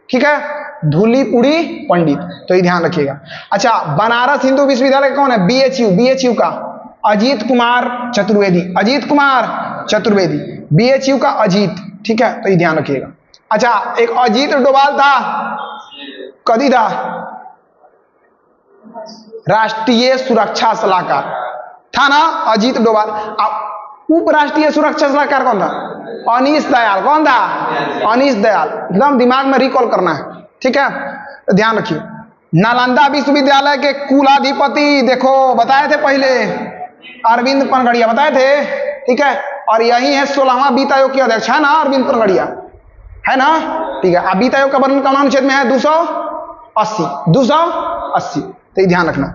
ठीक है, धूलीपुड़ी पंडित, तो ये ध्यान रखिएगा। अच्छा, बनारस हिंदू विश्वविद्यालय का कौन है, बीएचयू, बीएचयू का अजीत कुमार चतुर्वेदी, अजीत कुमार चतुर्वेदी, बीएचयू का अजीत, ठीक है, तो ये ध्यान रखिएगा। अच्छा, एक अजीत डोभाल था, कदी था, राष्ट्रीय सुरक्षा सलाहकार था ना, अजीत डोभाल। उप राष्ट्रीय सुरक्षा सलाहकार कौन था, अनीश दयाल, कौन था, अनीश दयाल, एकदम दिमाग में रिकॉल करना है, ठीक है, तो ध्यान रखिए। नालंदा विश्वविद्यालय के कुलाधिपति देखो बताए थे पहले, अरविंद पनगड़िया बताए थे, ठीक है। और यही है 16वां वित्त आयोग के अध्यक्ष, है ना, अरविंद पनगड़िया, है ना, ठीक है। अब वित्त आयोग का वर्णन कौन अनुच्छेद में है, 280, 280, तो ये ध्यान रखना।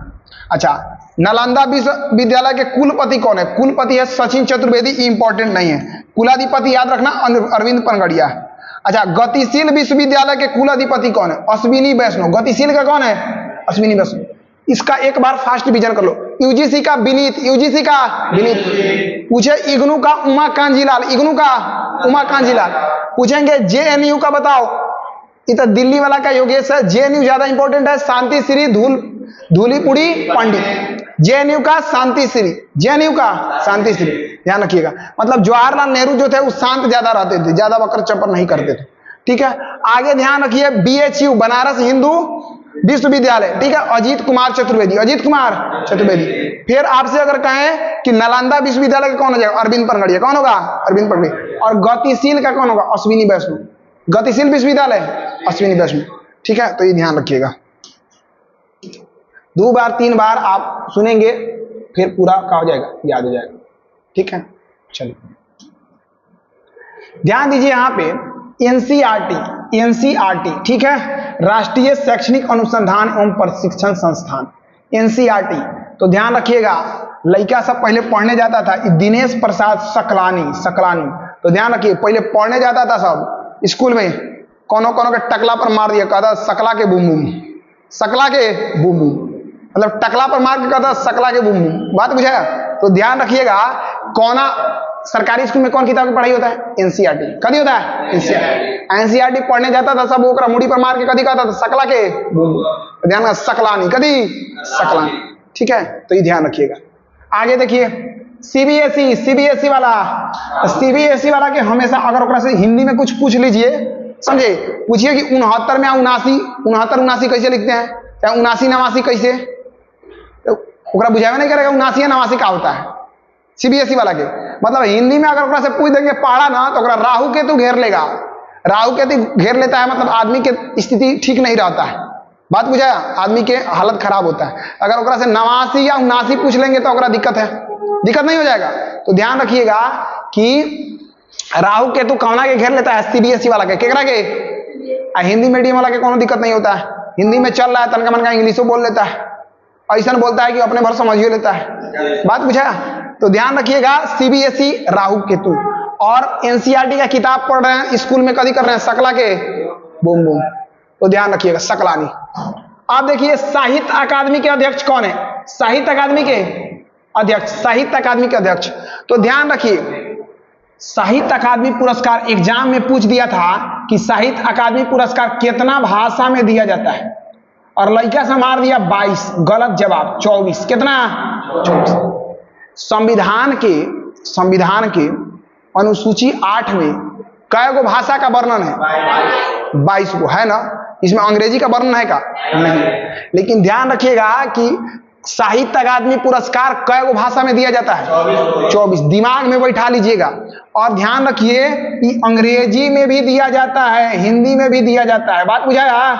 अच्छा, नालंदा विश्वविद्यालय के कुलपति कौन है, कुलपति है सचिन चतुर्वेदी, इंपॉर्टेंट नहीं है। कुलाधिपति याद रखना अरविंद पनगड़िया। अच्छा, गतिशील विश्वविद्यालय के कुलाधिपति कौन है, अश्विनी वैष्णव, गतिशील का कौन है, अश्विनी वैष्णव। इसका एक बार फास्ट डिवीजन कर लो। यूजीसी का विनीत, यूजीसी का विनीत। पूछे इग्नू का उमा कांजीलाल, इग्नू का उमा कांजीलाल। पूछेंगे जेएनयू का बताओ, इधर दिल्ली वाला का योगेश है, जेएनयू ज्यादा इंपॉर्टेंट है, शांति श्री धूलीपुड़ी पंडित, जेएनयू का शांति श्री, जेएनयू का शांति श्री, ध्यान रखिएगा। मतलब जवाहरलाल नेहरू जो थे वो शांत ज्यादा रहते थे, ज्यादा वक्र चपर नहीं करते थे, ठीक है। आगे ध्यान रखिए, बीएचयू बनारस हिंदू विश्वविद्यालय, ठीक है, अजीत कुमार चतुर्वेदी, अजीत कुमार चतुर्वेदी। फिर आपसे अगर कहें कि नालंदा विश्वविद्यालय का कौन हो जाएगा, अरविंद पनगड़िया, कौन होगा, अरविंद पनगड़िया। और गतिशील का कौन होगा, अश्विनी वैष्णव, गतिशील विश्वविद्यालय अश्विनी वैष्णव, ठीक है, तो ये ध्यान रखिएगा। 2 बार 3 बार आप सुनेंगे फिर पूरा क्या हो जाएगा, याद हो जाएगा, ठीक है। चलिए ध्यान दीजिए यहाँ पे एनसीईआरटी, एनसीईआरटी, ठीक है, राष्ट्रीय शैक्षणिक अनुसंधान एवं प्रशिक्षण संस्थान, एनसीईआरटी। तो ध्यान रखिएगा, लड़का सब पहले पढ़ने जाता था, दिनेश प्रसाद सकलानी, सकलानी, तो ध्यान रखिए पहले पढ़ने जाता था सब स्कूल में, कोनो कोनो के टकला पर मार दिया, कहता सकला के बूम बूम, सकला के बूम बूम, मतलब टकला पर मार के कहता सकला के बूम बूम, बात बुझाया। तो ध्यान रखिएगा, कौना सरकारी स्कूल में कौन किताब की पढ़ाई होता है, एनसीईआरटी, कभी होता है एनसीईआरटी। एनसीईआरटी पढ़ने जाता था सब, ओकरा मुड़ी पर मार के कभी कहता था सकला के बूम बूम, ध्यान रखा, सकलानी, कभी सकलानी, ठीक है, तो ये ध्यान रखिएगा। आगे देखिए सीबीएसई, सीबीएसई वाला, सीबीएसई वाला के हमेशा अगर ओकरा से हिंदी में कुछ पूछ लीजिए, समझे, पूछिए कि 69 में 79, 69 कैसे लिखते हैं, या 79 89 कैसे, तो ओकरा बुझावे नहीं करेगा 79 89 का होता है सीबीएसई वाला के। मतलब हिंदी में अगर ओकरा से पूछ देंगे पढ़ा ना, तो ओकरा राहु केतु घेर लेगा, राहु केतु घेर लेता है, मतलब आदमी के स्थिति ठीक नहीं रहता है, बात बुझाया, आदमी के हालत खराब होता है। अगर ओकरा से 89 या 79 पूछ लेंगे तो ओकरा दिक्कत है, दिक्कत नहीं हो जाएगा। तो ध्यान रखिएगा कि राहु केतु कौना के घेर लेता है, सीबीएसई वाला के, केकरा के, हिंदी मीडियम वाला के कोनो दिक्कत नहीं होता है, हिंदी में चल रहा है, तनका मनका इंग्लिशो बोल लेता है, ऐसा बोलता है कि अपने भर समझिए लेता है, बात बुझाया। तो ध्यान रखिएगा, सीबीएसई राहु केतु, और एनसीईआरटी का किताब पढ़ रहे हैं स्कूल में, कभी कर रहे हैं सकला के बूम बूम, तो ध्यान रखिएगा सकलानी। आप देखिए साहित्य अकादमी के अध्यक्ष कौन है, साहित्य अकादमी के अध्यक्ष, साहित्य अकादमी के अध्यक्ष। तो ध्यान रखिए, साहित्य अकादमी पुरस्कार एग्जाम में पूछ दिया था कि साहित्य अकादमी पुरस्कार कितना भाषा में दिया जाता है, और लड़का से मार दिया 22, गलत जवाब 24, कितना 24। संविधान के अनुसूची 8 में कै गो भाषा का वर्णन है, 22 गो है ना, इसमें अंग्रेजी का वर्णन है का नहीं। लेकिन ध्यान रखिएगा कि साहित्य अकादमी पुरस्कार कै गो भाषा में दिया जाता है, 24, दिमाग में बैठा लीजिएगा। और ध्यान रखिए कि अंग्रेजी में भी दिया जाता है, हिंदी में भी दिया जाता है, बात बुझाया,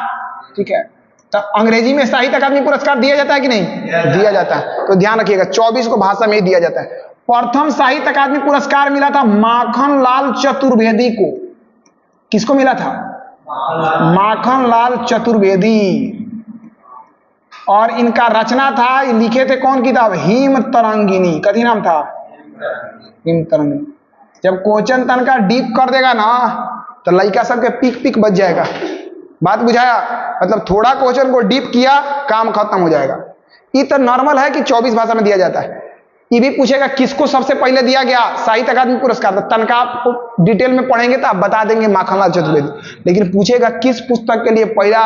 ठीक है। तो अंग्रेजी में साहित्य अकादमी पुरस्कार दिया जाता है कि नहीं, दिया जाता है। तो ध्यान रखिएगा 24 को भाषा में ही दिया जाता है। प्रथम साहित्य अकादमी पुरस्कार मिला था माखन लाल चतुर्वेदी को, किसको मिला था, माखन लाल चतुर्वेदी, और इनका रचना था, लिखे थे कौन किताब? हिम तरंगिनी। कथी नाम था? हिम तरंगिनी। जब क्वेश्चन तन का डीप कर देगा ना तो लड़का सबके पिक पिक बच जाएगा। बात बुझाया? मतलब थोड़ा क्वेश्चन को डीप किया, काम खत्म हो जाएगा। ये तो नॉर्मल है कि 24 भाषा में दिया जाता है। ये भी पूछेगा किसको सबसे पहले दिया गया साहित्य अकादमी पुरस्कार। तो तनका आप डिटेल में पढ़ेंगे तो आप बता देंगे माखनलाल चतुर्वेदी, लेकिन पूछेगा किस पुस्तक के लिए पहला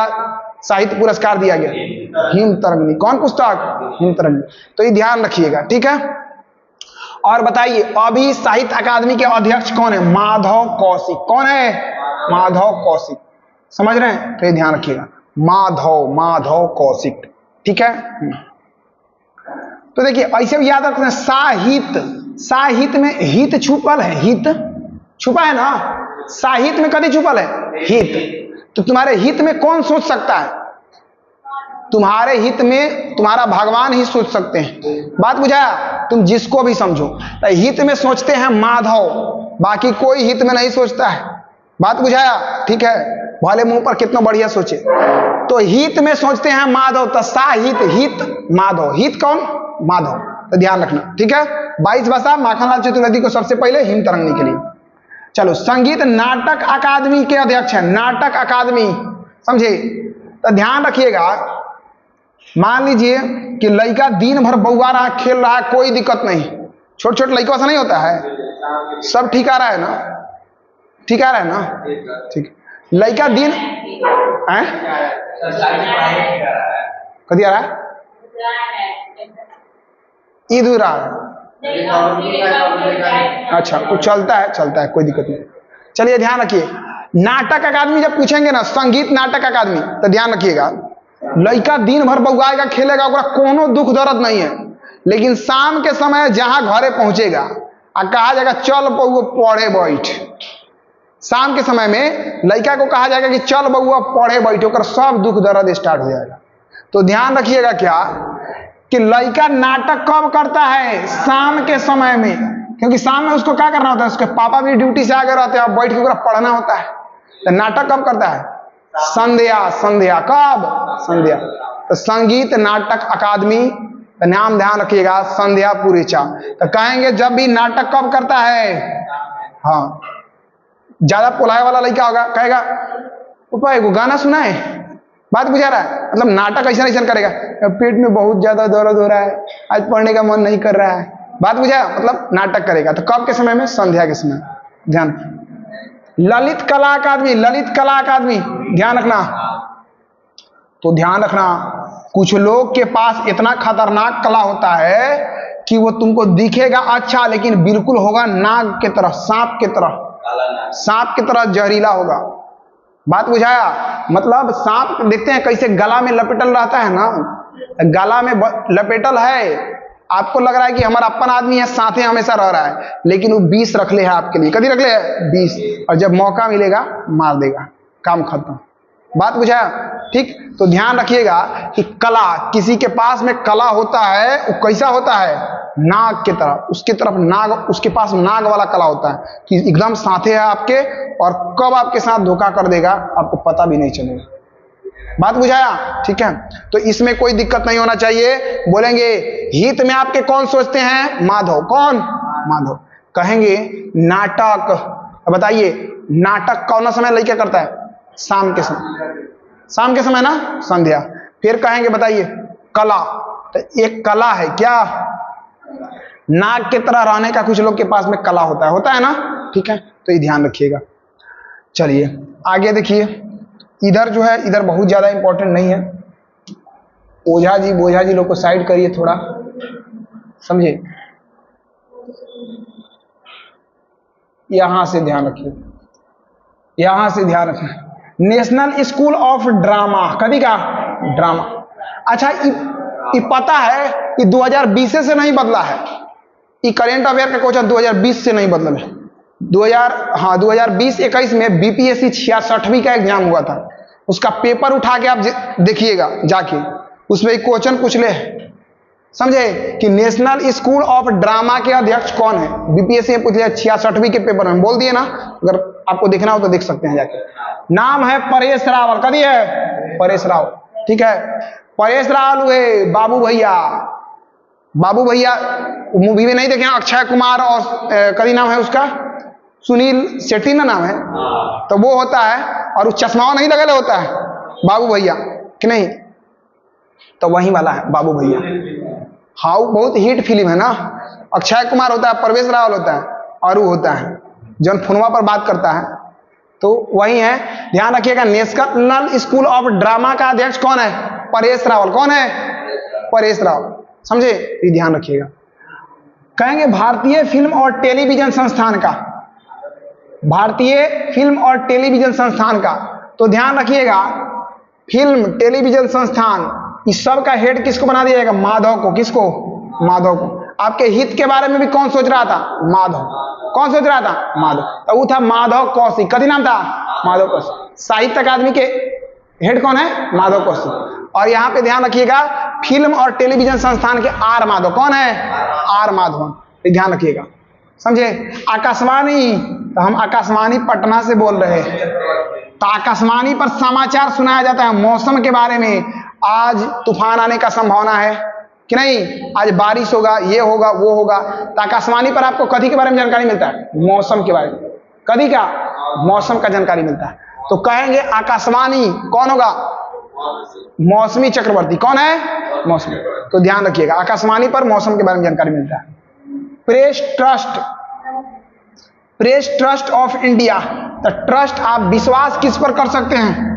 साहित्य पुरस्कार दिया गया? हिम तरंगिनी। कौन पुस्तक? हिम तरंगिनी। तो ये ध्यान रखिएगा, ठीक है। और बताइए अभी साहित्य अकादमी के अध्यक्ष कौन है? माधव कौशिक। कौन है? माधव कौशिक। समझ रहे हैं? तो ये ध्यान रखिएगा, माधव कौशिक, ठीक है। तो देखिए ऐसे भी याद रखते हैं, साहित्य में हित छुपल है, हित छुपा है ना। साहित्य में कभी छुपल है? हित। तो तुम्हारे हित में कौन सोच सकता है? तुम्हारे हित में तुम्हारा भगवान ही सोच सकते हैं। बात बुझाया? तुम जिसको भी समझो, तो हित में सोचते हैं माधव, बाकी कोई हित में नहीं सोचता है। बात बुझाया? ठीक है, भले मुंह पर कितना बढ़िया सोचे। तो हित में सोचते हैं माधव, तो साहित्य हित माधव। हित कौन? माधव। तो ध्यान रखना, ठीक है। 22 भाषा माखनलाल चतुर्वेदी को सबसे पहले हिम तरंगिनी के लिए। चलो, संगीत नाटक अकादमी के अध्यक्ष हैं, नाटक अकादमी, समझे? तो ध्यान रखिएगा, मान लीजिए कि लड़का दिन भर बउआ रहा, खेल रहा है, कोई दिक्कत नहीं। छोटे छोटे लड़कों से नहीं होता है, सब ठीक आ रहा है ना? ठीक आ रहा है ना? ठीक। लड़का दिन कभी आ रहा है, ईद हो रहा है, अच्छा वो चलता है, कोई दिक्कत नहीं। चलिए ध्यान रखिए, नाटक अकादमी जब पूछेंगे ना, संगीत नाटक अकादमी, तो ध्यान रखिएगा, लड़का दिन भर बउआएगा, खेलेगा, ओकरा कोनो दुख दर्द नहीं है, लेकिन शाम के समय जहां घरे पहुंचेगा आ कहा जाएगा चल बउआ पढ़े बैठ, शाम के समय में लड़का को कहा जाएगा कि चल बउआ पढ़े बैठ, ओकर सब दुख दर्द स्टार्ट हो जाएगा। तो ध्यान रखिएगा क्या कि लड़का नाटक कब करता है? शाम के समय में, क्योंकि शाम में उसको क्या करना होता है, उसके पापा भी ड्यूटी से आगे रहते हैं, बैठ के ओकरा पढ़ना होता है। तो नाटक कब करता है? संध्या। कब? संध्या। तो संगीत नाटक अकादमी, नाम ध्यान रखिएगा, संध्या पुरेचा। तो कहेंगे जब भी नाटक कब करता है? हाँ, ज्यादा पोलाए वाला लड़का होगा, कहेगा पापा एगो गाना सुना है। बात बुझा रहा है? मतलब नाटक ऐसा करेगा, पेट में बहुत ज्यादा दर्द हो रहा है, आज पढ़ने का मन नहीं कर रहा है। बात बुझा? मतलब नाटक करेगा। तो कब के समय में? संध्या के समय। ध्यान। ललित कला अकादमी, ध्यान रखना। तो ध्यान रखना, कुछ लोग के पास इतना खतरनाक कला होता है कि वो तुमको दिखेगा अच्छा, लेकिन बिल्कुल होगा नाग के तरह, सांप के तरह जहरीला होगा। बात बुझाया? मतलब सांप देखते हैं कैसे गला में लपेटल रहता है ना, गला में लपेटल है, आपको लग रहा है कि हमारा अपन आदमी है, साथे हमेशा रह रहा है, लेकिन वो 20 रख ले है आपके लिए। कभी रख ले है? 20। और जब मौका मिलेगा मार देगा, काम खत्म। बात बुझाया? ठीक। तो ध्यान रखिएगा कि कला, किसी के पास में कला होता है, वो कैसा होता है? नाग के तरह, उसके तरफ नाग, उसके पास नाग वाला कला होता है कि एकदम साथे है आपके, और कब आपके साथ धोखा कर देगा आपको पता भी नहीं चलेगा। बात बुझाया? ठीक है। तो इसमें कोई दिक्कत नहीं होना चाहिए। बोलेंगे हित में आपके कौन सोचते हैं? माधव। कौन? माधव। कहेंगे नाटक, बताइए नाटक कौन समय लड़का करता है? शाम के समय ना, संध्या। फिर कहेंगे बताइए कला, तो एक कला है क्या? नाग के तरह रहने का कुछ लोग के पास में कला होता है ना, ठीक है। तो ये ध्यान रखिएगा। चलिए आगे देखिए, इधर जो है, इधर बहुत ज्यादा इंपॉर्टेंट नहीं है। ओझा जी लोग को साइड करिए थोड़ा, समझे? यहां से ध्यान रखिए, नेशनल स्कूल ऑफ ड्रामा, कभी का ड्रामा। अच्छा, ये पता है कि 2020 से नहीं बदला है, ये करेंट अफेयर का क्वेश्चन 2020 से नहीं बदला है। 2020-21 में बीपीएससी 66वीं का एग्जाम हुआ था, उसका पेपर उठा के आप देखिएगा जाके, उसमें क्वेश्चन पूछ ले, समझे कि नेशनल स्कूल ऑफ ड्रामा के अध्यक्ष कौन है? बीपीएससी में पूछ लिया 66वीं के पेपर में, बोल दिए ना। अगर आपको देखना हो तो देख सकते हैं जाके। नाम है परेश रावल। कभी है? परेश रावल, ठीक है। परेश रावल हुए, बाबू भैया। बाबू भैया मूवी में नहीं देखे, अक्षय कुमार और कभी नाम है उसका, सुनील शेट्टी ना नाम है, तो वो होता है, और वो चश्मा नहीं लगे होता है बाबू भैया कि नहीं, तो वही वाला है बाबू भैया। हाँ बहुत हिट फिल्म है ना। अक्षय कुमार होता है, परेश रावल होता है, और वो होता है जौन फोनवा पर बात करता है, तो वही है। ध्यान रखिएगा, नेशनल स्कूल ऑफ ड्रामा का अध्यक्ष कौन है? परेश रावल। कौन है? परेश रावल, समझे? ये ध्यान रखिएगा। कहेंगे भारतीय फिल्म और टेलीविजन संस्थान का, भारतीय फिल्म और टेलीविजन संस्थान का, तो ध्यान रखिएगा फिल्म टेलीविजन संस्थान इस सब का हेड किसको बना दिया जाएगा? माधव को। किसको? माधव को। आपके हित के बारे में भी कौन सोच रहा था? माधव। कौन सोच रहा था? माधव। तो वो था माधव कौशिक। कथी नाम था? माधव कौशिक। साहित्य अकादमी के हेड कौन है? माधव कौशिक। और यहां पे ध्यान रखिएगा फिल्म और टेलीविजन संस्थान के आर माधव। कौन है? आर माधवन। ध्यान रखिएगा, समझे? आकाशवाणी, तो हम आकाशवाणी पटना से बोल रहे हैं, तो आकाशवाणी पर समाचार सुनाया जाता है मौसम के बारे में। आज तूफान आने का संभावना है कि नहीं, आज बारिश होगा, ये होगा, वो होगा, तो आकाशवाणी पर आपको कथी के बारे में जानकारी मिलता है? मौसम के बारे में। कथी का? मौसम का जानकारी मिलता है। तो कहेंगे आकाशवाणी कौन होगा? मौसमी चक्रवर्ती। कौन है? मौसमी। तो ध्यान रखिएगा आकाशवाणी पर मौसम के बारे में जानकारी मिलता है। Press trust, press trust of India, तो ट्रस्ट आप विश्वास किस पर कर सकते हैं?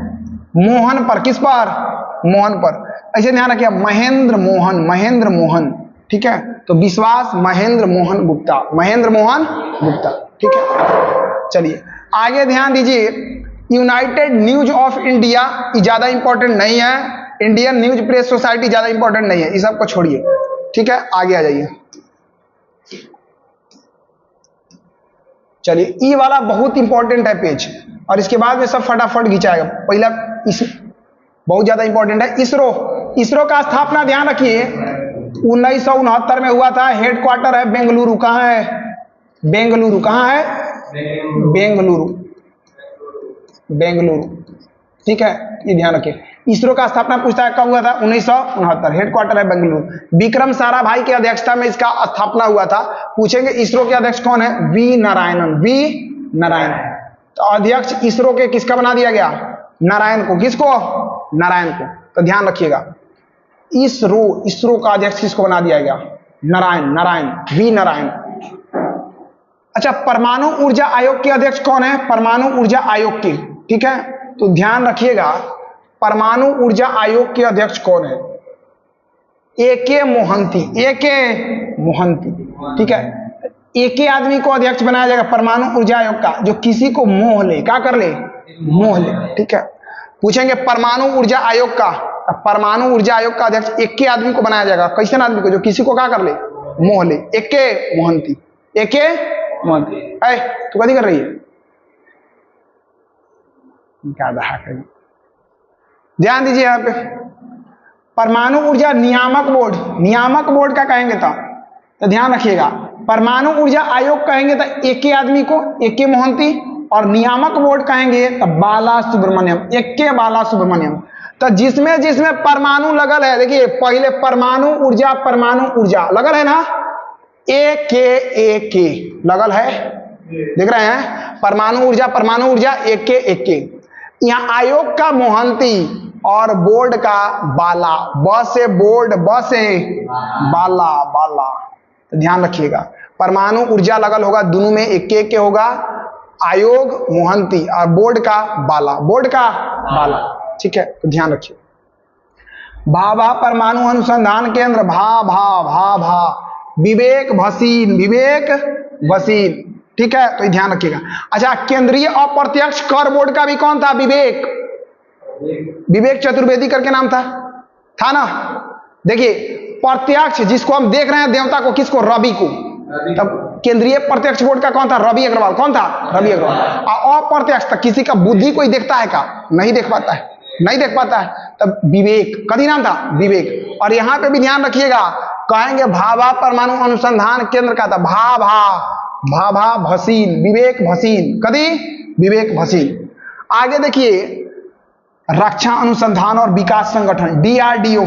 मोहन पर। किस पर? मोहन पर। ऐसे ध्यान रखिए महेंद्र मोहन, महेंद्र मोहन, ठीक है, तो विश्वास महेंद्र मोहन गुप्ता, महेंद्र मोहन गुप्ता, ठीक है। चलिए आगे ध्यान दीजिए, यूनाइटेड न्यूज ऑफ इंडिया ज्यादा इंपॉर्टेंट नहीं है, इंडियन न्यूज प्रेस सोसाइटी ज्यादा इंपॉर्टेंट नहीं है, इस सबको छोड़िए, ठीक है। आगे आ जाइए, चलिए ई वाला बहुत इंपॉर्टेंट है पेज, और इसके बाद में सब फटाफट खिंचाएगा। पहला इस बहुत ज्यादा इंपॉर्टेंट है। इसरो, इसरो का स्थापना ध्यान रखिए 1969 में हुआ था। हेडक्वार्टर है बेंगलुरु। कहाँ है? बेंगलुरु। कहाँ है? बेंगलुरु, बेंगलुरु, ठीक है, ये ध्यान रखिए। इसरो का स्थापना पूछता है कब हुआ था? 1969। हेडक्वार्टर है बेंगलुरु। विक्रम साराभाई की अध्यक्षता में इसका स्थापना हुआ था। पूछेंगे इसरो के अध्यक्ष कौन है? V Narayanan, V Narayan. तो अध्यक्ष इसरो के किसका बना दिया गया? नारायण को। किसको? नारायण को। तो ध्यान रखिएगा इसरो, इसरो का अध्यक्ष किसको बना दिया गया? नारायण, नारायण, वी नारायण। अच्छा, परमाणु ऊर्जा आयोग के अध्यक्ष कौन है? परमाणु ऊर्जा आयोग के, ठीक है, तो ध्यान रखिएगा परमाणु ऊर्जा आयोग के अध्यक्ष कौन है? एके मोहंती, एके मोहंती, ठीक है। एके आदमी को अध्यक्ष बनाया जाएगा परमाणु ऊर्जा आयोग का, जो किसी को मोह ले। क्या कर ले? मोह ले, ठीक है। पूछेंगे परमाणु ऊर्जा आयोग का, परमाणु ऊर्जा आयोग का अध्यक्ष एके आदमी को बनाया जाएगा। कैसे आदमी को? जो किसी को क्या कर ले? मोह ले। एके मोहंती, एके मोहंती। ऐ तू कथी कर रही है? क्या दहा करी? ध्यान दीजिए यहाँ पे परमाणु ऊर्जा नियामक बोर्ड, नियामक बोर्ड का कहेंगे तो ध्यान रखिएगा परमाणु ऊर्जा आयोग कहेंगे तो एके आदमी को, एके मोहंती, और नियामक बोर्ड कहेंगे तो बाला सुब्रमण्यम, एके बाला सुब्रमण्यम। तो जिसमें जिसमें परमाणु लगल है, देखिए पहले परमाणु ऊर्जा लगल है ना, एके लगल है, देख रहे हैं? परमाणु ऊर्जा एके। यहाँ आयोग का मोहंती और बोर्ड का बाला, ब से बोर्ड, ब से बाला, बाला। तो ध्यान रखिएगा परमाणु ऊर्जा लगल होगा, दोनों में एक होगा, आयोग मोहंती और बोर्ड का बाला, बोर्ड का बाला, ठीक है। तो ध्यान रखिए भाभा परमाणु अनुसंधान केंद्र, भा विवेक भसीन, विवेक भसीन, ठीक है। तो ध्यान रखिएगा। अच्छा, केंद्रीय अप्रत्यक्ष कर बोर्ड का भी कौन था? विवेक चतुर्वेदी करके नाम था ना। देखिए प्रत्यक्ष जिसको हम देख रहे हैं देवता को, किसको? रवि को। तब केंद्रीय प्रत्यक्ष बोर्ड का कौन था? रवि अग्रवाल। कौन था? रवि अग्रवाल। और अप्रत्यक्ष तक किसी का बुद्धि कोई देखता है का? नहीं देख पाता है, नहीं देख पाता है। तब विवेक, कभी नाम था? विवेक। और यहां पे भी ध्यान रखिएगा, कहेंगे भाभा परमाणु अनुसंधान केंद्र का था भाभा भसीन, विवेक भसीन, कभी? विवेक भसीन। आगे देखिए रक्षा अनुसंधान और विकास संगठन डीआरडीओ।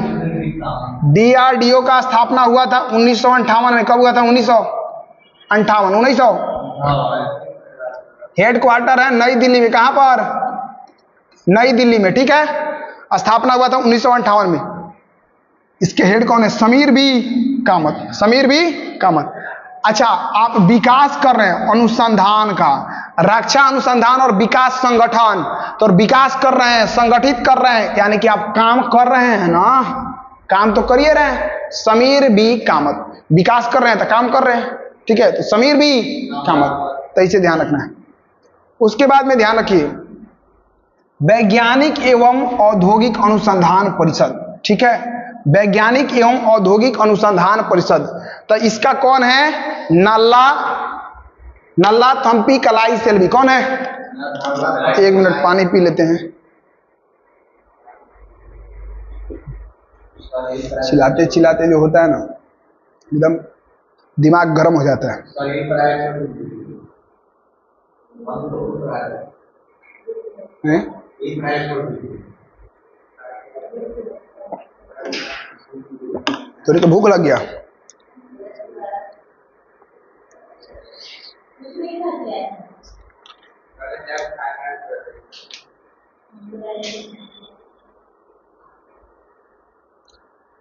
डीआरडीओ का स्थापना हुआ था 1958 में। कब हुआ था? 1958। हेडक्वार्टर है नई दिल्ली में। कहां पर? नई दिल्ली में। ठीक है, स्थापना हुआ था 1958 में। इसके हेड कौन है? समीर बी कामत। समीर बी कामत। अच्छा, आप विकास कर रहे हैं अनुसंधान का, रक्षा अनुसंधान और विकास संगठन, तो विकास कर रहे हैं, संगठित कर रहे हैं, यानी कि आप काम कर रहे हैं ना, काम तो करिए रहे हैं। समीर बी कामत, विकास कर रहे हैं तो काम कर रहे हैं। ठीक है, तो समीर बी कामत, तो इसे ध्यान रखना है। उसके बाद में ध्यान रखिए वैज्ञानिक एवं औद्योगिक अनुसंधान परिषद। ठीक है, वैज्ञानिक एवं औद्योगिक अनुसंधान परिषद, तो इसका कौन है? नल्ला थम्पी कलाई सेल्वी। कौन है? 1 मिनट पानी पी लेते हैं। चिल्लाते चिल्लाते जो होता है ना, एकदम दिमाग गर्म हो जाता है। थोड़ी तो भूख लग गया।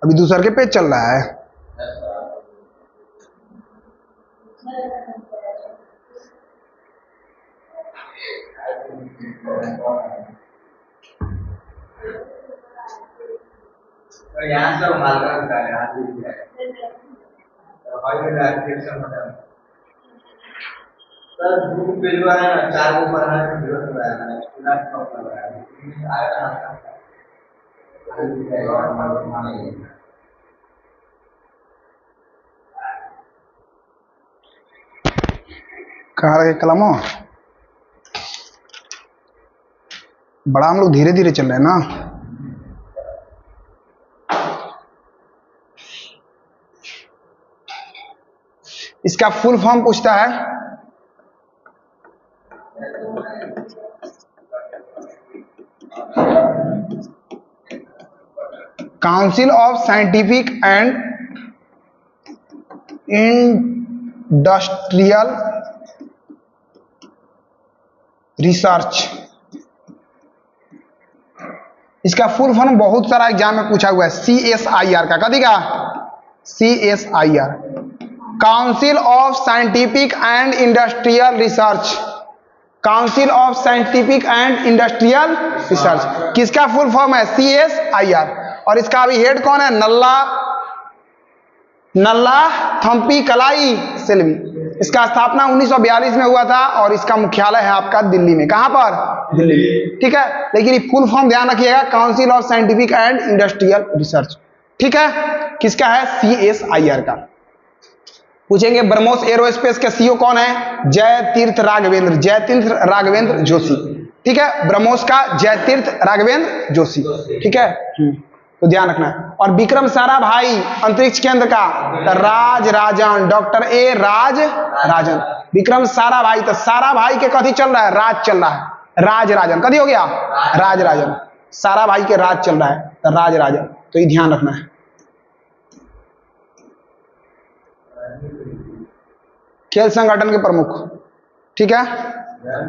अभी दूसरे के पेज चल रहा है। यहाँ से सर ग्रुप पेज है ना, 4 ऊपर है ना, कहाँ रखे कलम? बड़ा हम लोग धीरे धीरे चल रहे हैं ना। इसका फुल फॉर्म पूछता है, council of scientific and industrial research. इसका फुल फॉर्म बहुत सारा एग्जाम में पूछा हुआ है। CSIR का कदी का? CSIR, council of scientific and industrial research. Council of scientific and industrial research किसका फुल फॉर्म है? CSIR। और इसका अभी हेड कौन है? नल्ला थम्पी कलाई सेल्वी। इसका स्थापना 1942 में हुआ था और इसका मुख्यालय है आपका दिल्ली में। कहां पर? दिल्ली में। ठीक है, लेकिन फुल फॉर्म ध्यान रखिएगा, council of scientific and industrial research. ठीक है, किसका है? CSIR का। पूछेंगे ब्रह्मोस एरोस्पेस के CEO कौन है? जयतीर्थ राघवेंद्र जोशी। ठीक है, ब्रह्मोस का जयतीर्थ राघवेंद्र जोशी। ठीक है, तो ध्यान रखना है। और विक्रम साराभाई अंतरिक्ष केंद्र का राजराजन, डॉक्टर A राजराजन। विक्रम साराभाई, तो साराभाई के कथी चल रहा है? राज चल रहा है। राजराजन कथी हो गया? राजराजन। साराभाई के राज चल रहा है तो राजराजन, तो ये ध्यान रखना है। खेल संगठन के प्रमुख। ठीक है,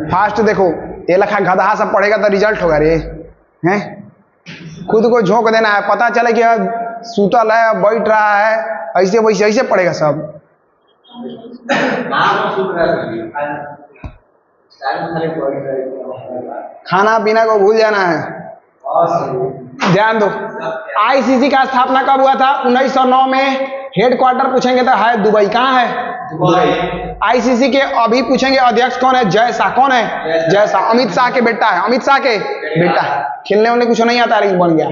फास्ट देखो, ये लखा गधा सब पढ़ेगा तो रिजल्ट होगा रे हैं। खुद को झोंक देना है, पता चले कि सूतल है, बैठ रहा है, ऐसे वैसे ऐसे पढ़ेगा सब। खाना पीना को भूल जाना है। ध्यान दो, ICC का स्थापना कब हुआ था? 1909 में। हेडक्वार्टर पूछेंगे तो है दुबई। कहाँ है? दुबई। ICC के अभी पूछेंगे अध्यक्ष कौन है? जय शाह। कौन है? जय शाह, अमित शाह के बेटा है। अमित शाह के बेटा है। खेलने उन्हें कुछ नहीं आता लेकिन बन गया।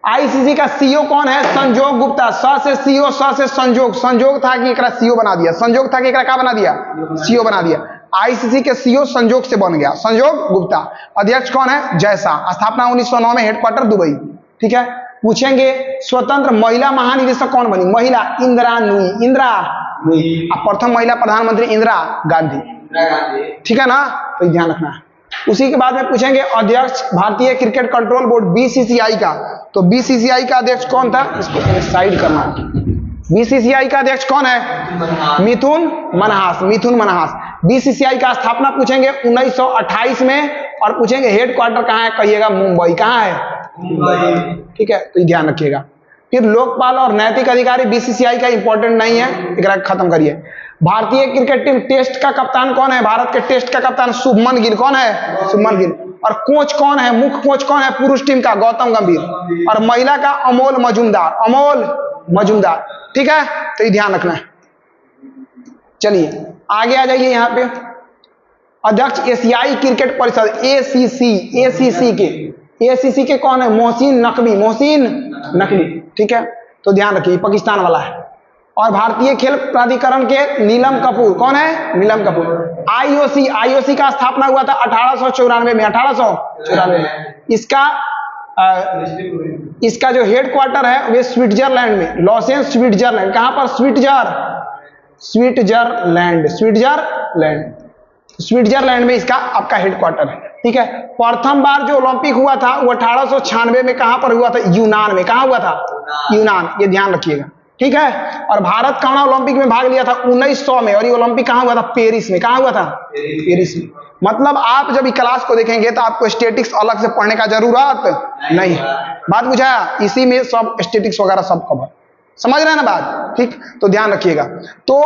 ICC का CEO कौन है? संजोग गुप्ता। स से CO, स से संजोग। संजोग था कि एकरा CEO बना दिया। संजोग था कि एकरा क्या बना दिया? CEO बना दिया। ICC के CEO संजोग से बन गया, संजोग गुप्ता। अध्यक्ष कौन है? जय शाह। स्थापना 1909 में, हेडक्वार्टर दुबई। ठीक है, पूछेंगे स्वतंत्र महिला महानिदेशक कौन बनी? महिला इंदिरा नूई। इंदिरा नूई। प्रथम महिला प्रधानमंत्री इंदिरा गांधी। ठीक है ना, तो ध्यान रखना है। उसी के बाद में पूछेंगे अध्यक्ष भारतीय क्रिकेट कंट्रोल बोर्ड बीसीसीआई का। तो बीसीसीआई का अध्यक्ष कौन था, इसको साइड करना। बीसीसीआई का अध्यक्ष कौन है, मिथुन मनहास। मिथुन मनहास। बीसीसीआई का स्थापना पूछेंगे 1928 में, और पूछेंगे हेडक्वार्टर कहाँ है, कहिएगा मुंबई। कहाँ है, मुंबई। ठीक है, तो ध्यान रखिएगा। फिर लोकपाल और नैतिक अधिकारी बीसीसीआई का इंपॉर्टेंट नहीं है, एक खत्म करिए। भारतीय क्रिकेट टीम टेस्ट का कप्तान कौन है, भारत के टेस्ट का कप्तान शुभमन गिल। कौन है, शुभमन गिल। और कोच कौन है, मुख्य कोच कौन है पुरुष टीम का, गौतम गंभीर। और महिला का अमोल मजूमदार। अमोल मजूमदार। ठीक है, तो ये ध्यान रखना है। चलिए आगे आ जाइए। यहाँ पे अध्यक्ष एशियाई क्रिकेट परिषद एसीसी के कौन है, मोहसिन नकवी। मोहसिन नकवी। ठीक है, तो ध्यान रखिए, पाकिस्तान वाला है। और भारतीय खेल प्राधिकरण के नीलम कपूर। कौन है, नीलम कपूर। आईओसी का स्थापना हुआ था 1894 में। 1894 में। इसका जो हेडक्वार्टर है वे स्विट्जरलैंड में, लॉसेंस स्विट्जरलैंड। कहां पर, स्विट्जरलैंड में इसका आपका हेडक्वार्टर है। ठीक है, प्रथम बार जो ओलंपिक हुआ था वो 1896 में कहां पर हुआ था, यूनान में। कहां हुआ था, यूनान। ये ध्यान रखिएगा। ठीक है, और भारत कौन ओलंपिक में भाग लिया था 1900 में, और ये ओलंपिक कहां हुआ था, पेरिस में। कहां हुआ था, पेरिस में। मतलब आप जब क्लास को देखेंगे तो आपको स्टैटिक्स अलग से पढ़ने का जरूरत नहीं है। बात बुझाया, इसी में सब स्टैटिक्स वगैरह सब कवर। समझ रहे हैं ना बात। ठीक, तो ध्यान रखिएगा। तो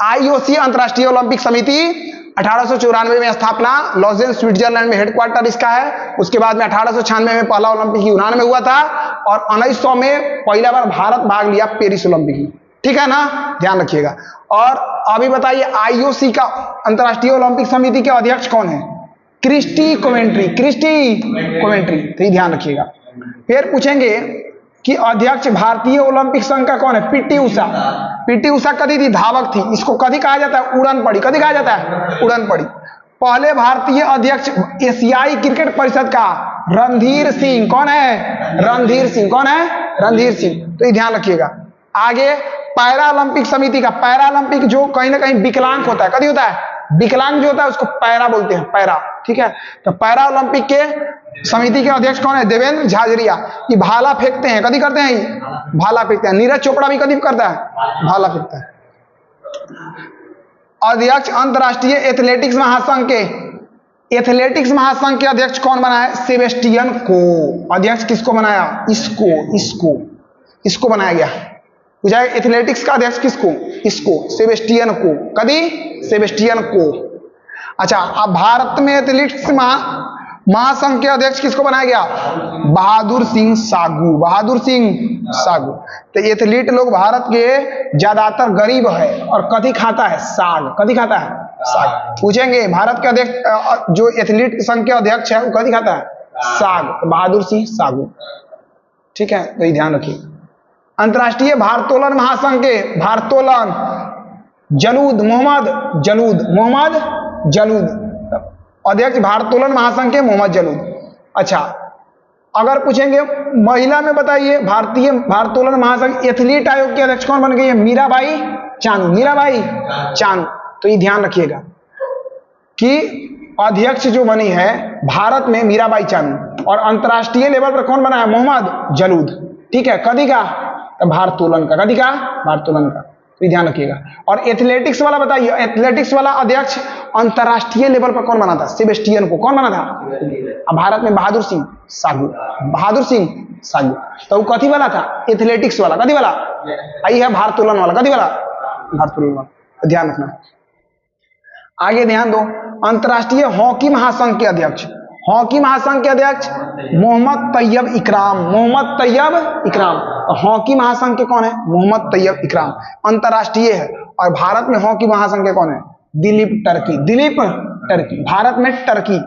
आईओसी अंतर्राष्ट्रीय ओलंपिक समिति 1894 में स्थापना, लॉजेंस स्विट्जरलैंड में हेडक्वार्टर इसका है। उसके बाद में 1896 में पहला ओलंपिक यूनान में हुआ था, और 1900 में पहला बार भारत भाग लिया पेरिस ओलंपिक में। ठीक है ना, ध्यान रखिएगा। और अभी बताइए आईओसी का अंतर्राष्ट्रीय ओलंपिक समिति के अध्यक्ष कौन है, क्रिस्टी कोवेंट्री। तो ये ध्यान रखिएगा। फिर पूछेंगे कि अध्यक्ष भारतीय ओलंपिक संघ का कौन है, पीटी उषा। पीटी उषा कदी थी, धावक थी। इसको कदी कहा जाता है, उड़न पड़ी। कदी कहा जाता है, उड़न पड़ी। पहले भारतीय अध्यक्ष एशियाई क्रिकेट परिषद का रणधीर सिंह। कौन है, रणधीर सिंह। कौन है, रणधीर सिंह। तो ये ध्यान रखिएगा। आगे पैरा ओलंपिक समिति का, पैरा ओलंपिक जो कहीं ना कहीं विकलांग होता है, कदी होता है, विकलांग जो होता है उसको पैरा बोलते हैं, पैरा। ठीक है, तो पैरा ओलंपिक के समिति के अध्यक्ष कौन है, देवेंद्र झाझरिया। ये भाला फेंकते हैं, कदी करते हैं, भाला फेंकते हैं। नीरज चोपड़ा भी कदी करता है, भाला फेंकता है। अध्यक्ष अंतरराष्ट्रीय एथलेटिक्स महासंघ के अध्यक्ष कौन बना है, सेबेस्टियन को। अध्यक्ष किसको बनाया, इसको बनाया गया। पूछा एथलेटिक्स का अध्यक्ष किसको, इसको, सेबेस्टियन को। कदी, सेबेस्टियन को। अच्छा, अब भारत में एथलेटिक्स महासंघ के अध्यक्ष किसको बनाया गया, बहादुर सिंह सागू। तो एथलीट लोग भारत के ज्यादातर गरीब है, और कदी खाता है, साग। कदी खाता है, साग। पूछेंगे भारत के अध्यक्ष जो एथलीट संघ के अध्यक्ष है वो कदी खाता है, साग। बहादुर सिंह सागू। ठीक है, तो ये ध्यान रखिए। अंतर्राष्ट्रीय भारोत्तोलन महासंघ के भारोत्तोलन मोहम्मद जलूद। अध्यक्ष भारोत्तोलन महासंघ के मोहम्मद जलूद। अच्छा, अगर पूछेंगे महिला में बताइए भारतीय भारोत्तोलन महासंघ एथलीट आयोग के अध्यक्ष कौन बन गई है, मीराबाई चानू। तो ये ध्यान रखिएगा कि अध्यक्ष जो बनी है भारत में मीराबाई चानू, और अंतर्राष्ट्रीय लेवल पर कौन बना है, मोहम्मद जलूद। ठीक है, कदी का, भारोत्तोलन का। कदी का, भारोत्तोलन का। तो ध्यान रखिएगा। और एथलेटिक्स वाला बताइए, एथलेटिक्स वाला अध्यक्ष अंतरराष्ट्रीय लेवल पर कौन बना था, सेबेस्टियन को। कौन बना था, भारत में बहादुर सिंह सागू। तो वो कथी वाला था, एथलेटिक्स वाला। कदी वाला, आई है भारोत्तोलन वाला। कदी वाला, भारोत्तोलन वाला। ध्यान रखना। आगे ध्यान दो, अंतरराष्ट्रीय हॉकी महासंघ के अध्यक्ष मोहम्मद तैयब इकराम। हॉकी महासंघ के कौन है, मोहम्मद तैयब इकराम। अंतरराष्ट्रीय है। और भारत में हॉकी महासंघ के कौन है, दिलीप टर्की। भारत में टर्की।